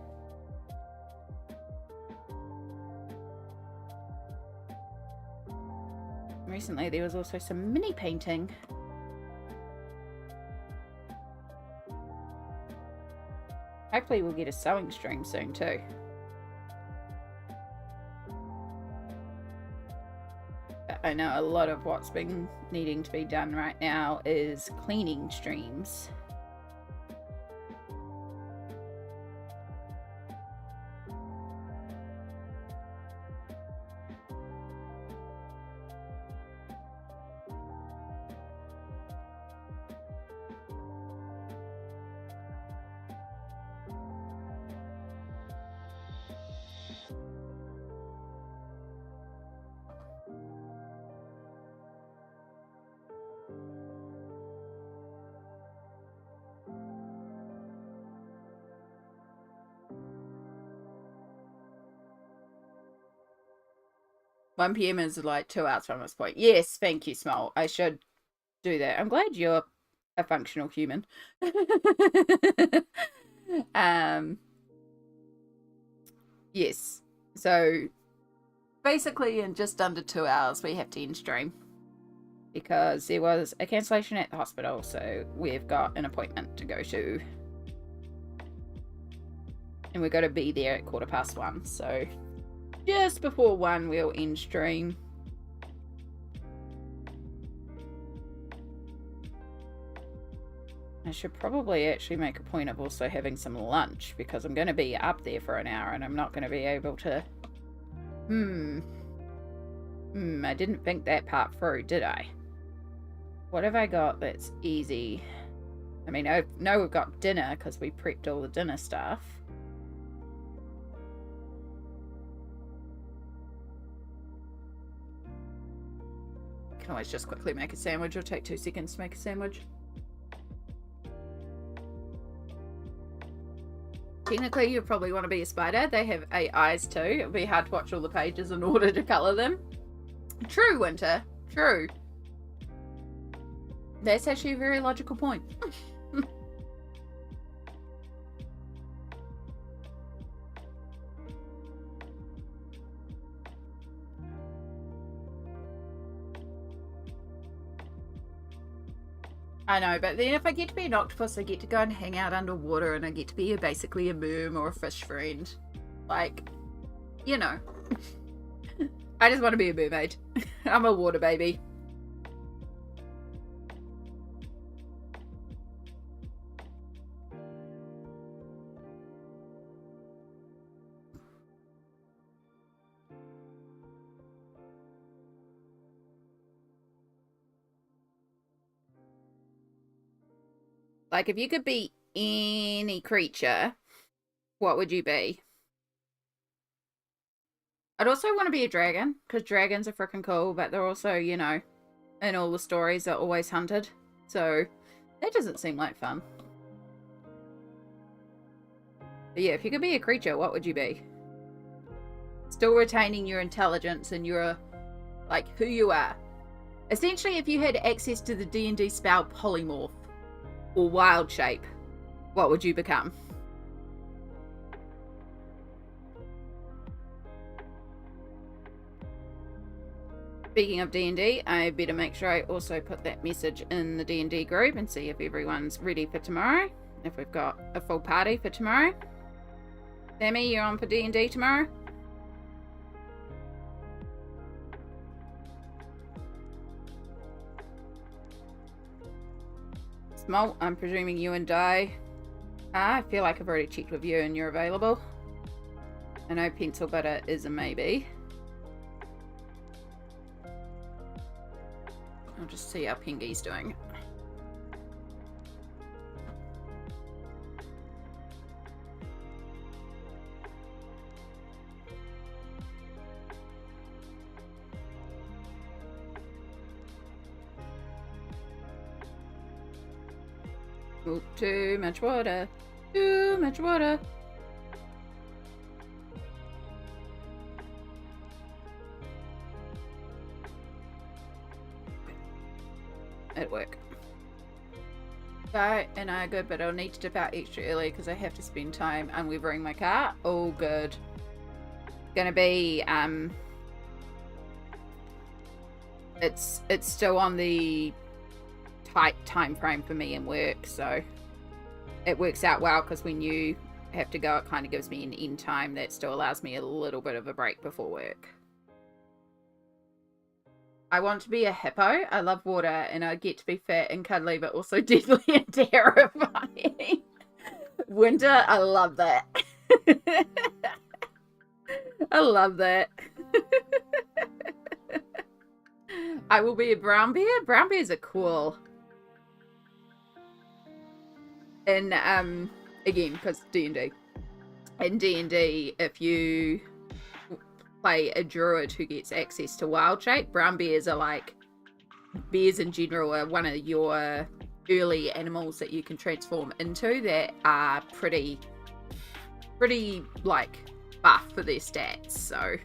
S1: Recently there was also some mini painting. Hopefully we'll get a sewing stream soon too. I know a lot of what's been needing to be done right now is cleaning streams. One PM is like 2 hours from this point. Yes, thank you, Small. I should do that. I'm glad you're a functional human. Yes. So basically in just under 2 hours we have to end stream. Because there was a cancellation at the hospital, so we've got an appointment to go to. And we've got to be there at 1:15, so just before 1 we'll end stream. I should probably actually make a point of also having some lunch, because I'm going to be up there for an hour and I'm not going to be able to... I didn't think that part through, did I? What have I got that's easy? I mean, I know we've got dinner because we prepped all the dinner stuff. Can always just quickly make a sandwich. It'll take 2 seconds to make a sandwich. Technically, you probably want to be a spider. They have 8 eyes too. It would be hard to watch all the pages in order to colour them. True, Winter. True. That's actually a very logical point. I know, but then if I get to be an octopus, I get to go and hang out underwater and I get to be basically a merm or a fish friend. Like, you know. I just want to be a mermaid. I'm a water baby. Like, if you could be any creature, what would you be? I'd also want to be a dragon, because dragons are freaking cool, but they're also, you know, in all the stories are always hunted. So, that doesn't seem like fun. But yeah, if you could be a creature, what would you be? Still retaining your intelligence and your, like, who you are. Essentially, if you had access to the D&D spell Polymorph, or Wild Shape, what would you become? Speaking of D&D, I better make sure I also put that message in the D&D group and see if everyone's ready for tomorrow. If we've got a full party for tomorrow. Sammy, you're on for D&D tomorrow? Small, I'm presuming you and Di. I feel like I've already checked with you and you're available. I know Pencil Butter is a maybe. I'll just see how Pingy's doing. Oh, too much water. Too much water. At work. Right, and I good, but I'll need to dip out extra early because I have to spend time unweathering my car. All good. Gonna be it's still on the tight time frame for me in work, so it works out well because when you have to go, it kind of gives me an end time that still allows me a little bit of a break before work. I want to be a hippo. I love water, and I get to be fat and cuddly, but also deadly and terrifying. Winter, I love that. I love that. I will be a brown bear. Brown bears are cool. And again, because D&D. In D&D, if you play a druid who gets access to wild shape, brown bears are like, bears in general are one of your early animals that you can transform into that are pretty like buff for their stats, so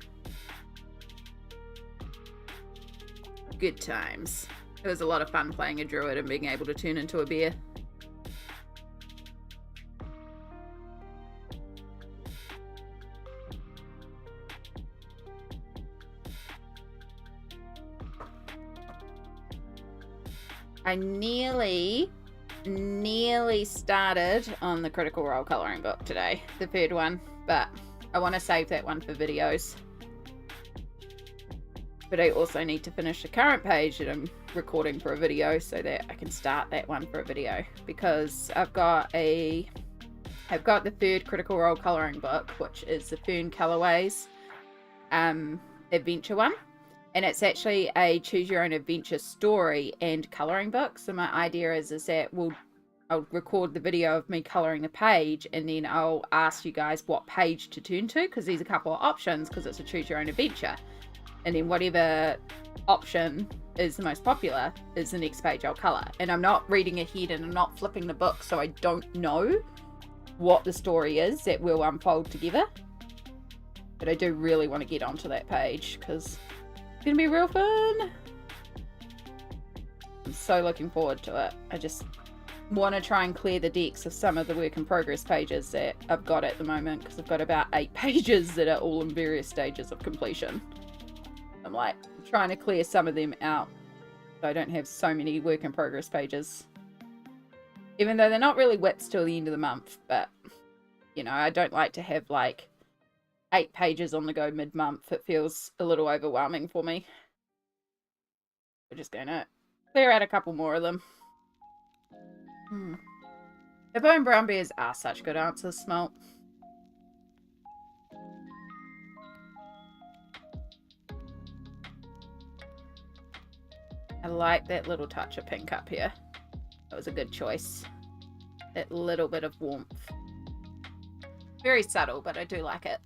S1: good times. It was a lot of fun playing a druid and being able to turn into a bear. I nearly started on the Critical Role colouring book today, the third one, but I want to save that one for videos. But I also need to finish the current page that I'm recording for a video so that I can start that one for a video, because I've got the third Critical Role colouring book, which is the Fern Colorways adventure one. And it's actually a choose your own adventure story and colouring book. So my idea is that I'll record the video of me colouring the page, and then I'll ask you guys what page to turn to, because there's a couple of options because it's a choose your own adventure. And then whatever option is the most popular is the next page I'll colour. And I'm not reading ahead and I'm not flipping the book, so I don't know what the story is that will unfold together. But I do really want to get onto that page because it's going to be real fun. I'm so looking forward to it. I just want to try and clear the decks of some of the work in progress pages that I've got at the moment, because I've got about 8 pages that are all in various stages of completion. I'm like trying to clear some of them out so I don't have so many work in progress pages, even though they're not really whipped till the end of the month. But you know, I don't like to have like 8 pages on the go mid-month. It feels a little overwhelming for me. We're just going to clear out a couple more of them. Hippo and brown bears are such good answers, Smelt. I like that little touch of pink up here. That was a good choice. That little bit of warmth. Very subtle, but I do like it.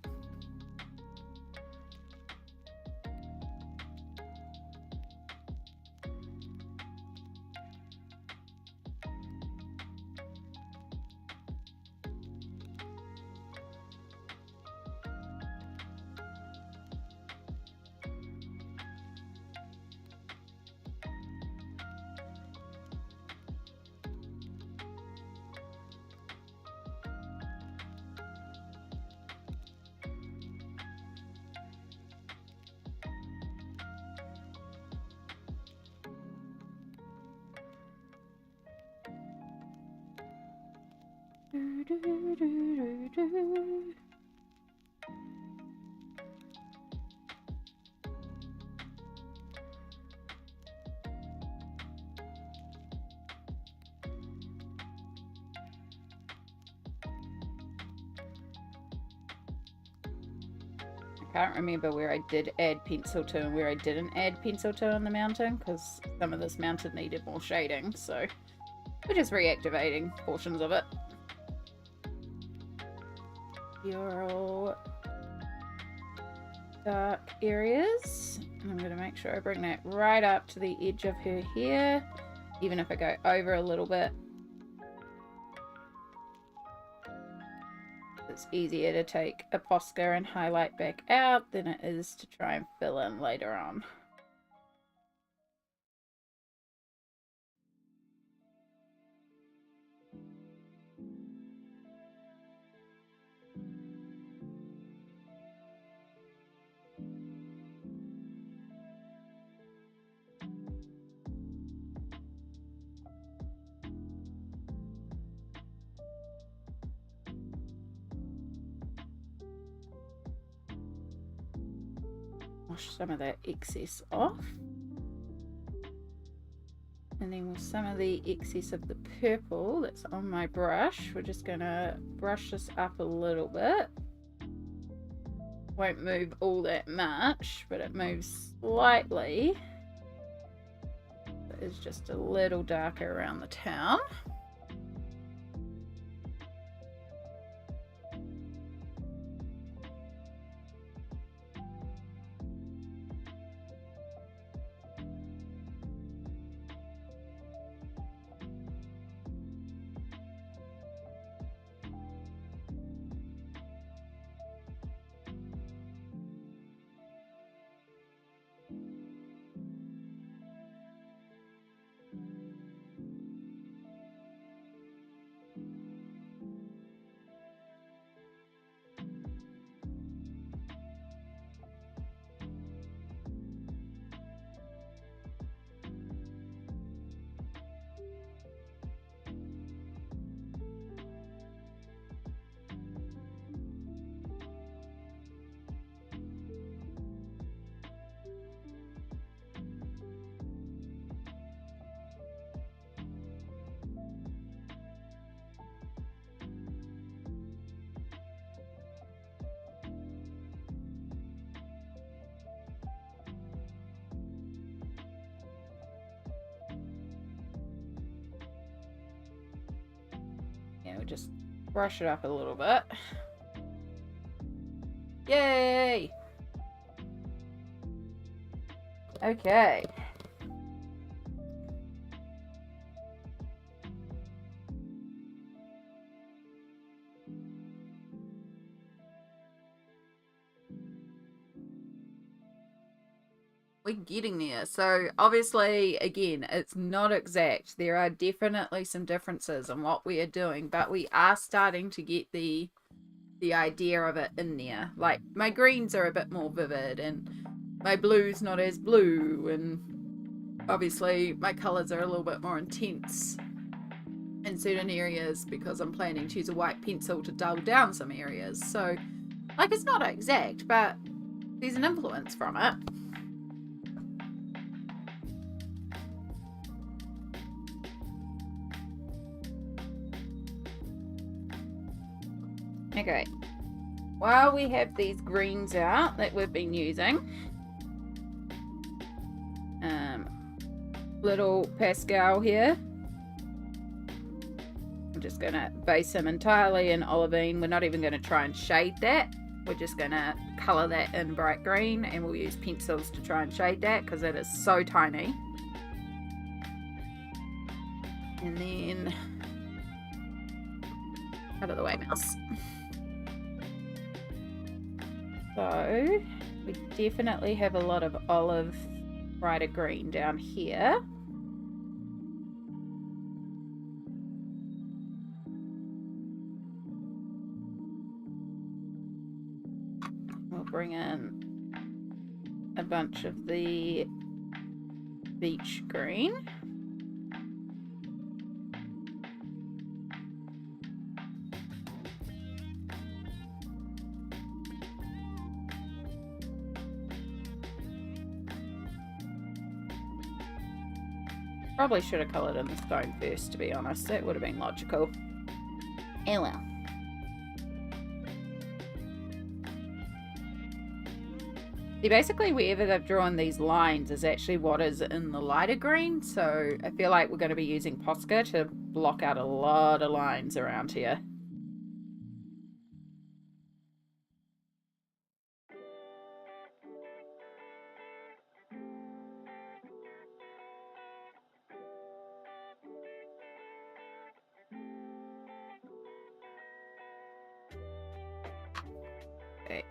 S1: I can't remember where I did add pencil to and where I didn't add pencil to on the mountain, because some of this mountain needed more shading, so we're just reactivating portions of it. You're all dark areas. And I'm going to make sure I bring that right up to the edge of her hair, even if I go over a little bit. It's easier to take a Posca and highlight back out than it is to try and fill in later on. Wash some of that excess off. And then with some of the excess of the purple that's on my brush, we're just going to brush this up a little bit. Won't move all that much, but it moves slightly. It is just a little darker around the town. We'll just brush it up a little bit. Yay! Okay. We're getting there. So obviously, again, it's not exact. There are definitely some differences in what we are doing, but we are starting to get the idea of it in there. Like, my greens are a bit more vivid and my blue's not as blue, and obviously my colors are a little bit more intense in certain areas because I'm planning to use a white pencil to dull down some areas. So, like, it's not exact, but there's an influence from it. Okay, while we have these greens out that we've been using, little Pascal here, I'm just going to base him entirely in olivine. We're not even going to try and shade that. We're just going to colour that in bright green, and we'll use pencils to try and shade that because it is so tiny. And then, out of the way, mouse. So we definitely have a lot of olive brighter green down here. We'll bring in a bunch of the beach green. Probably should have coloured in the stone first, to be honest. That would have been logical. Oh well.
S2: See, basically wherever they've drawn these lines is actually what is in the lighter green, so I feel like we're going to be using Posca to block out a lot of lines around here. Okay.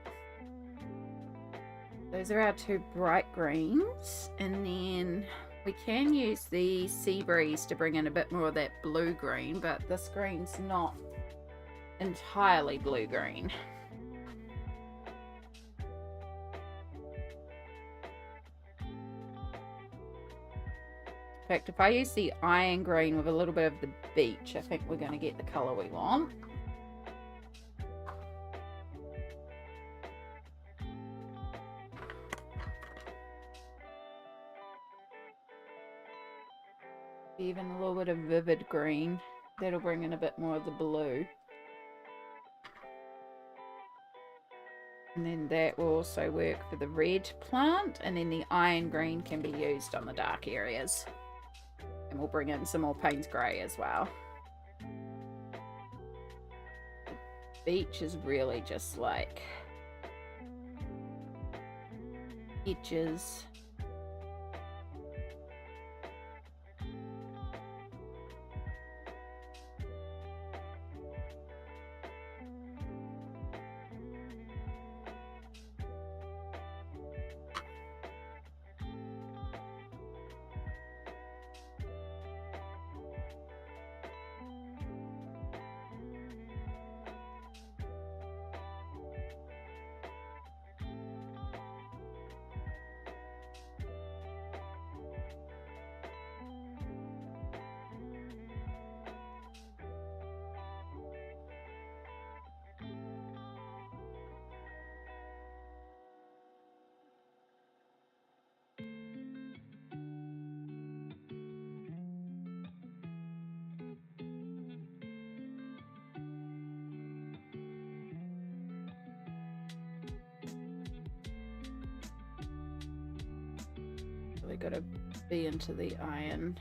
S2: Those are our two bright greens, and then we can use the sea breeze to bring in a bit more of that blue green, but this green's not entirely blue green. In fact, if I use the iron green with a little bit of the beach, I think we're going to get the colour we want. Even a little bit of vivid green, that'll bring in a bit more of the blue. And then that will also work for the red plant, and then the iron green can be used on the dark areas. And we'll bring in some more Payne's Grey as well. The beach is really just like edges. Really got to be into the iron.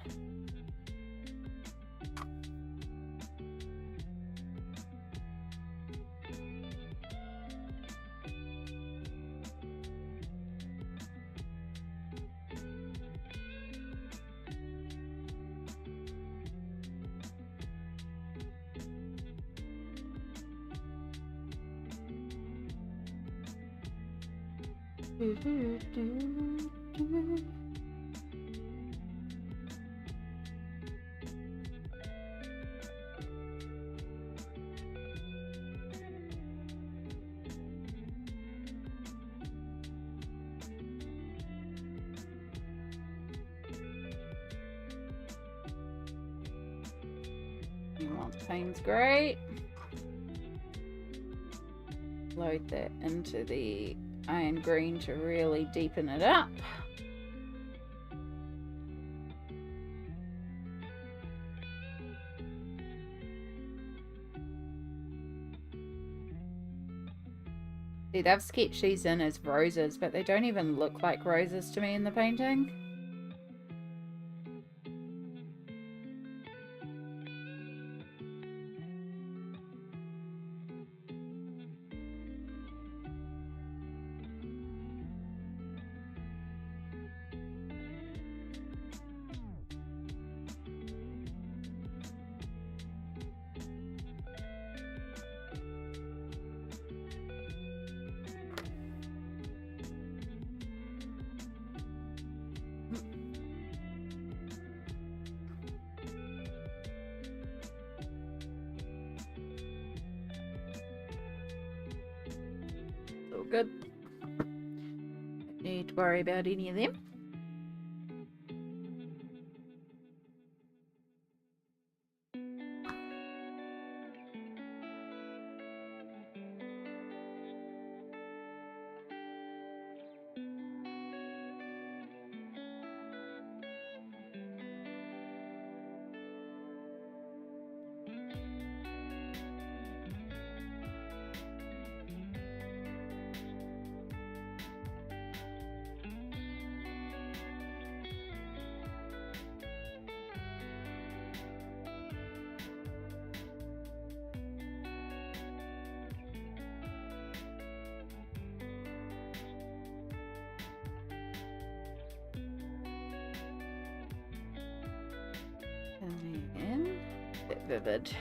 S2: Payne's Grey. Load that into the iron green to really deepen it up. See, they've sketched these in as roses, but they don't even look like roses to me in the painting. All good. Don't need to worry about any of them.
S1: And then that vivid.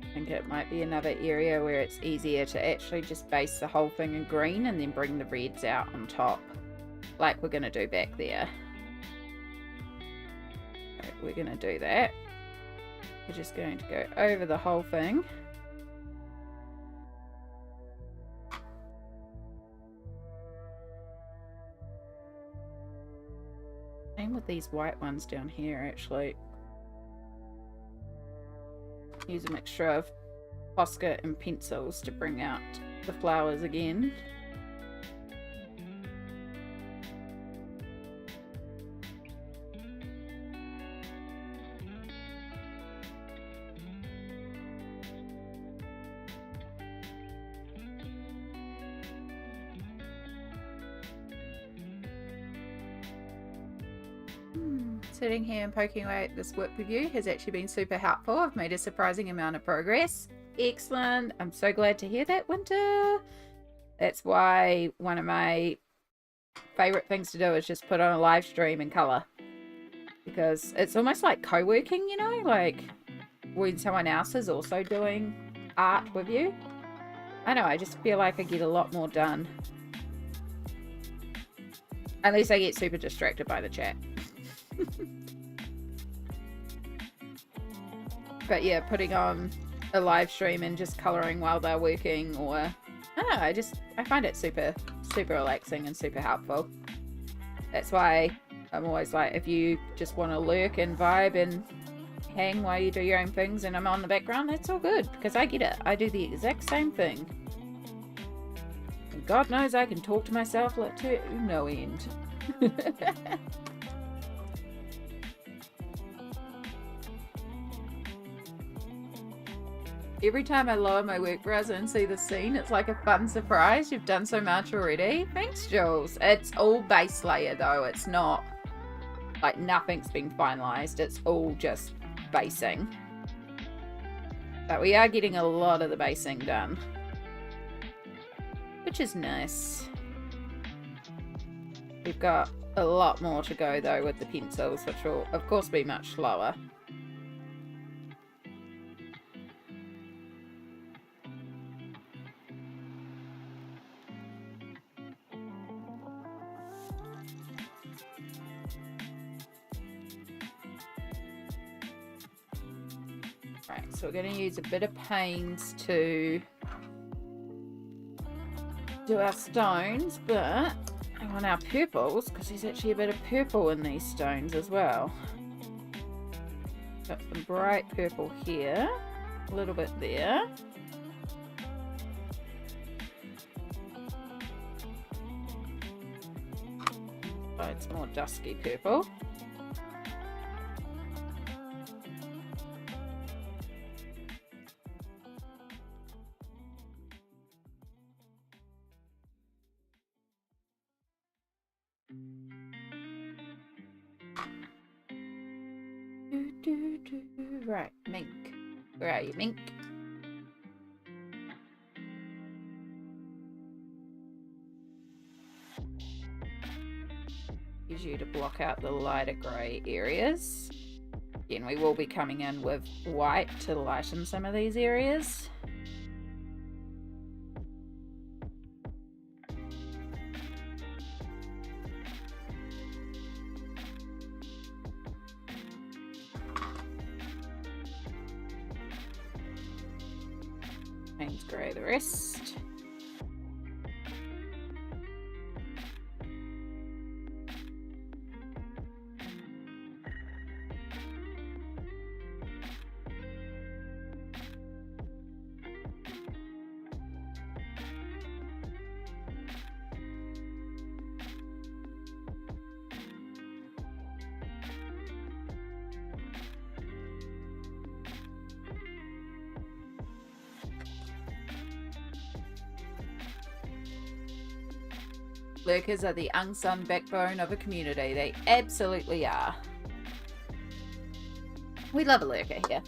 S1: I think it might be another area where it's easier to actually just base the whole thing in green and then bring the reds out on top, like we're going to do back there. Right, we're going to do that. We're just going to go over the whole thing. Same with these white ones down here, actually. Use a mixture of Posca and pencils to bring out the flowers again. Sitting here and poking away at this work with you has actually been super helpful. I've made a surprising amount of progress. Excellent. I'm so glad to hear that, Winter. That's why one of my favorite things to do is just put on a live stream in color, because it's almost like co-working, you know, like when someone else is also doing art with you. I know, I just feel like I get a lot more done, unless I get super distracted by the chat. But yeah, putting on a live stream and just coloring while they're working, or I don't know, I find it super relaxing and super helpful. That's why I'm always like, if you just want to lurk and vibe and hang while you do your own things and I'm on the background, that's all good, because I get it. I do the exact same thing. And God knows I can talk to myself like to no end. Every time I lower my work browser and see the scene, it's like a fun surprise. You've done so much already. Thanks, Jules. It's all base layer though. It's not like nothing's been finalized. It's all just basing. But we are getting a lot of the basing done, which is nice. We've got a lot more to go though with the pencils, which will of course be much slower. Right, so we're going to use a bit of paints to do our stones, but I want our purples because there's actually a bit of purple in these stones as well. Got some bright purple here, a little bit there. Oh, it's more dusky purple. Right, Mink. Where are you, Mink? Use you to block out the lighter grey areas. Again, we will be coming in with white to lighten some of these areas. Paint grey the rest.
S2: Lurkers are the unsung backbone of a community. They absolutely are. We love a lurker here.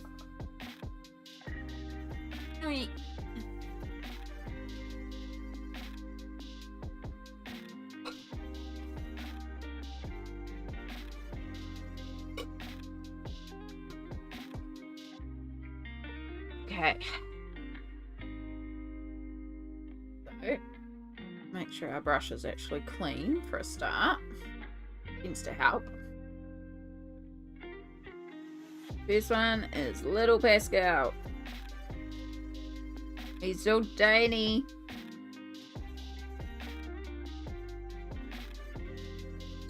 S2: Okay. So, make sure our brush is actually clean for a start. Tends to help. First one is little Pascal. He's so tiny.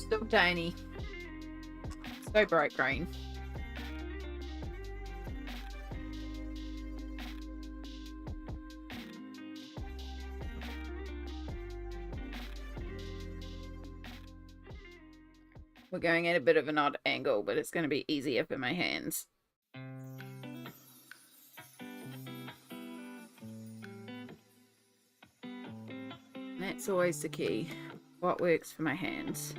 S2: So tiny. So bright green. We're going at a bit of an odd angle, but it's going to be easier for my hands. And that's always the key. What works for my hands?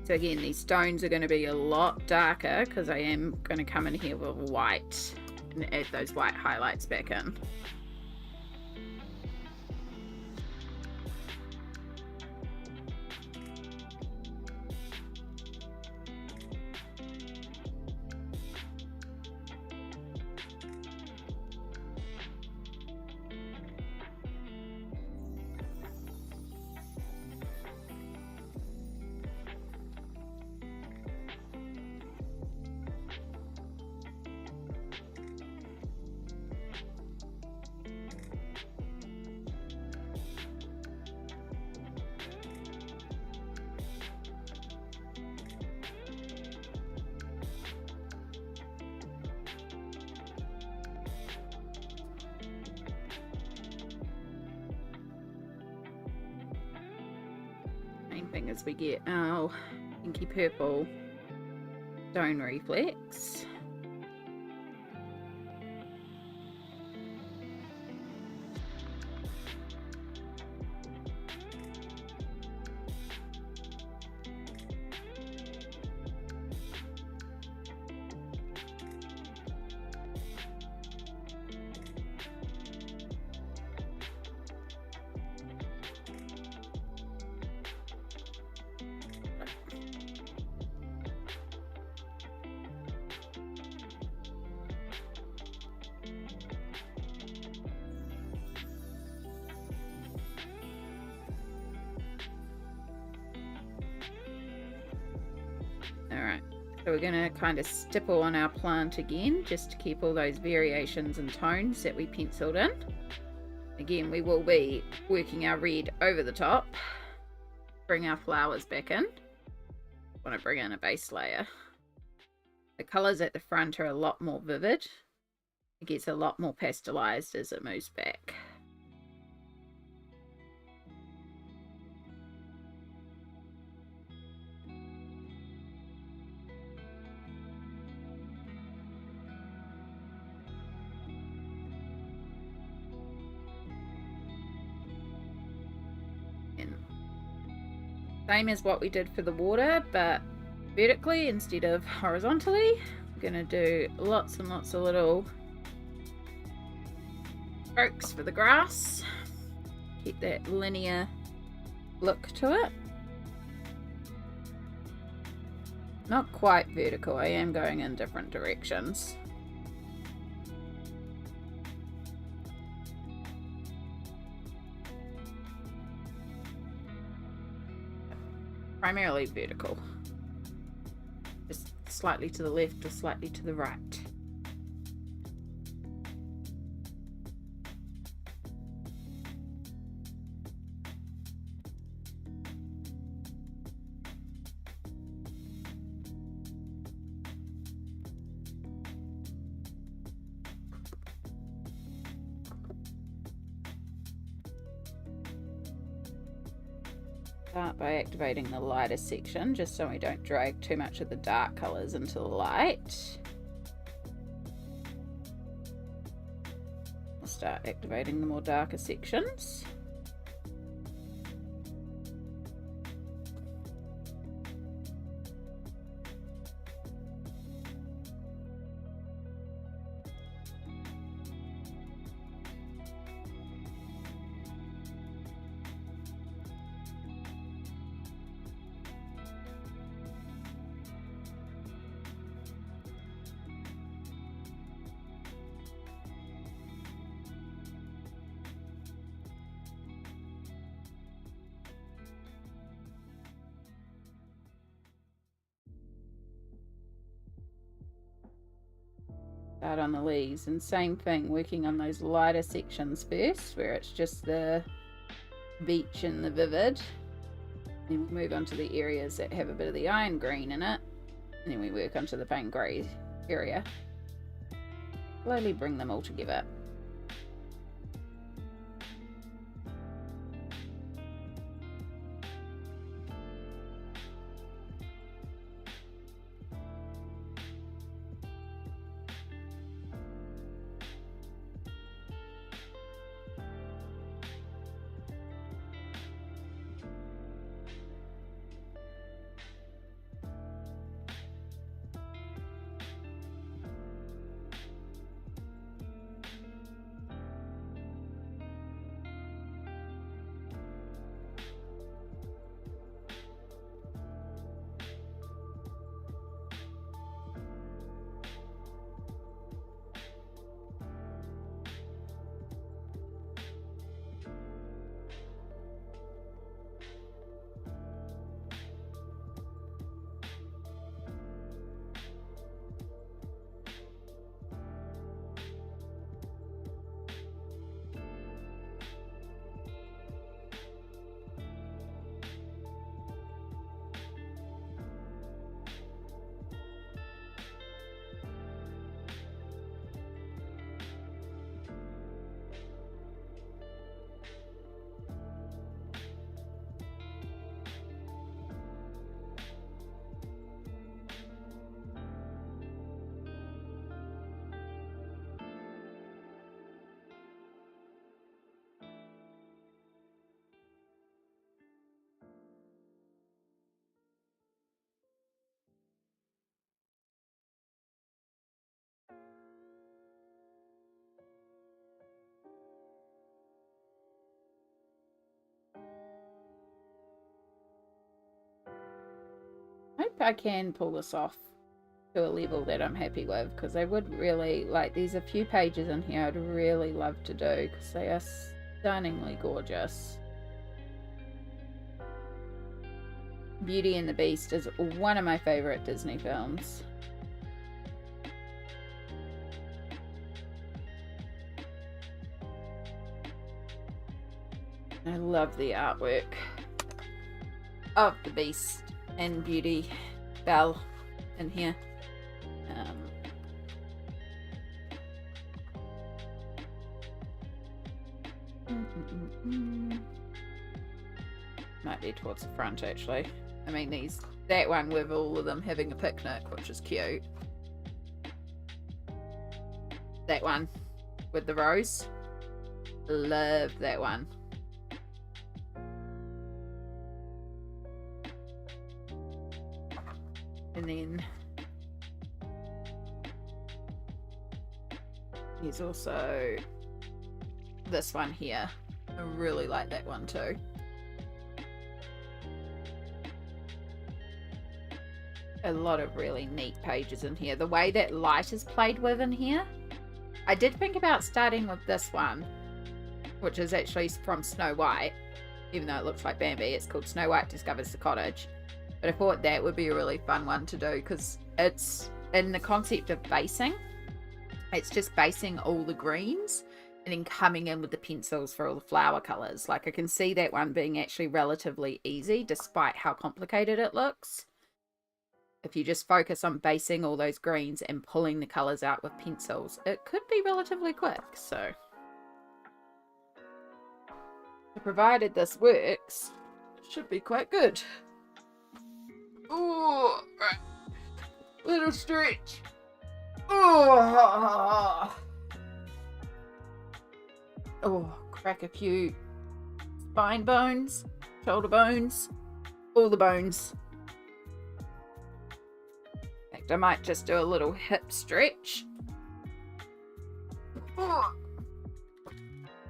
S2: So again, these stones are going to be a lot darker because I am going to come in here with white and add those white highlights back in. Main thing is we get our pinky purple stone reflex. Alright, so we're going to kind of stipple on our plant again, just to keep all those variations and tones that we penciled in. Again, we will be working our red over the top, bring our flowers back in. Want to bring in a base layer. The colours at the front are a lot more vivid. It gets a lot more pastelized as it moves back. Same as what we did for the water, but vertically instead of horizontally. I'm going to do lots and lots of little strokes for the grass. Keep that linear look to it. Not quite vertical, I am going in different directions. Primarily vertical, just slightly to the left or slightly to the right. Start by activating the lighter section just so we don't drag too much of the dark colours into the light. start activating the more darker sections. Start on the leaves, and same thing, working on those lighter sections first where it's just the beach and the vivid, then we move on to the areas that have a bit of the iron green in it, and then we work onto the paint grey area. Slowly bring them all together. I hope I can pull this off to a level that I'm happy with, because I would really like, there's a few pages in here I'd really love to do because they are stunningly gorgeous. Beauty and the Beast is one of my favorite Disney films. I love the artwork of the Beast and Beauty Belle in here. Might be towards the front actually. I mean, that one with all of them having a picnic, which is cute. That one with the rose, love that one. And then there's also this one here. I really like that one too. A lot of really neat pages in here. The way that light is played with in here. I did think about starting with this one, which is actually from Snow White, even though it looks like Bambi. It's called Snow White Discovers the Cottage. But I thought that would be a really fun one to do because it's in the concept of basing. It's just basing all the greens and then coming in with the pencils for all the flower colours. Like, I can see that one being actually relatively easy despite how complicated it looks. If you just focus on basing all those greens and pulling the colours out with pencils, it could be relatively quick. So, provided this works, it should be quite good. Oh, right. Little stretch. Oh. Oh, crack a few spine bones, shoulder bones, all the bones. In fact, I might just do a little hip stretch. Oh.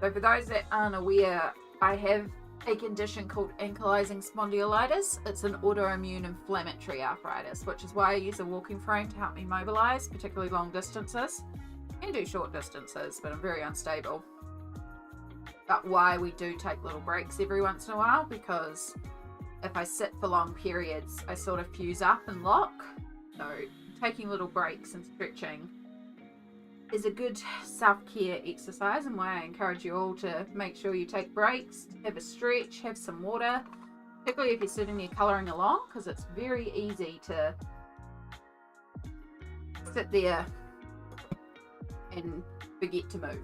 S2: So for those that aren't aware, I have a condition called ankylosing spondylitis. It's an autoimmune inflammatory arthritis, which is why I use a walking frame to help me mobilize, particularly long distances. I can do short distances, but I'm very unstable. But why we do take little breaks every once in a while, because if I sit for long periods, I sort of fuse up and lock. So taking little breaks and stretching is a good self-care exercise, and why I encourage you all to make sure you take breaks, have a stretch, have some water, particularly if you're sitting there colouring along, because it's very easy to sit there and forget to move.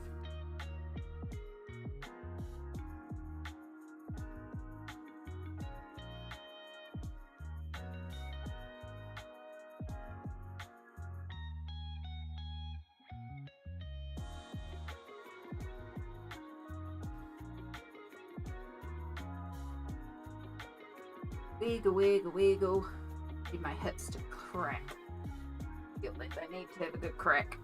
S2: Wiggle, wiggle, wiggle. Need my hips to crack. Feel like they need to have a good crack.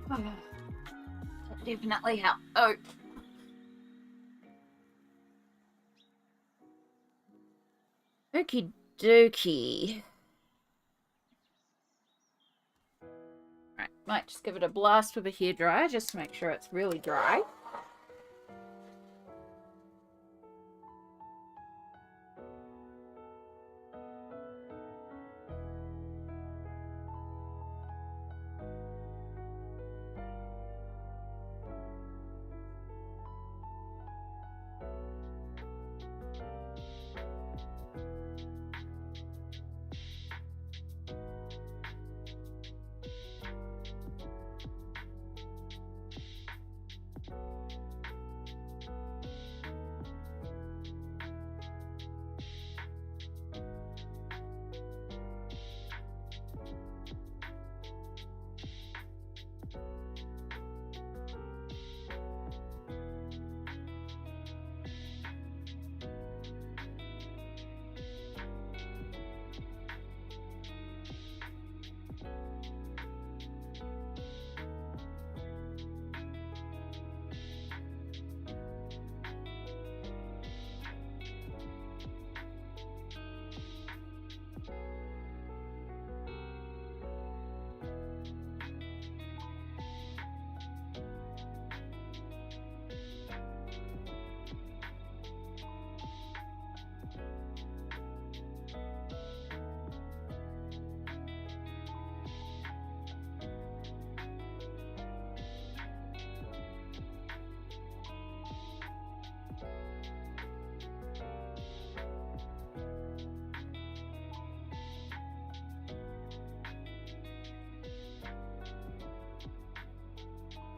S2: That definitely help. Oh. Okie dokie. Right, might just give it a blast with a hairdryer just to make sure it's really dry.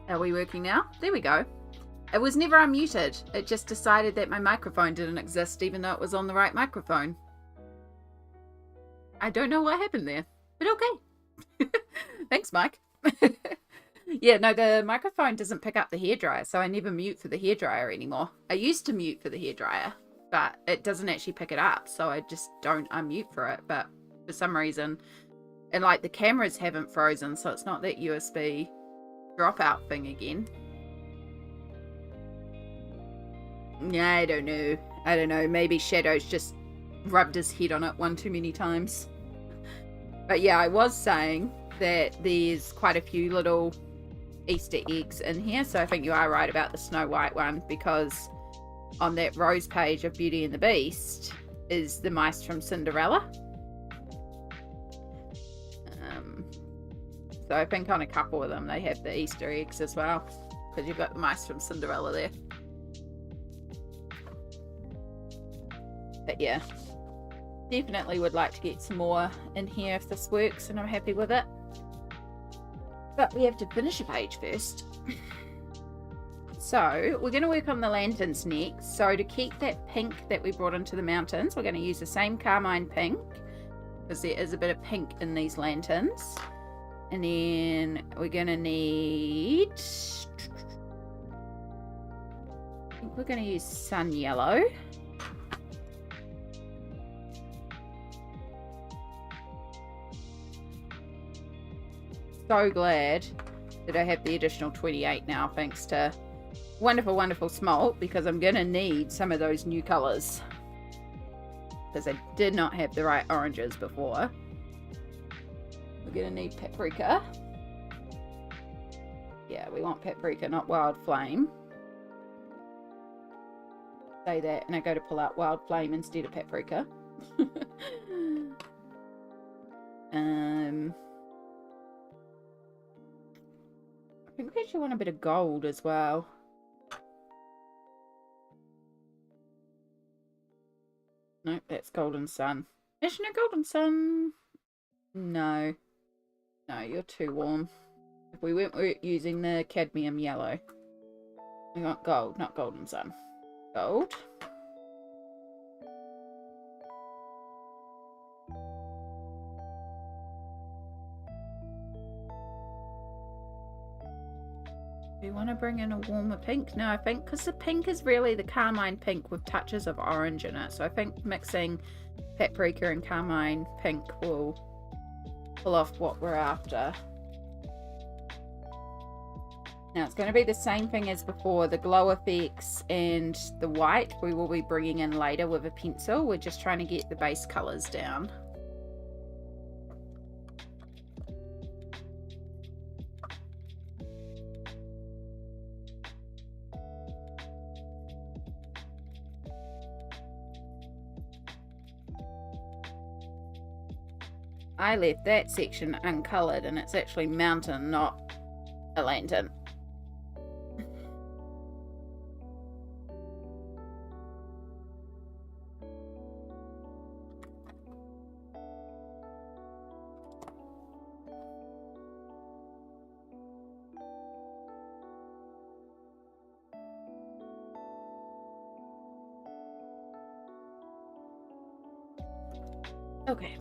S2: Are we working now? There we go. It was never unmuted. It just decided that my microphone didn't exist even though it was on the right microphone. I don't know what happened there, but okay. Thanks, Mike. Yeah, no, the microphone doesn't pick up the hairdryer, so I never mute for the hairdryer anymore. I used to mute for the hairdryer, but it doesn't actually pick it up, so I just don't unmute for it. But for some reason, and like the cameras haven't frozen, so it's not that USB dropout thing again. Yeah, I don't know. Maybe Shadow's just rubbed his head on it one too many times. But yeah, I was saying that there's quite a few little Easter eggs in here. So I think you are right about the Snow White one, because on that Rose page of Beauty and the Beast is the mice from Cinderella. So I think on a couple of them they have the Easter eggs as well, because you've got the mice from Cinderella there. But yeah, definitely would like to get some more in here if this works and I'm happy with it. But we have to finish a page first. So we're going to work on the lanterns next. So to keep that pink that we brought into the mountains, we're going to use the same carmine pink.
S1: because there is a bit of pink in these lanterns. And then we're going to need... I think we're going to use sun yellow. So glad that I have the additional 28 now, thanks to wonderful, wonderful Smalt, because I'm going to need some of those new colours. Because I did not have the right oranges before. We're going to need paprika. Yeah, we want paprika, not wild flame. Say that, and I go to pull out wild flame instead of paprika. I think we actually want a bit of gold as well. Nope, that's Golden Sun. Actually, no, Golden Sun. No. No, you're too warm. If we weren't using the cadmium yellow. We want gold, not Golden Sun. Gold. Do you want to bring in a warmer pink? No, I think because the pink is really the carmine pink with touches of orange in it. So I think mixing paprika and carmine pink will pull off what we're after. Now it's going to be the same thing as before. The glow effects and the white we will be bringing in later with a pencil. We're just trying to get the base colours down. I left that section uncoloured and it's actually mountain, not a lantern. Okay.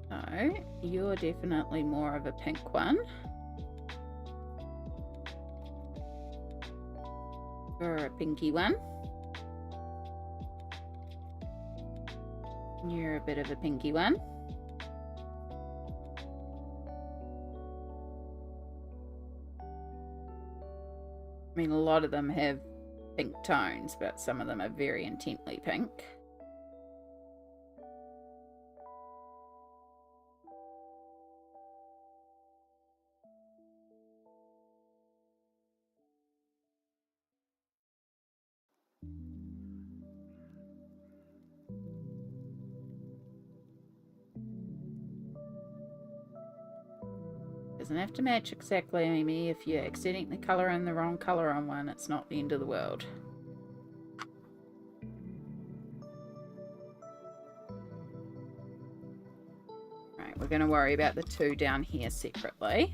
S1: So, you're definitely more of a pink one. You're a pinky one. You're a bit of a pinky one. I mean, a lot of them have pink tones, but some of them are very intently pink. Doesn't have to match exactly, Amy. If you accidentally colour in the wrong colour on one, it's not the end of the world. Right, we're going to worry about the two down here separately.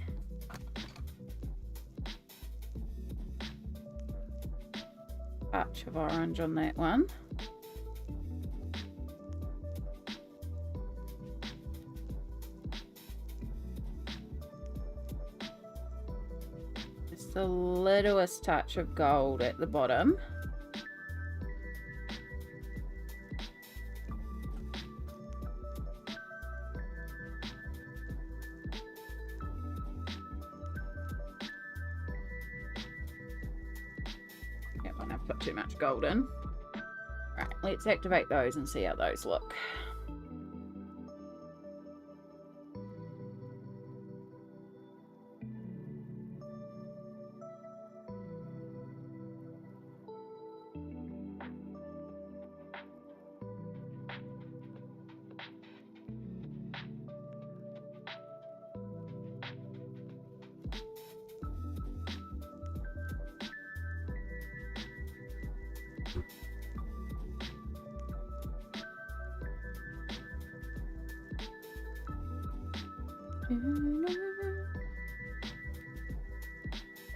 S1: Touch of orange on that one. The littlest touch of gold at the bottom. Yep, I don't put too much gold in. Right, let's activate those and see how those look.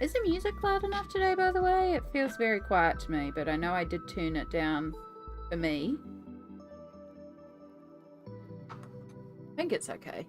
S1: Is the music loud enough today, by the way? It feels very quiet to me, but I know I did turn it down for me.
S2: I think it's okay.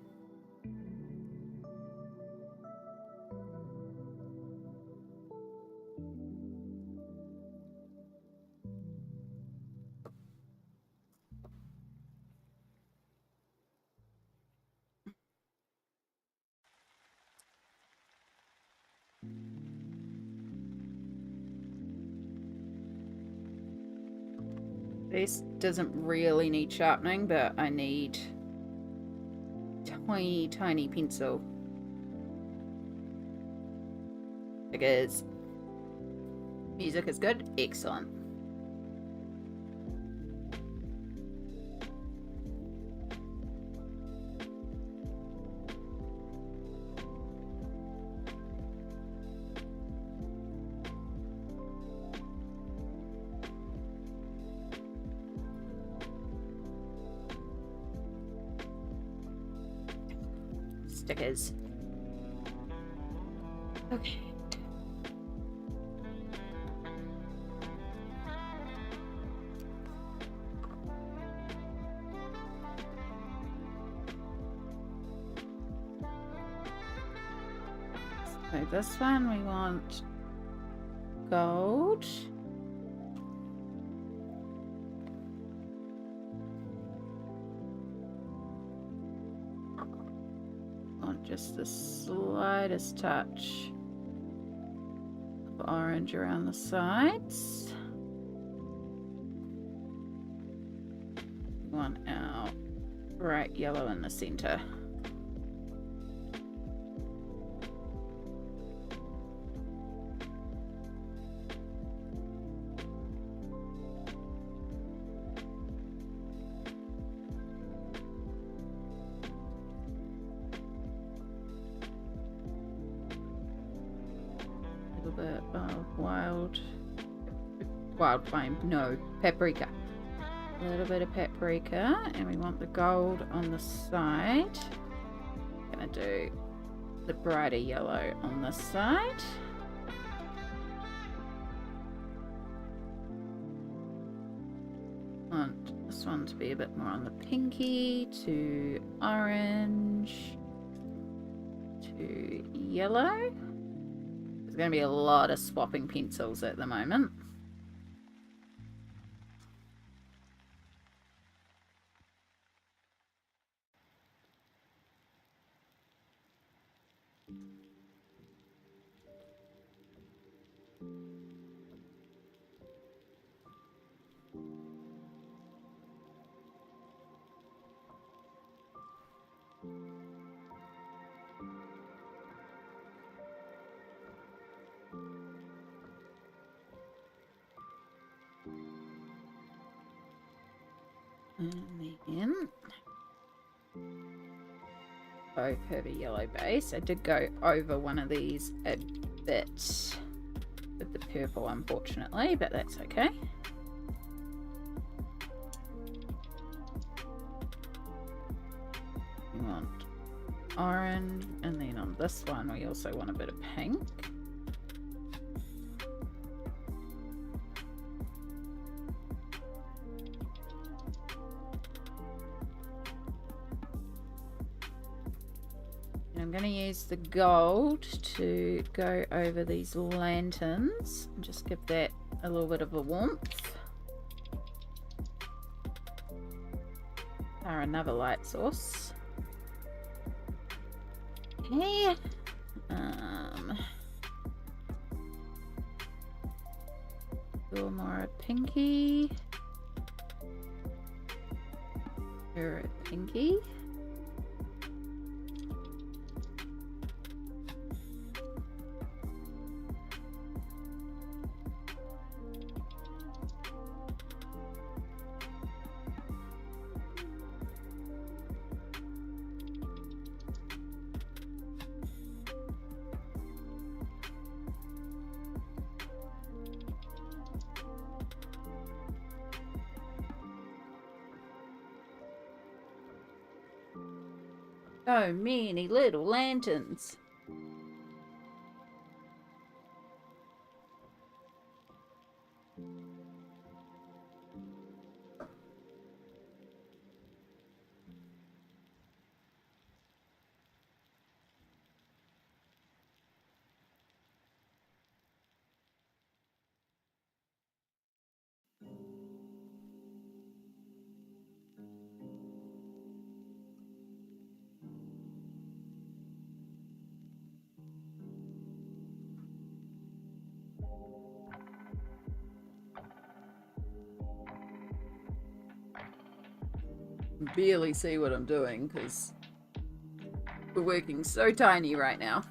S2: This doesn't really need sharpening, but I need tiny pencil. Because music is good. Excellent. Stickers. Okay. So this one we want gold. Want just the slightest touch of orange around the sides. We want our bright yellow in the center. Bit of wild flame, no, paprika. A little bit of paprika, and we want the gold on the side. Gonna do the brighter yellow on this side. Want this one to be a bit more on the pinky to orange to yellow. There's going to be a lot of swapping pencils at the moment. And then both have a yellow base. I did go over one of these a bit with the purple, unfortunately, but that's okay. We want orange, and then on this one we also want a bit of pink. I'm going to use the gold to go over these lanterns and just give that a little bit of a warmth. Or another light source. Okay. A little more pinky. Or a pinky. So many little lanterns.
S1: barely see what I'm doing because we're working so tiny right now.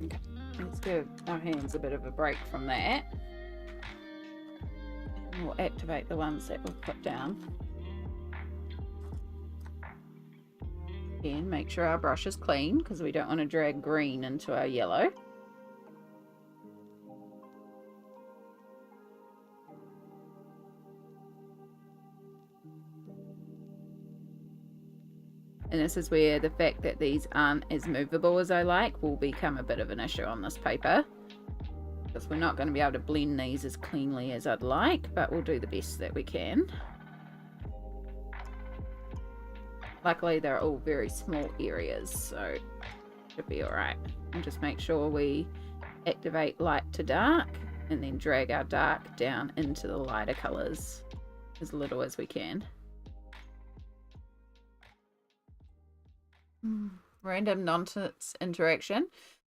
S1: Okay, let's give our hands a bit of a break from that. And we'll activate the ones that we've put down. Again, make sure our brush is clean because we don't want to drag green into our yellow. And this is where the fact that these aren't as movable as I like will become a bit of an issue on this paper. Because we're not going to be able to blend these as cleanly as I'd like, but we'll do the best that we can. Luckily, they're all very small areas, so should be alright. And just make sure we activate light to dark, and then drag our dark down into the lighter colours as little as we can. Random nonsense interaction.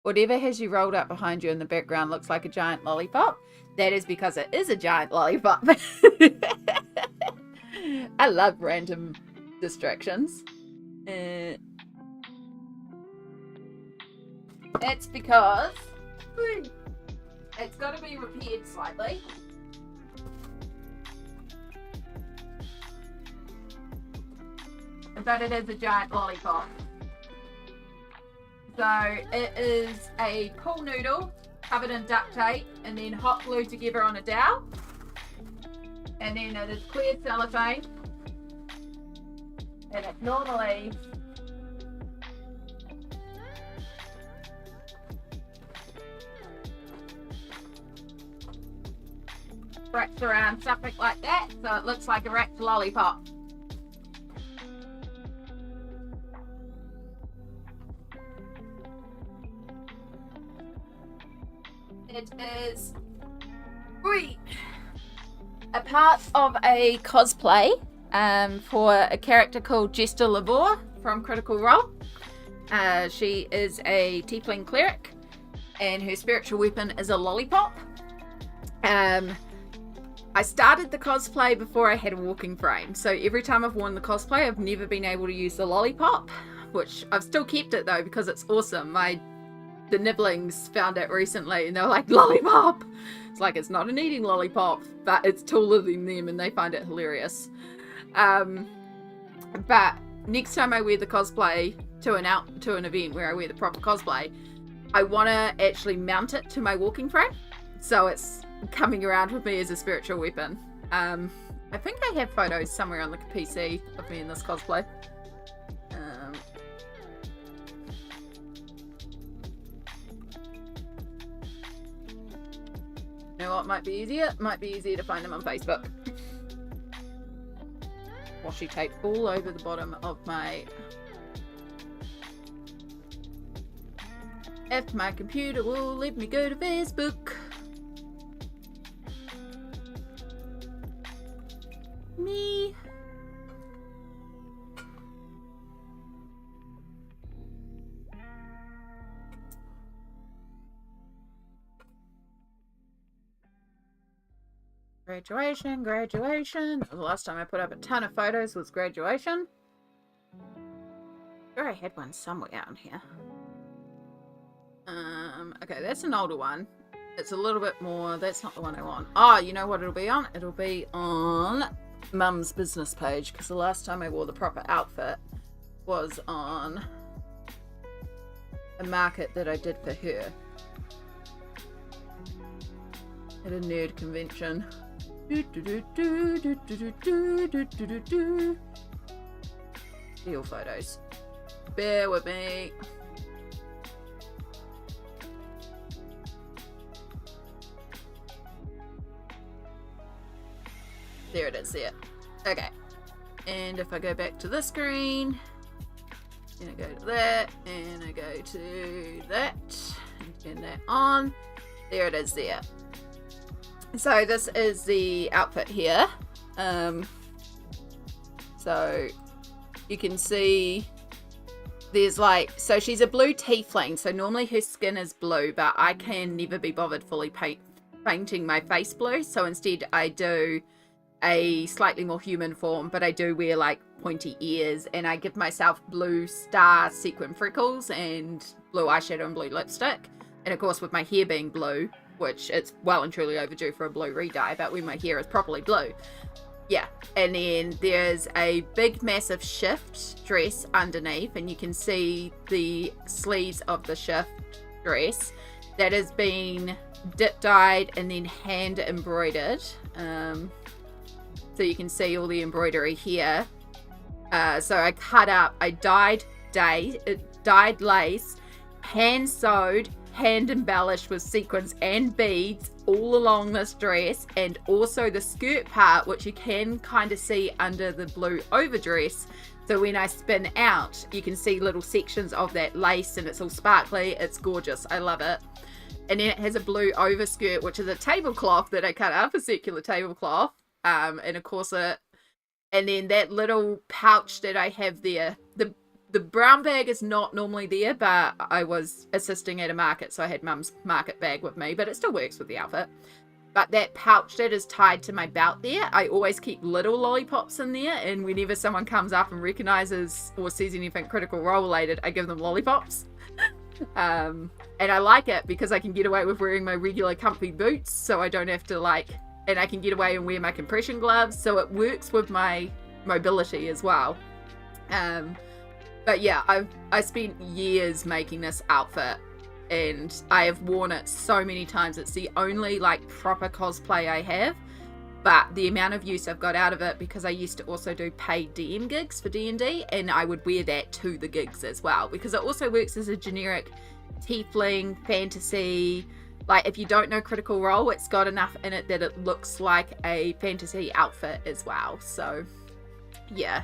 S1: Whatever has you rolled up behind you in the background looks like a giant lollipop. That is because it is a giant lollipop. I love random distractions. That's because it's got to be repaired slightly. But it is a giant lollipop. So it is a pool noodle covered in duct tape and then hot glued together on a dowel. And then it is clear cellophane. And it normally wraps around something like that, so it looks like a wrapped lollipop. It is a part of a cosplay for a character called Jester Lavore from Critical Role. She is a tiefling cleric and her spiritual weapon is a lollipop. I started the cosplay before I had a walking frame, so every time I've worn the cosplay I've never been able to use the lollipop, which I've still kept it though because it's awesome. The nibblings found it recently and they were like, lollipop! It's like, it's not an eating lollipop, but it's taller than them and they find it hilarious. But next time I wear the cosplay to an event where I wear the proper cosplay, I want to actually mount it to my walking frame, so it's coming around with me as a spiritual weapon. I think I have photos somewhere on the PC of me in this cosplay. You know what might be easier? It might be easier to find them on Facebook. Washi tape all over the bottom of my... If my computer will let me go to Facebook. Me. Graduation. The last time I put up a ton of photos was graduation. Sure, I had one somewhere out here. Okay, that's an older one. It's a little bit more. That's not the one I want. Oh, you know what it'll be on? It'll be on Mum's business page, because the last time I wore the proper outfit was on a market that I did for her at a nerd convention. Deal photos. Bear with me. There it is there. Okay. And if I go back to this screen, and I go to that, and I go to that, and turn that on. There it is there. So this is the outfit here. So you can see there's like, so she's a blue tiefling, so normally her skin is blue, but I can never be bothered fully painting my face blue, so instead I do a slightly more human form, but I do wear like pointy ears, and I give myself blue star sequin freckles and blue eyeshadow and blue lipstick, and of course with my hair being blue, which it's well and truly overdue for a blue re-dye, but when my hair is properly blue, yeah. And then there's a big massive shift dress underneath, and you can see the sleeves of the shift dress that has been dip dyed and then hand embroidered. So you can see all the embroidery here. So I cut up, I dyed lace, hand sewed, hand embellished with sequins and beads all along this dress, and also the skirt part, which you can kind of see under the blue overdress. So when I spin out, you can see little sections of that lace, and it's all sparkly. It's gorgeous. I love it. And then it has a blue overskirt, which is a tablecloth that I cut up, a circular tablecloth, and a corset. And then that little pouch that I have there, the brown bag is not normally there, but I was assisting at a market, so I had Mum's market bag with me, but it still works with the outfit. But that pouch that is tied to my belt there, I always keep little lollipops in there, and whenever someone comes up and recognises or sees anything Critical Role related, I give them lollipops. And I like it because I can get away with wearing my regular comfy boots, so I don't have to and I can get away and wear my compression gloves, so it works with my mobility as well. But yeah, I spent years making this outfit, and I have worn it so many times. It's the only proper cosplay I have, but the amount of use I've got out of it, because I used to also do paid DM gigs for D&D, and I would wear that to the gigs as well, because it also works as a generic tiefling fantasy. If you don't know Critical Role, it's got enough in it that it looks like a fantasy outfit as well. So yeah.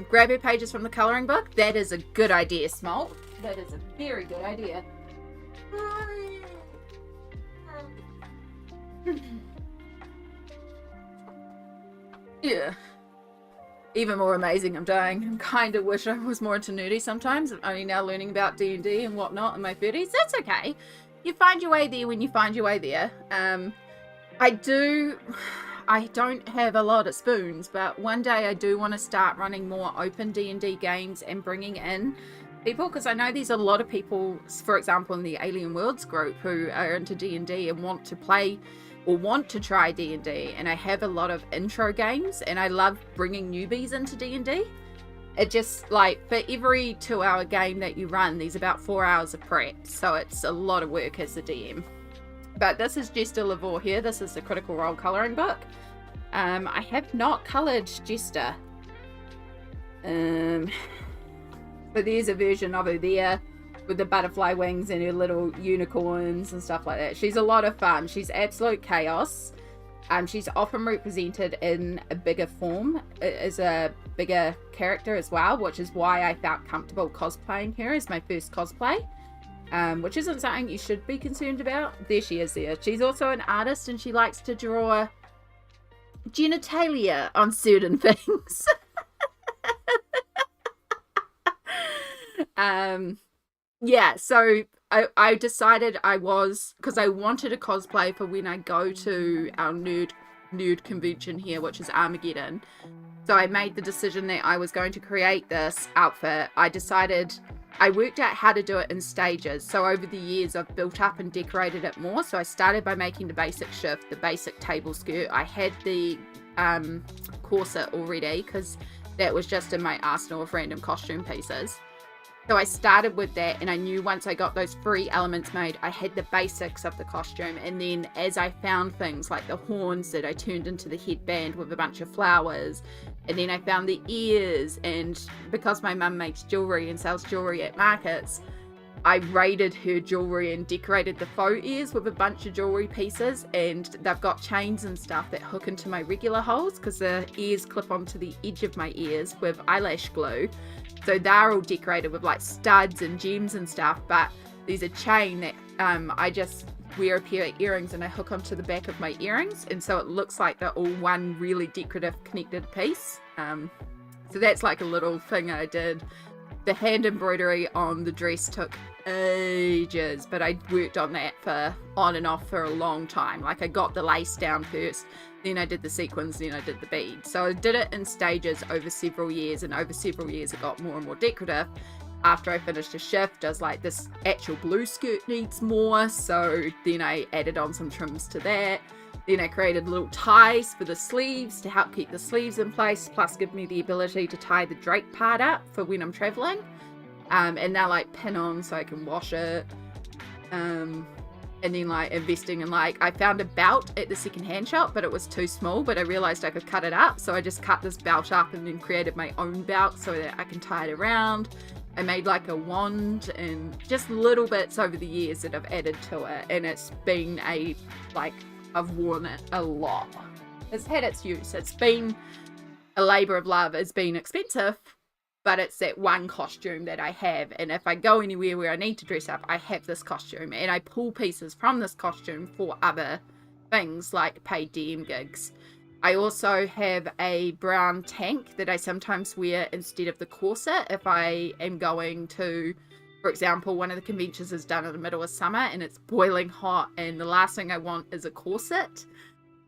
S1: Grab your pages from the colouring book. That is a good idea, Smolt. That is a very good idea. Yeah. Even more amazing, I'm dying. I kind of wish I was more into nerdy sometimes. I'm only now learning about D&D and whatnot in my 30s. That's okay. You find your way there when you find your way there. I don't have a lot of spoons, but one day I do want to start running more open D&D games and bringing in people, because I know there's a lot of people, for example, in the Alien Worlds group, who are into D&D and want to play or want to try D&D, and I have a lot of intro games, and I love bringing newbies into D&D. It just, for every 2-hour game that you run, there's about 4 hours of prep, so it's a lot of work as the DM. But this is Jester Lavore here. This is the Critical Role colouring book. I have not coloured Jester. So there's a version of her there with the butterfly wings and her little unicorns and stuff like that. She's a lot of fun. She's absolute chaos. She's often represented in a bigger form as a bigger character as well, which is why I felt comfortable cosplaying her as my first cosplay. Which isn't something you should be concerned about. There she is there. She's also an artist, and she likes to draw genitalia on certain things. Yeah, so I decided because I wanted a cosplay for when I go to our nerd convention here, which is Armageddon. So I made the decision that I was going to create this outfit. I worked out how to do it in stages. So over the years, I've built up and decorated it more. So I started by making the basic shift, the basic table skirt. I had the corset already, because that was just in my arsenal of random costume pieces. So I started with that, and I knew once I got those 3 elements made, I had the basics of the costume. And then as I found things like the horns that I turned into the headband with a bunch of flowers, and then I found the ears, and because my mum makes jewelry and sells jewelry at markets, I raided her jewelry and decorated the faux ears with a bunch of jewelry pieces, and they've got chains and stuff that hook into my regular holes because the ears clip onto the edge of my ears with eyelash glue. So they're all decorated with like studs and gems and stuff, but there's a chain that I just wear a pair of earrings and I hook onto the back of my earrings, and so it looks like they're all one really decorative connected piece. So that's like a little thing I did. The hand embroidery on the dress took ages, but I worked on that for on and off for a long time. Like I got the lace down first, then I did the sequins, then I did the beads. So I did it in stages over several years, and over several years it got more and more decorative. After I finished a shift, I was like, this actual blue skirt needs more, so then I added on some trims to that. Then I created little ties for the sleeves to help keep the sleeves in place, plus give me the ability to tie the drape part up for when I'm traveling. And they're like pin on so I can wash it. And then like investing in like, I found a belt at the secondhand shop, but it was too small, but I realized I could cut it up. So I just cut this belt up and then created my own belt so that I can tie it around. I made like a wand and just little bits over the years that I've added to it. And it's been I've worn it a lot. It's had its use. It's been a labor of love. It's been expensive, but it's that one costume that I have. And if I go anywhere where I need to dress up, I have this costume. And I pull pieces from this costume for other things like paid DM gigs. I also have a brown tank that I sometimes wear instead of the corset if I am going to, for example, one of the conventions is done in the middle of summer and it's boiling hot, and the last thing I want is a corset.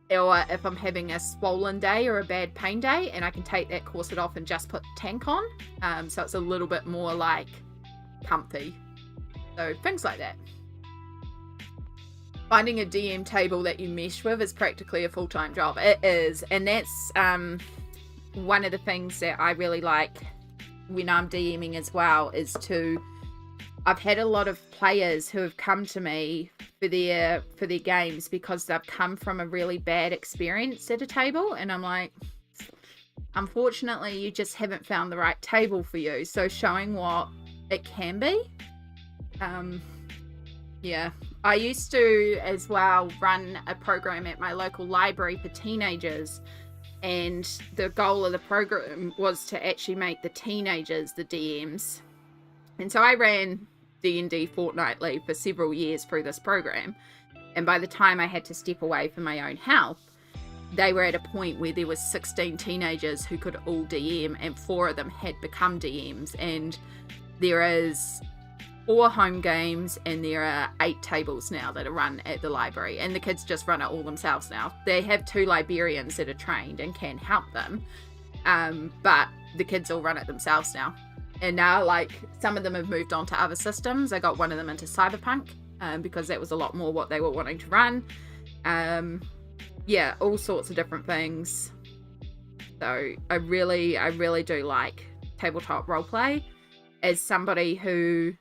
S1: Or if I'm having a swollen day or a bad pain day, and I can take that corset off and just put the tank on. So it's a little bit more like comfy. So things like that. Finding a DM table that you mesh with is practically a full-time job. It is. And that's one of the things that I really like when I'm DMing as well, is I've had a lot of players who have come to me for their games because they've come from a really bad experience at a table, and I'm like, unfortunately you just haven't found the right table for you. So showing what it can be. Yeah, I used to as well run a program at my local library for teenagers, and the goal of the program was to actually make the teenagers the DMs. And so I ran D&D fortnightly for several years through this program, and by the time I had to step away for my own health, they were at a point where there was 16 teenagers who could all DM, and 4 of them had become DMs. And there is 4 home games, and there are 8 tables now that are run at the library, and the kids just run it all themselves now. They have 2 librarians that are trained and can help them, but the kids all run it themselves now. And now, like, some of them have moved on to other systems. I got one of them into Cyberpunk because that was a lot more what they were wanting to run. Yeah, all sorts of different things. So I really do like tabletop roleplay. As somebody who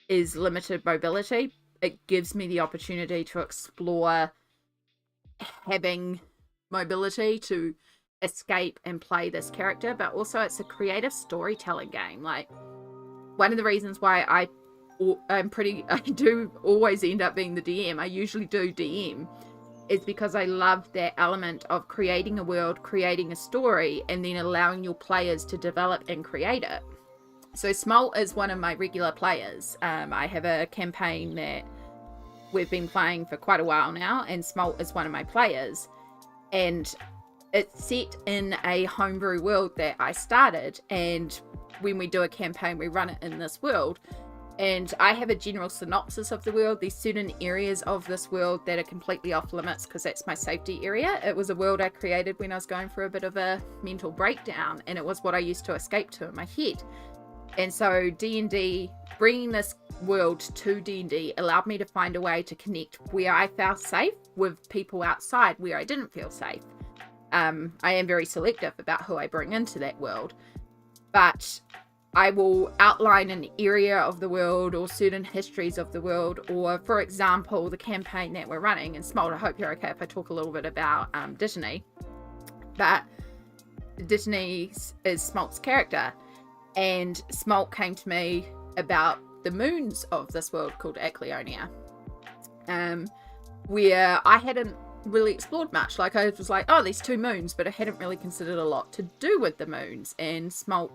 S1: is limited mobility, it gives me the opportunity to explore having mobility to escape and play this character, but also it's a creative storytelling game. Like, one of the reasons why I do always end up being the DM, I usually do DM, is because I love that element of creating a world, creating a story, and then allowing your players to develop and create it. So Smolt is one of my regular players. I have a campaign that we've been playing for quite a while now, and Smolt is one of my players. And it's set in a homebrew world that I started, and when we do a campaign, we run it in this world. And I have a general synopsis of the world. There's certain areas of this world that are completely off limits because that's my safety area. It was a world I created when I was going through a bit of a mental breakdown, and it was what I used to escape to in my head. And so D&D, bringing this world to D&D allowed me to find a way to connect where I felt safe with people outside where I didn't feel safe.
S2: I am very selective about who I bring into that world. But I will outline an area of the world or certain histories of the world, or, for example, the campaign that we're running. And Smolt, I hope you're okay if I talk a little bit about Dittany. But Dittany is Smolt's character, and Smolt came to me about the moons of this world called Acleonia, where I hadn't really explored much. Like, I was like, oh, there's 2 moons, but I hadn't really considered a lot to do with the moons. And Smolt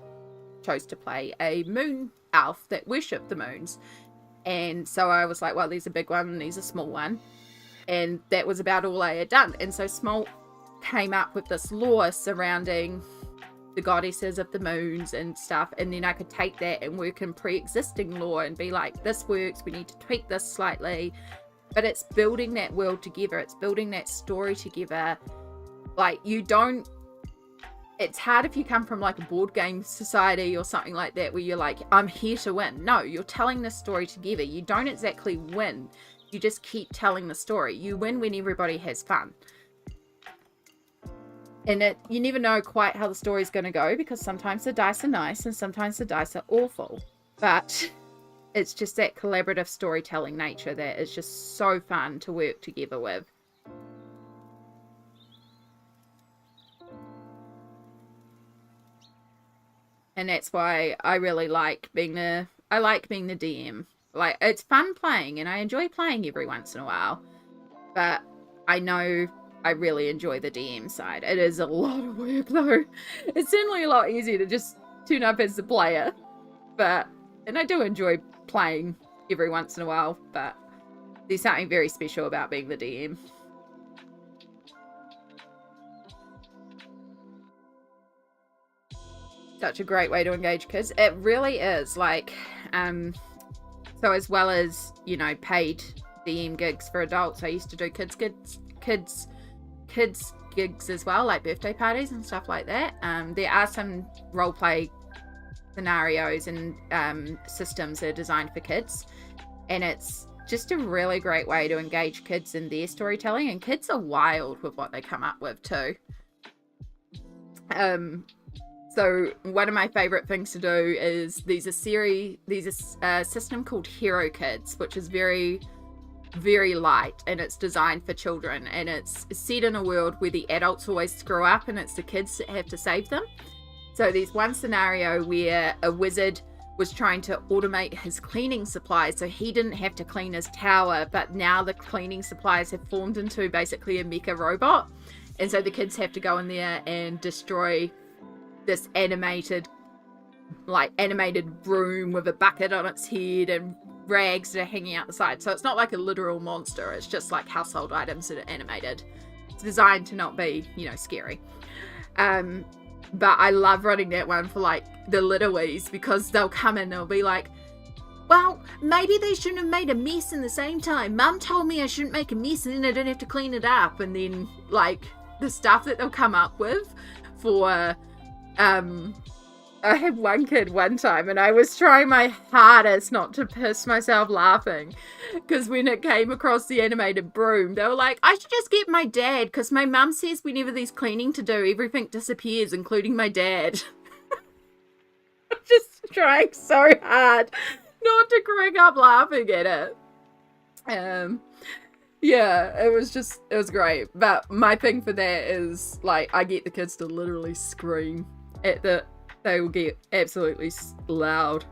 S2: chose to play a moon elf that worshipped the moons. And so I was like, well, there's a big one and there's a small one. And that was about all I had done. And so Smolt came up with this lore surrounding the goddesses of the moons and stuff. And then I could take that and work in pre-existing lore and be like, this works, we need to tweak this slightly. But it's building that world together. It's building that story together. Like, it's hard if you come from like a board game society or something like that, where you're like, I'm here to win. No, you're telling the story together. You don't exactly win. You just keep telling the story. You win when everybody has fun. And you never know quite how the story's going to go, because sometimes the dice are nice and sometimes the dice are awful. But it's just that collaborative storytelling nature that is just so fun to work together with. And that's why I really like being the DM. Like, it's fun playing, and I enjoy playing every once in a while. But I know I really enjoy the DM side. It is a lot of work, though. It's certainly a lot easier to just tune up as the player. And I do enjoy playing every once in a while, but there's something very special about being the DM. Such a great way to engage kids. It really is. Like, so as well as, you know, paid DM gigs for adults, I used to do kids gigs as well, like birthday parties and stuff like that. There are some role play scenarios and systems that are designed for kids, and it's just a really great way to engage kids in their storytelling. And kids are wild with what they come up with too. So one of my favorite things to do is there's a system called Hero Kids, which is very, very light, and it's designed for children, and it's set in a world where the adults always screw up and it's the kids that have to save them. So there's one scenario where a wizard was trying to automate his cleaning supplies, so he didn't have to clean his tower, but now the cleaning supplies have formed into basically a mecha robot, and so the kids have to go in there and destroy this animated broom with a bucket on its head and rags that are hanging out the side. So it's not like a literal monster, it's just like household items that are animated. It's designed to not be, you know, scary. But I love running that one for like the littlies, because they'll come in and they'll be like, well, maybe they shouldn't have made a mess in the same time. Mum told me I shouldn't make a mess and then I don't have to clean it up. And then like the stuff that they'll come up with for I had one kid one time, and I was trying my hardest not to piss myself laughing, because when it came across the animated broom, they were like, I should just get my dad, because my mum says whenever there's cleaning to do, everything disappears, including my dad. I'm just trying so hard not to crack up laughing at it. Yeah, it was great. But my thing for that is, like, I get the kids to literally scream at they will get absolutely loud.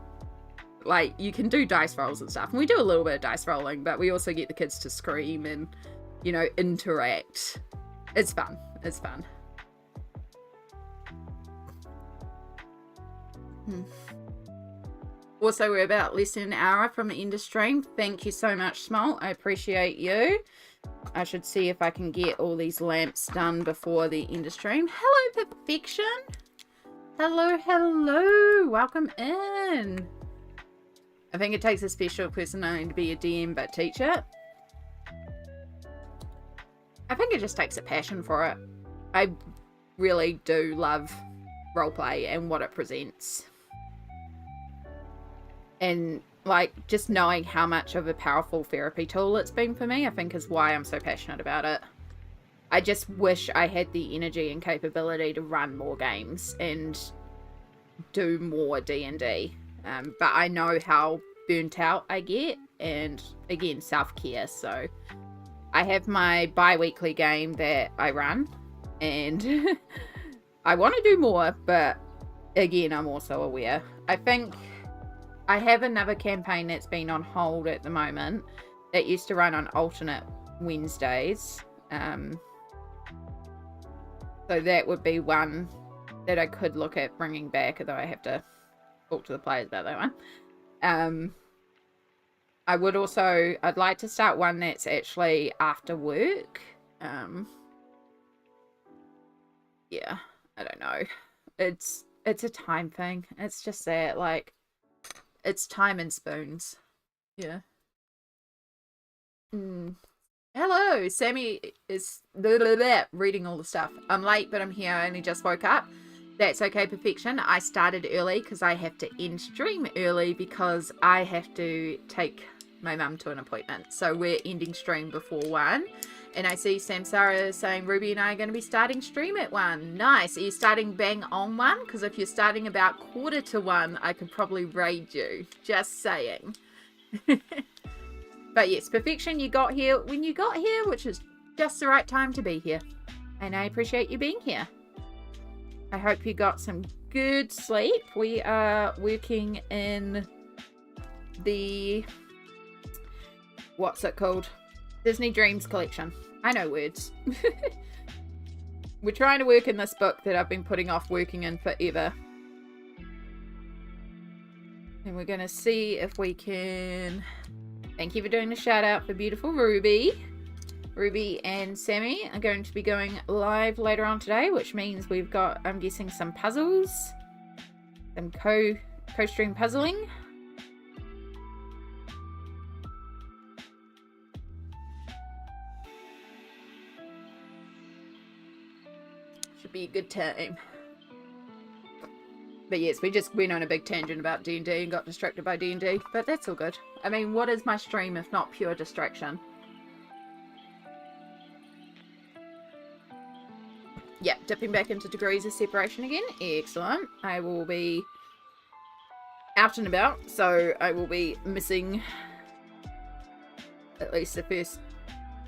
S2: Like, you can do dice rolls and stuff, and we do a little bit of dice rolling, but we also get the kids to scream and, you know, interact. It's fun. It's fun. Also, we're about less than an hour from the end of stream. Thank you so much, Smolt. I appreciate you. I should see if I can get all these lamps done before the end of stream. Hello, Perfection. Hello. Welcome in. I think it takes a special personality to be a DM, but teach it. I think it just takes a passion for it. I really do love roleplay and what it presents. And, like, just knowing how much of a powerful therapy tool it's been for me, I think is why I'm so passionate about it. I just wish I had the energy and capability to run more games and do more D&D. But I know how burnt out I get, and again, self-care. So I have my bi-weekly game that I run, and I want to do more, but again, I'm also aware. I think I have another campaign that's been on hold at the moment that used to run on alternate Wednesdays. So that would be one that I could look at bringing back, although I have to talk to the players about that one. I'd like to start one that's actually after work. Yeah, I don't know. It's a time thing. It's just that, like, it's time and spoons. Yeah. Hello, Sammy is reading all the stuff. I'm late, but I'm here. I only just woke up. That's okay, perfection. I started early because I have to end stream early because I have to take my mum to an appointment. So we're ending stream before 1. And I see Samsara saying Ruby and I are going to be starting stream at 1. Nice. Are you starting bang on 1? Because if you're starting about 1:45, I could probably raid you. Just saying. But yes, perfection, you got here when you got here, which is just the right time to be here. And I appreciate you being here. I hope you got some good sleep. We are working in the, what's it called? Disney Dreams collection. I know words. We're trying to work in this book that I've been putting off working in forever. And we're going to see if we can... Thank you for doing the shout out for beautiful Ruby. Ruby and Sammy are going to be going live later on today, which means we've got, I'm guessing, some puzzles. Some co-stream puzzling. Should be a good time. But yes, we just went on a big tangent about D&D and got distracted by D&D. But that's all good. I mean, what is my stream if not pure distraction? Yeah, dipping back into degrees of separation again. Excellent. I will be out and about, so I will be missing at least the first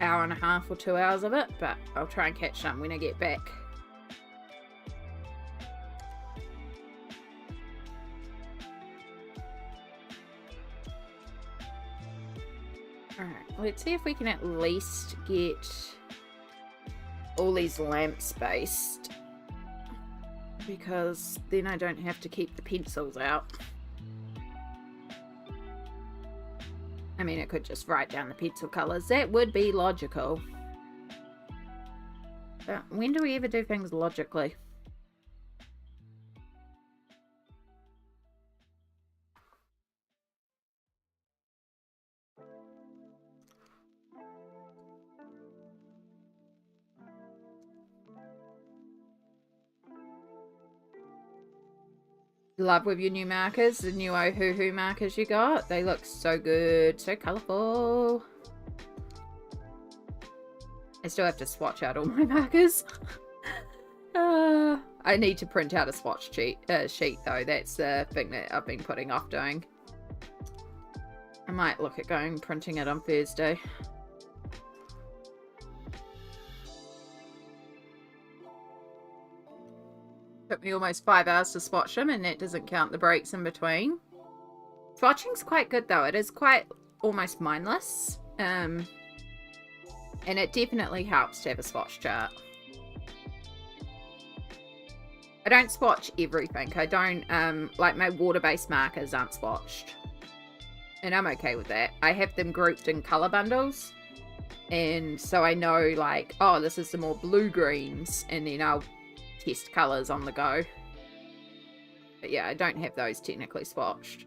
S2: hour and a half or 2 hours of it. But I'll try and catch some when I get back. Alright, let's see if we can at least get all these lamps based. Because then I don't have to keep the pencils out. I mean, I could just write down the pencil colours. That would be logical. But when do we ever do things logically? Love with your new markers, the new Ohuhu markers you got. They look so good, so colourful. I still have to swatch out all my markers. I need to print out a swatch sheet though. That's the thing that I've been putting off doing. I might look at printing it on Thursday. Took me almost 5 hours to swatch them, and that doesn't count the breaks in between. Swatching's quite good though. It is quite almost mindless. And it definitely helps to have a swatch chart. I don't swatch everything. I don't, like my water-based markers aren't swatched. And I'm okay with that. I have them grouped in colour bundles. And so I know, like, oh, this is the more blue-greens. And then I'll test colours on the go. But yeah, I don't have those technically swatched.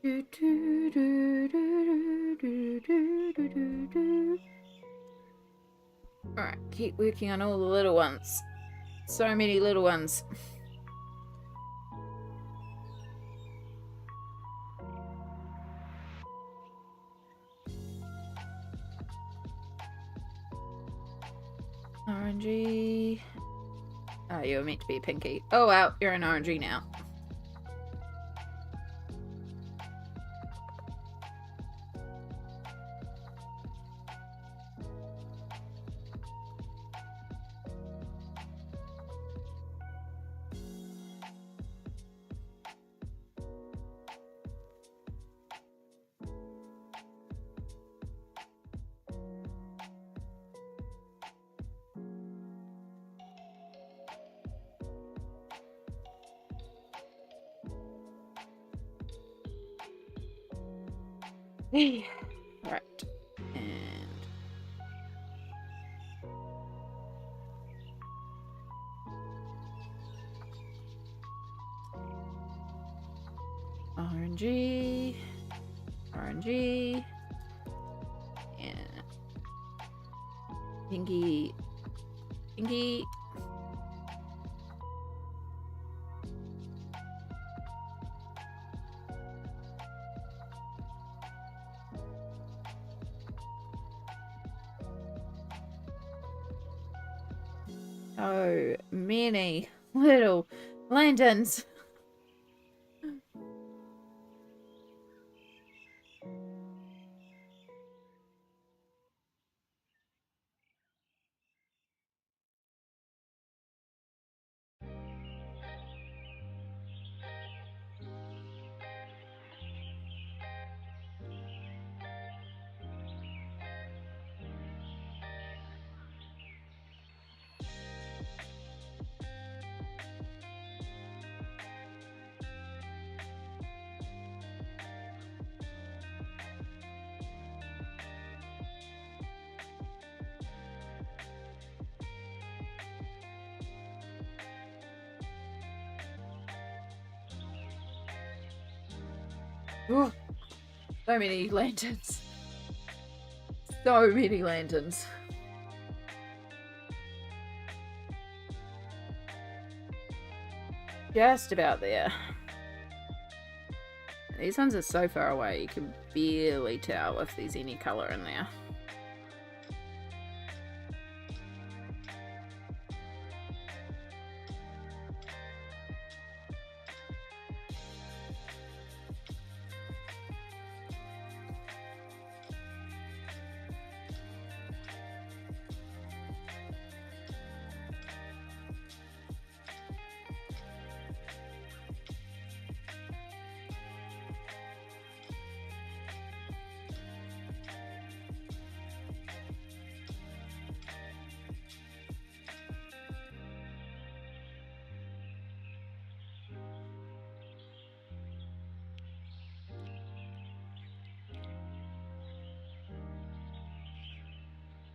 S1: Do, do, do, do, do, do, do, do, do.
S2: Alright, keep working on all the little ones. So many little ones. Orangey. Oh, you were meant to be pinky. Oh, well, you're an orangey now. Right. And orangey. Orangey. And pinky. Pinky. So many little lanterns. Ooh, so many lanterns. So many lanterns. Just about there. These ones are so far away, you can barely tell if there's any colour in there.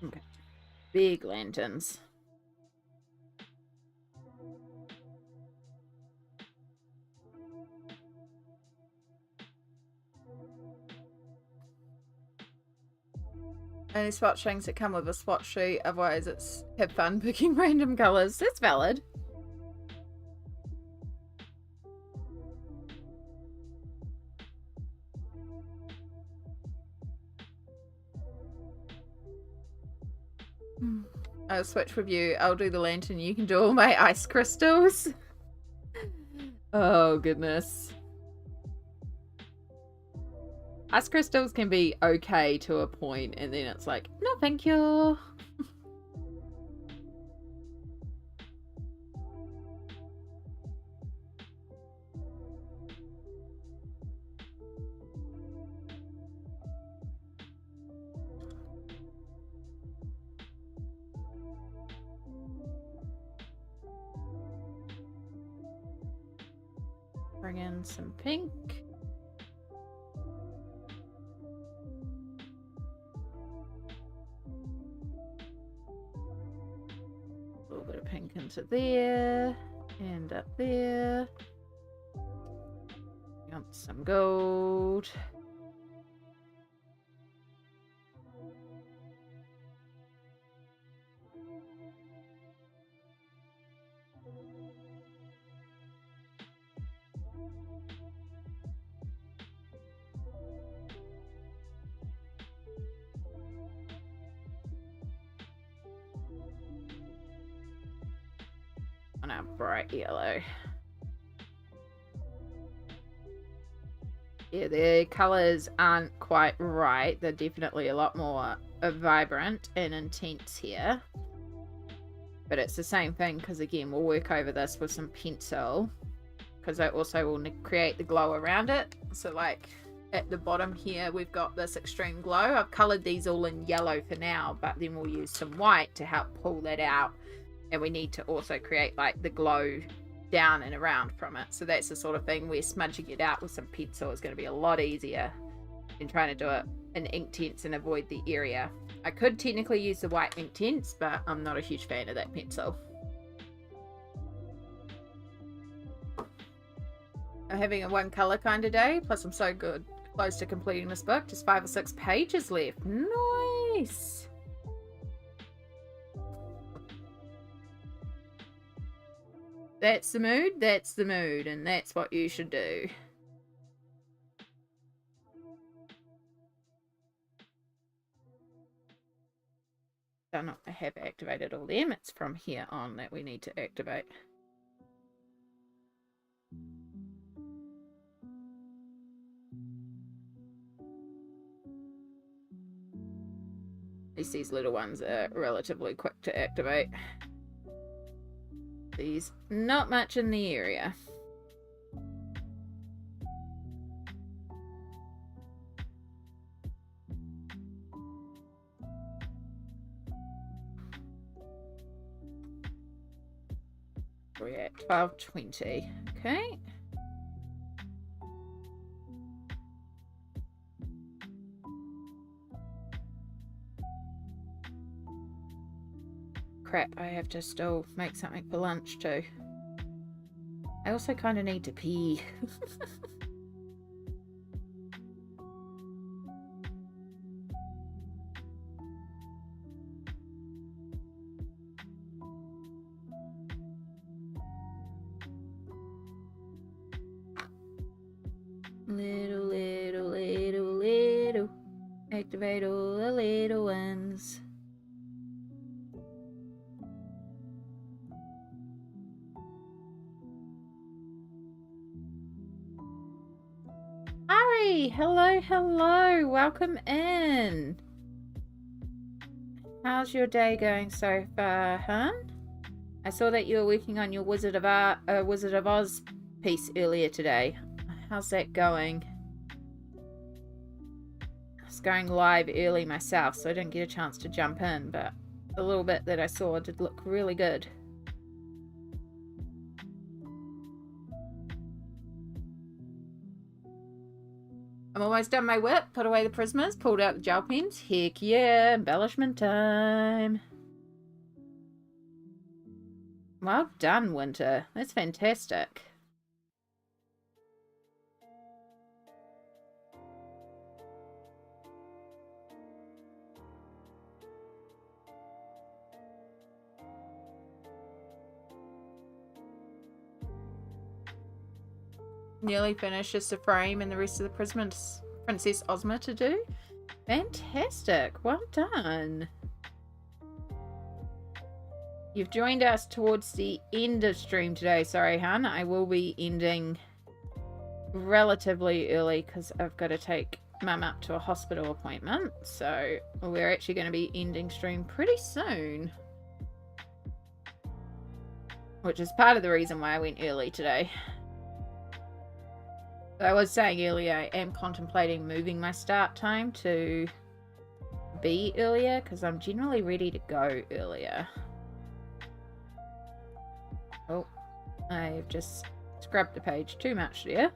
S2: Okay. Big lanterns. Only swatch things that come with a swatch sheet, otherwise it's have fun picking random colours. That's valid. I'll switch with you. I'll do the lantern. You can do all my ice crystals. Oh, goodness. Ice crystals can be okay to a point, and then it's like, no, thank you. Bring in some pink. A little bit of pink into there and up there. Want some gold. On our bright yellow. Yeah, the colours aren't quite right. They're definitely a lot more vibrant and intense here. But it's the same thing because, again, we'll work over this with some pencil because I also will create the glow around it. So, like, at the bottom here, we've got this extreme glow. I've coloured these all in yellow for now, but then we'll use some white to help pull that out. And we need to also create, like, the glow down and around from it. So that's the sort of thing where smudging it out with some pencil is going to be a lot easier than trying to do it in Inktense and avoid the area. I could technically use the white Inktense, but I'm not a huge fan of that pencil. I'm having a one colour kind of day, plus I'm so good close to completing this book. Just 5 or 6 pages left. Nice. That's the mood, and that's what you should do. I have activated all them. It's from here on that we need to activate. At least these little ones are relatively quick to activate. These, not much in the area. We're at 12:20. Okay. Crap, I have to still make something for lunch too. I also kind of need to pee. Little. Activate all the little ones. Ari, hello. Welcome in. How's your day going so far, hun? I saw that you were working on your Wizard of Oz piece earlier today. How's that going? I was going live early myself, so I didn't get a chance to jump in, but the little bit that I saw did look really good. I'm almost done my work, put away the prismers, pulled out the gel pens. Heck yeah, embellishment time. Well done, Winter. That's fantastic. Nearly finished, just a frame and the rest of the Princess Ozma to do. Fantastic. Well done. You've joined us towards the end of stream today. Sorry, hun. I will be ending relatively early because I've got to take Mum up to a hospital appointment. So we're actually going to be ending stream pretty soon. Which is part of the reason why I went early today. I was saying earlier, I am contemplating moving my start time to be earlier because I'm generally ready to go earlier. Oh, I've just scrubbed the page too much there.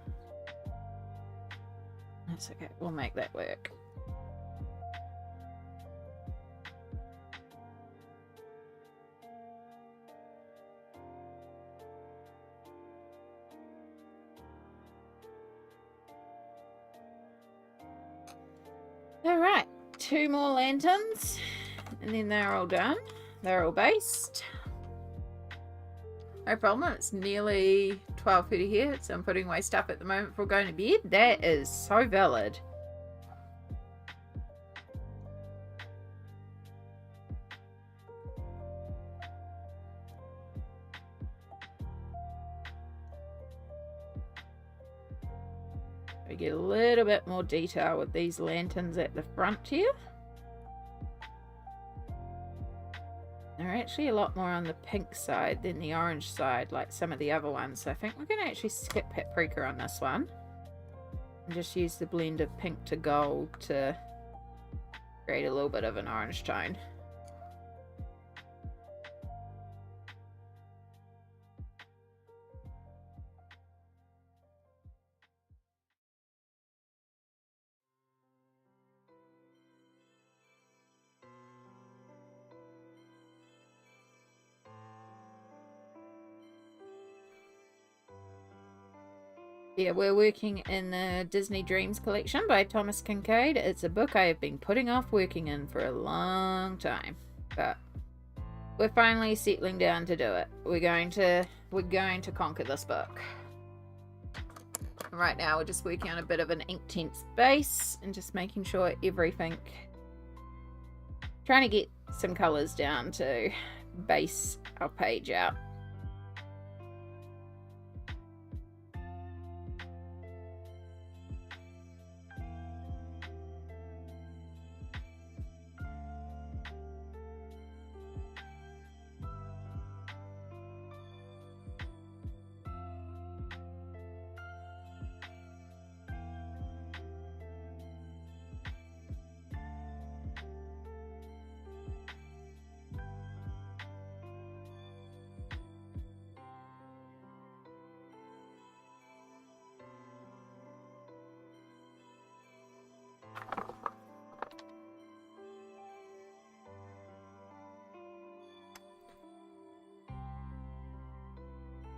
S2: That's okay, we'll make that work. Alright, 2 more lanterns, and then they're all done. They're all based. No problem, it's nearly 12:30 here, so I'm putting away stuff at the moment before going to bed. That is so valid. We get a little bit more detail with these lanterns at the front here. They're actually a lot more on the pink side than the orange side, like some of the other ones. So I think we're going to actually skip paprika on this one and just use the blend of pink to gold to create a little bit of an orange tone. Yeah, we're working in the Disney Dreams collection by Thomas Kinkade. It's a book I have been putting off working in for a long time, but we're finally settling down to do it. We're going to conquer this book. Right now, we're just working on a bit of an Inktense base and just making sure everything. Trying to get some colors down to base our page out.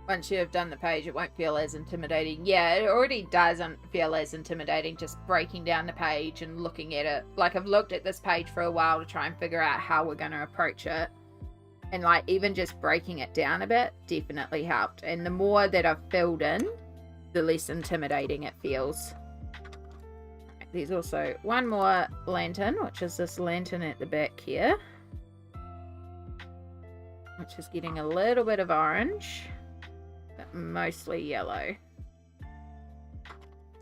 S2: Once you have done the page, it won't feel as intimidating. Yeah, it already doesn't feel as intimidating just breaking down the page and looking at it. Like, I've looked at this page for a while to try and figure out how we're going to approach it. And, like, even just breaking it down a bit definitely helped. And the more that I've filled in, the less intimidating it feels. There's also one more lantern, which is this lantern at the back here. Which is getting a little bit of orange. Mostly yellow,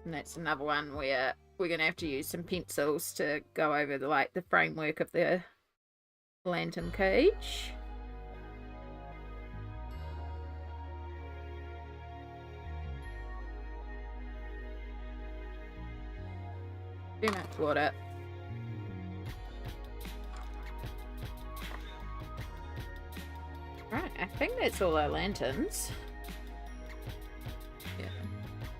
S2: and that's another one where we're gonna have to use some pencils to go over the framework of the lantern cage. Too much water. Right, I think that's all our lanterns.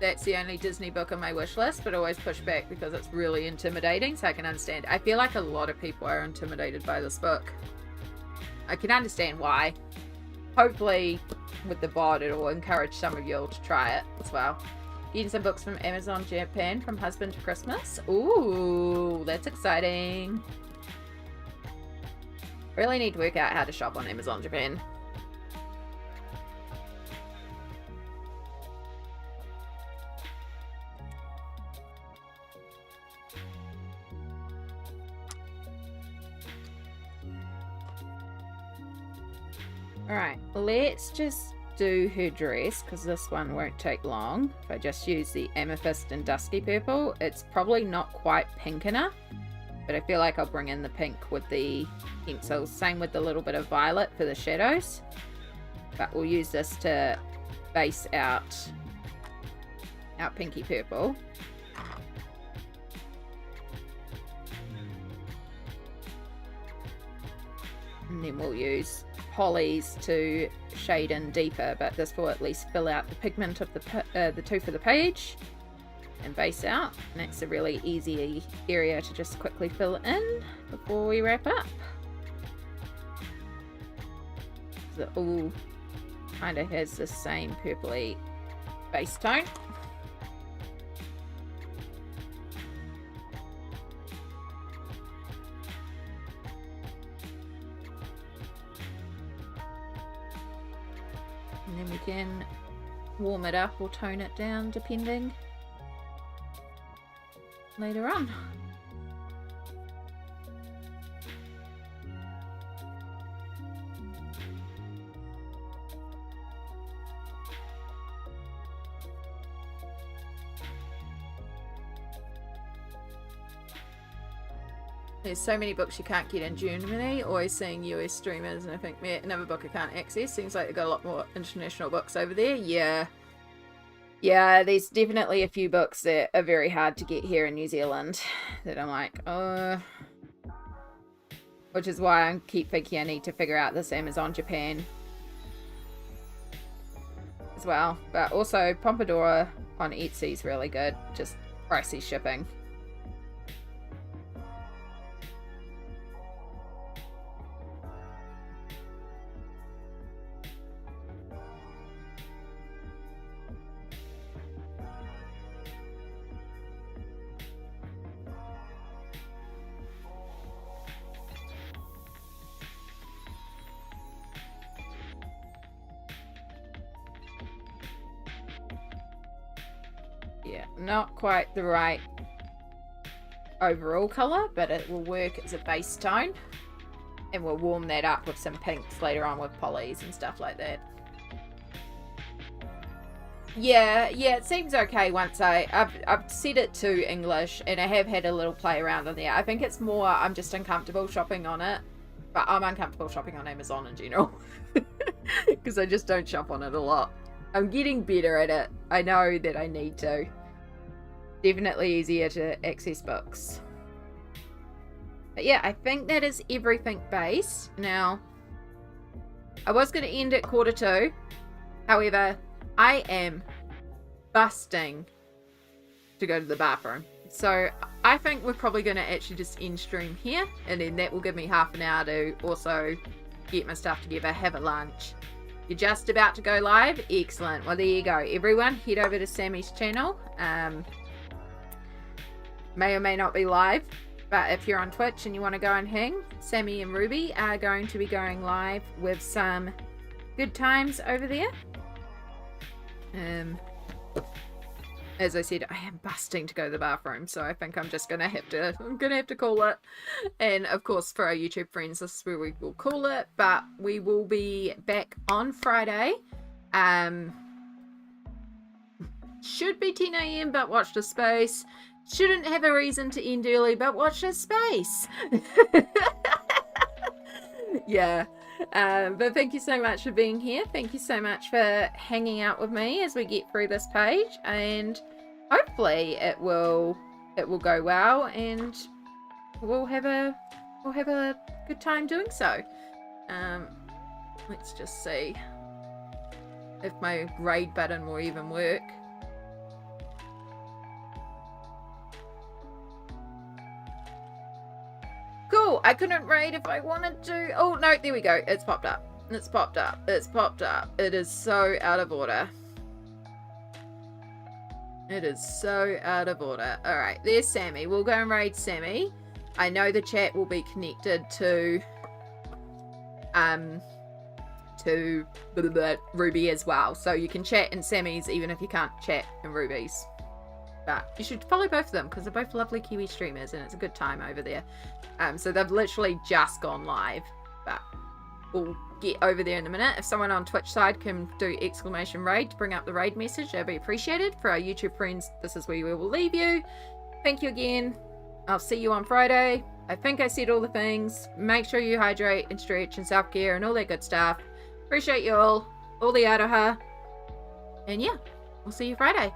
S2: That's the only Disney book on my wish list, but I always push back because it's really intimidating, so I can understand. I feel like a lot of people are intimidated by this book. I can understand why. Hopefully, with the bod, it'll encourage some of you all to try it as well. Getting some books from Amazon Japan from husband to Christmas. Ooh, that's exciting. Really need to work out how to shop on Amazon Japan. Alright, let's just do her dress, because this one won't take long. If I just use the amethyst and dusky purple, it's probably not quite pink enough, but I feel like I'll bring in the pink with the pencils. Same with the little bit of violet for the shadows, but we'll use this to base out our pinky purple. And then we'll use polys to shade in deeper, but this will at least fill out the pigment of the tooth of the page and base out. And that's a really easy area to just quickly fill in before we wrap up. So it all kind of has the same purpley base tone. can warm it up or tone it down depending later on. There's so many books you can't get in Germany. Always seeing US streamers, and I think another book I can't access. Seems like they've got a lot more international books over there. Yeah, there's definitely a few books that are very hard to get here in New Zealand that I'm like, which is why I keep thinking I need to figure out this Amazon Japan as well. But also Pompadour on Etsy is really good, just pricey shipping. Yeah, not quite the right overall colour, but it will work as a base tone. And we'll warm that up with some pinks later on with polys and stuff like that. Yeah, it seems okay once I've set it to English, and I have had a little play around on there. I think it's more I'm just uncomfortable shopping on it, but I'm uncomfortable shopping on Amazon in general because I just don't shop on it a lot. I'm getting better at it. I know that I need to. Definitely easier to access books. But yeah, I think that is everything base. Now, I was going to end at 1:45. However, I am busting to go to the bathroom. So I think we're probably going to actually just end stream here. And then that will give me half an hour to also get my stuff together, have a lunch. You're just about to go live? Excellent. Well, there you go. Everyone, head over to Sammy's channel. May or may not be live, but if you're on Twitch and you want to go and hang, Sammy and Ruby are going to be going live with some good times over there. As I said, I am busting to go to the bathroom, so I think I'm just gonna have to call it. And of course, for our YouTube friends, this is where we will call it. But we will be back on Friday. Should be 10 a.m. but watch the space. Shouldn't have a reason to end early, but watch the space. Yeah. But thank you so much for being here. Thank you so much for hanging out with me as we get through this page, and hopefully it will go well, and we'll have a good time doing so. Let's just see if my raid button will even work. Cool, I couldn't raid if I wanted to. Oh, no, there we go. It's popped up. It's popped up. It's popped up. It is so out of order. It is so out of order. Alright, there's Sammy. We'll go and raid Sammy. I know the chat will be connected to Ruby as well. So you can chat in Sammy's even if you can't chat in Ruby's. But you should follow both of them because they're both lovely Kiwi streamers and it's a good time over there. So they've literally just gone live, but we'll get over there in a minute. If someone on Twitch side can do !raid to bring up the raid message, that'd be appreciated. For our YouTube friends, this is where we will leave you. Thank you again. I'll see you on Friday. I think I said all the things. Make sure you hydrate and stretch and self-care and all that good stuff. Appreciate you all the aroha. And yeah, we'll see you Friday.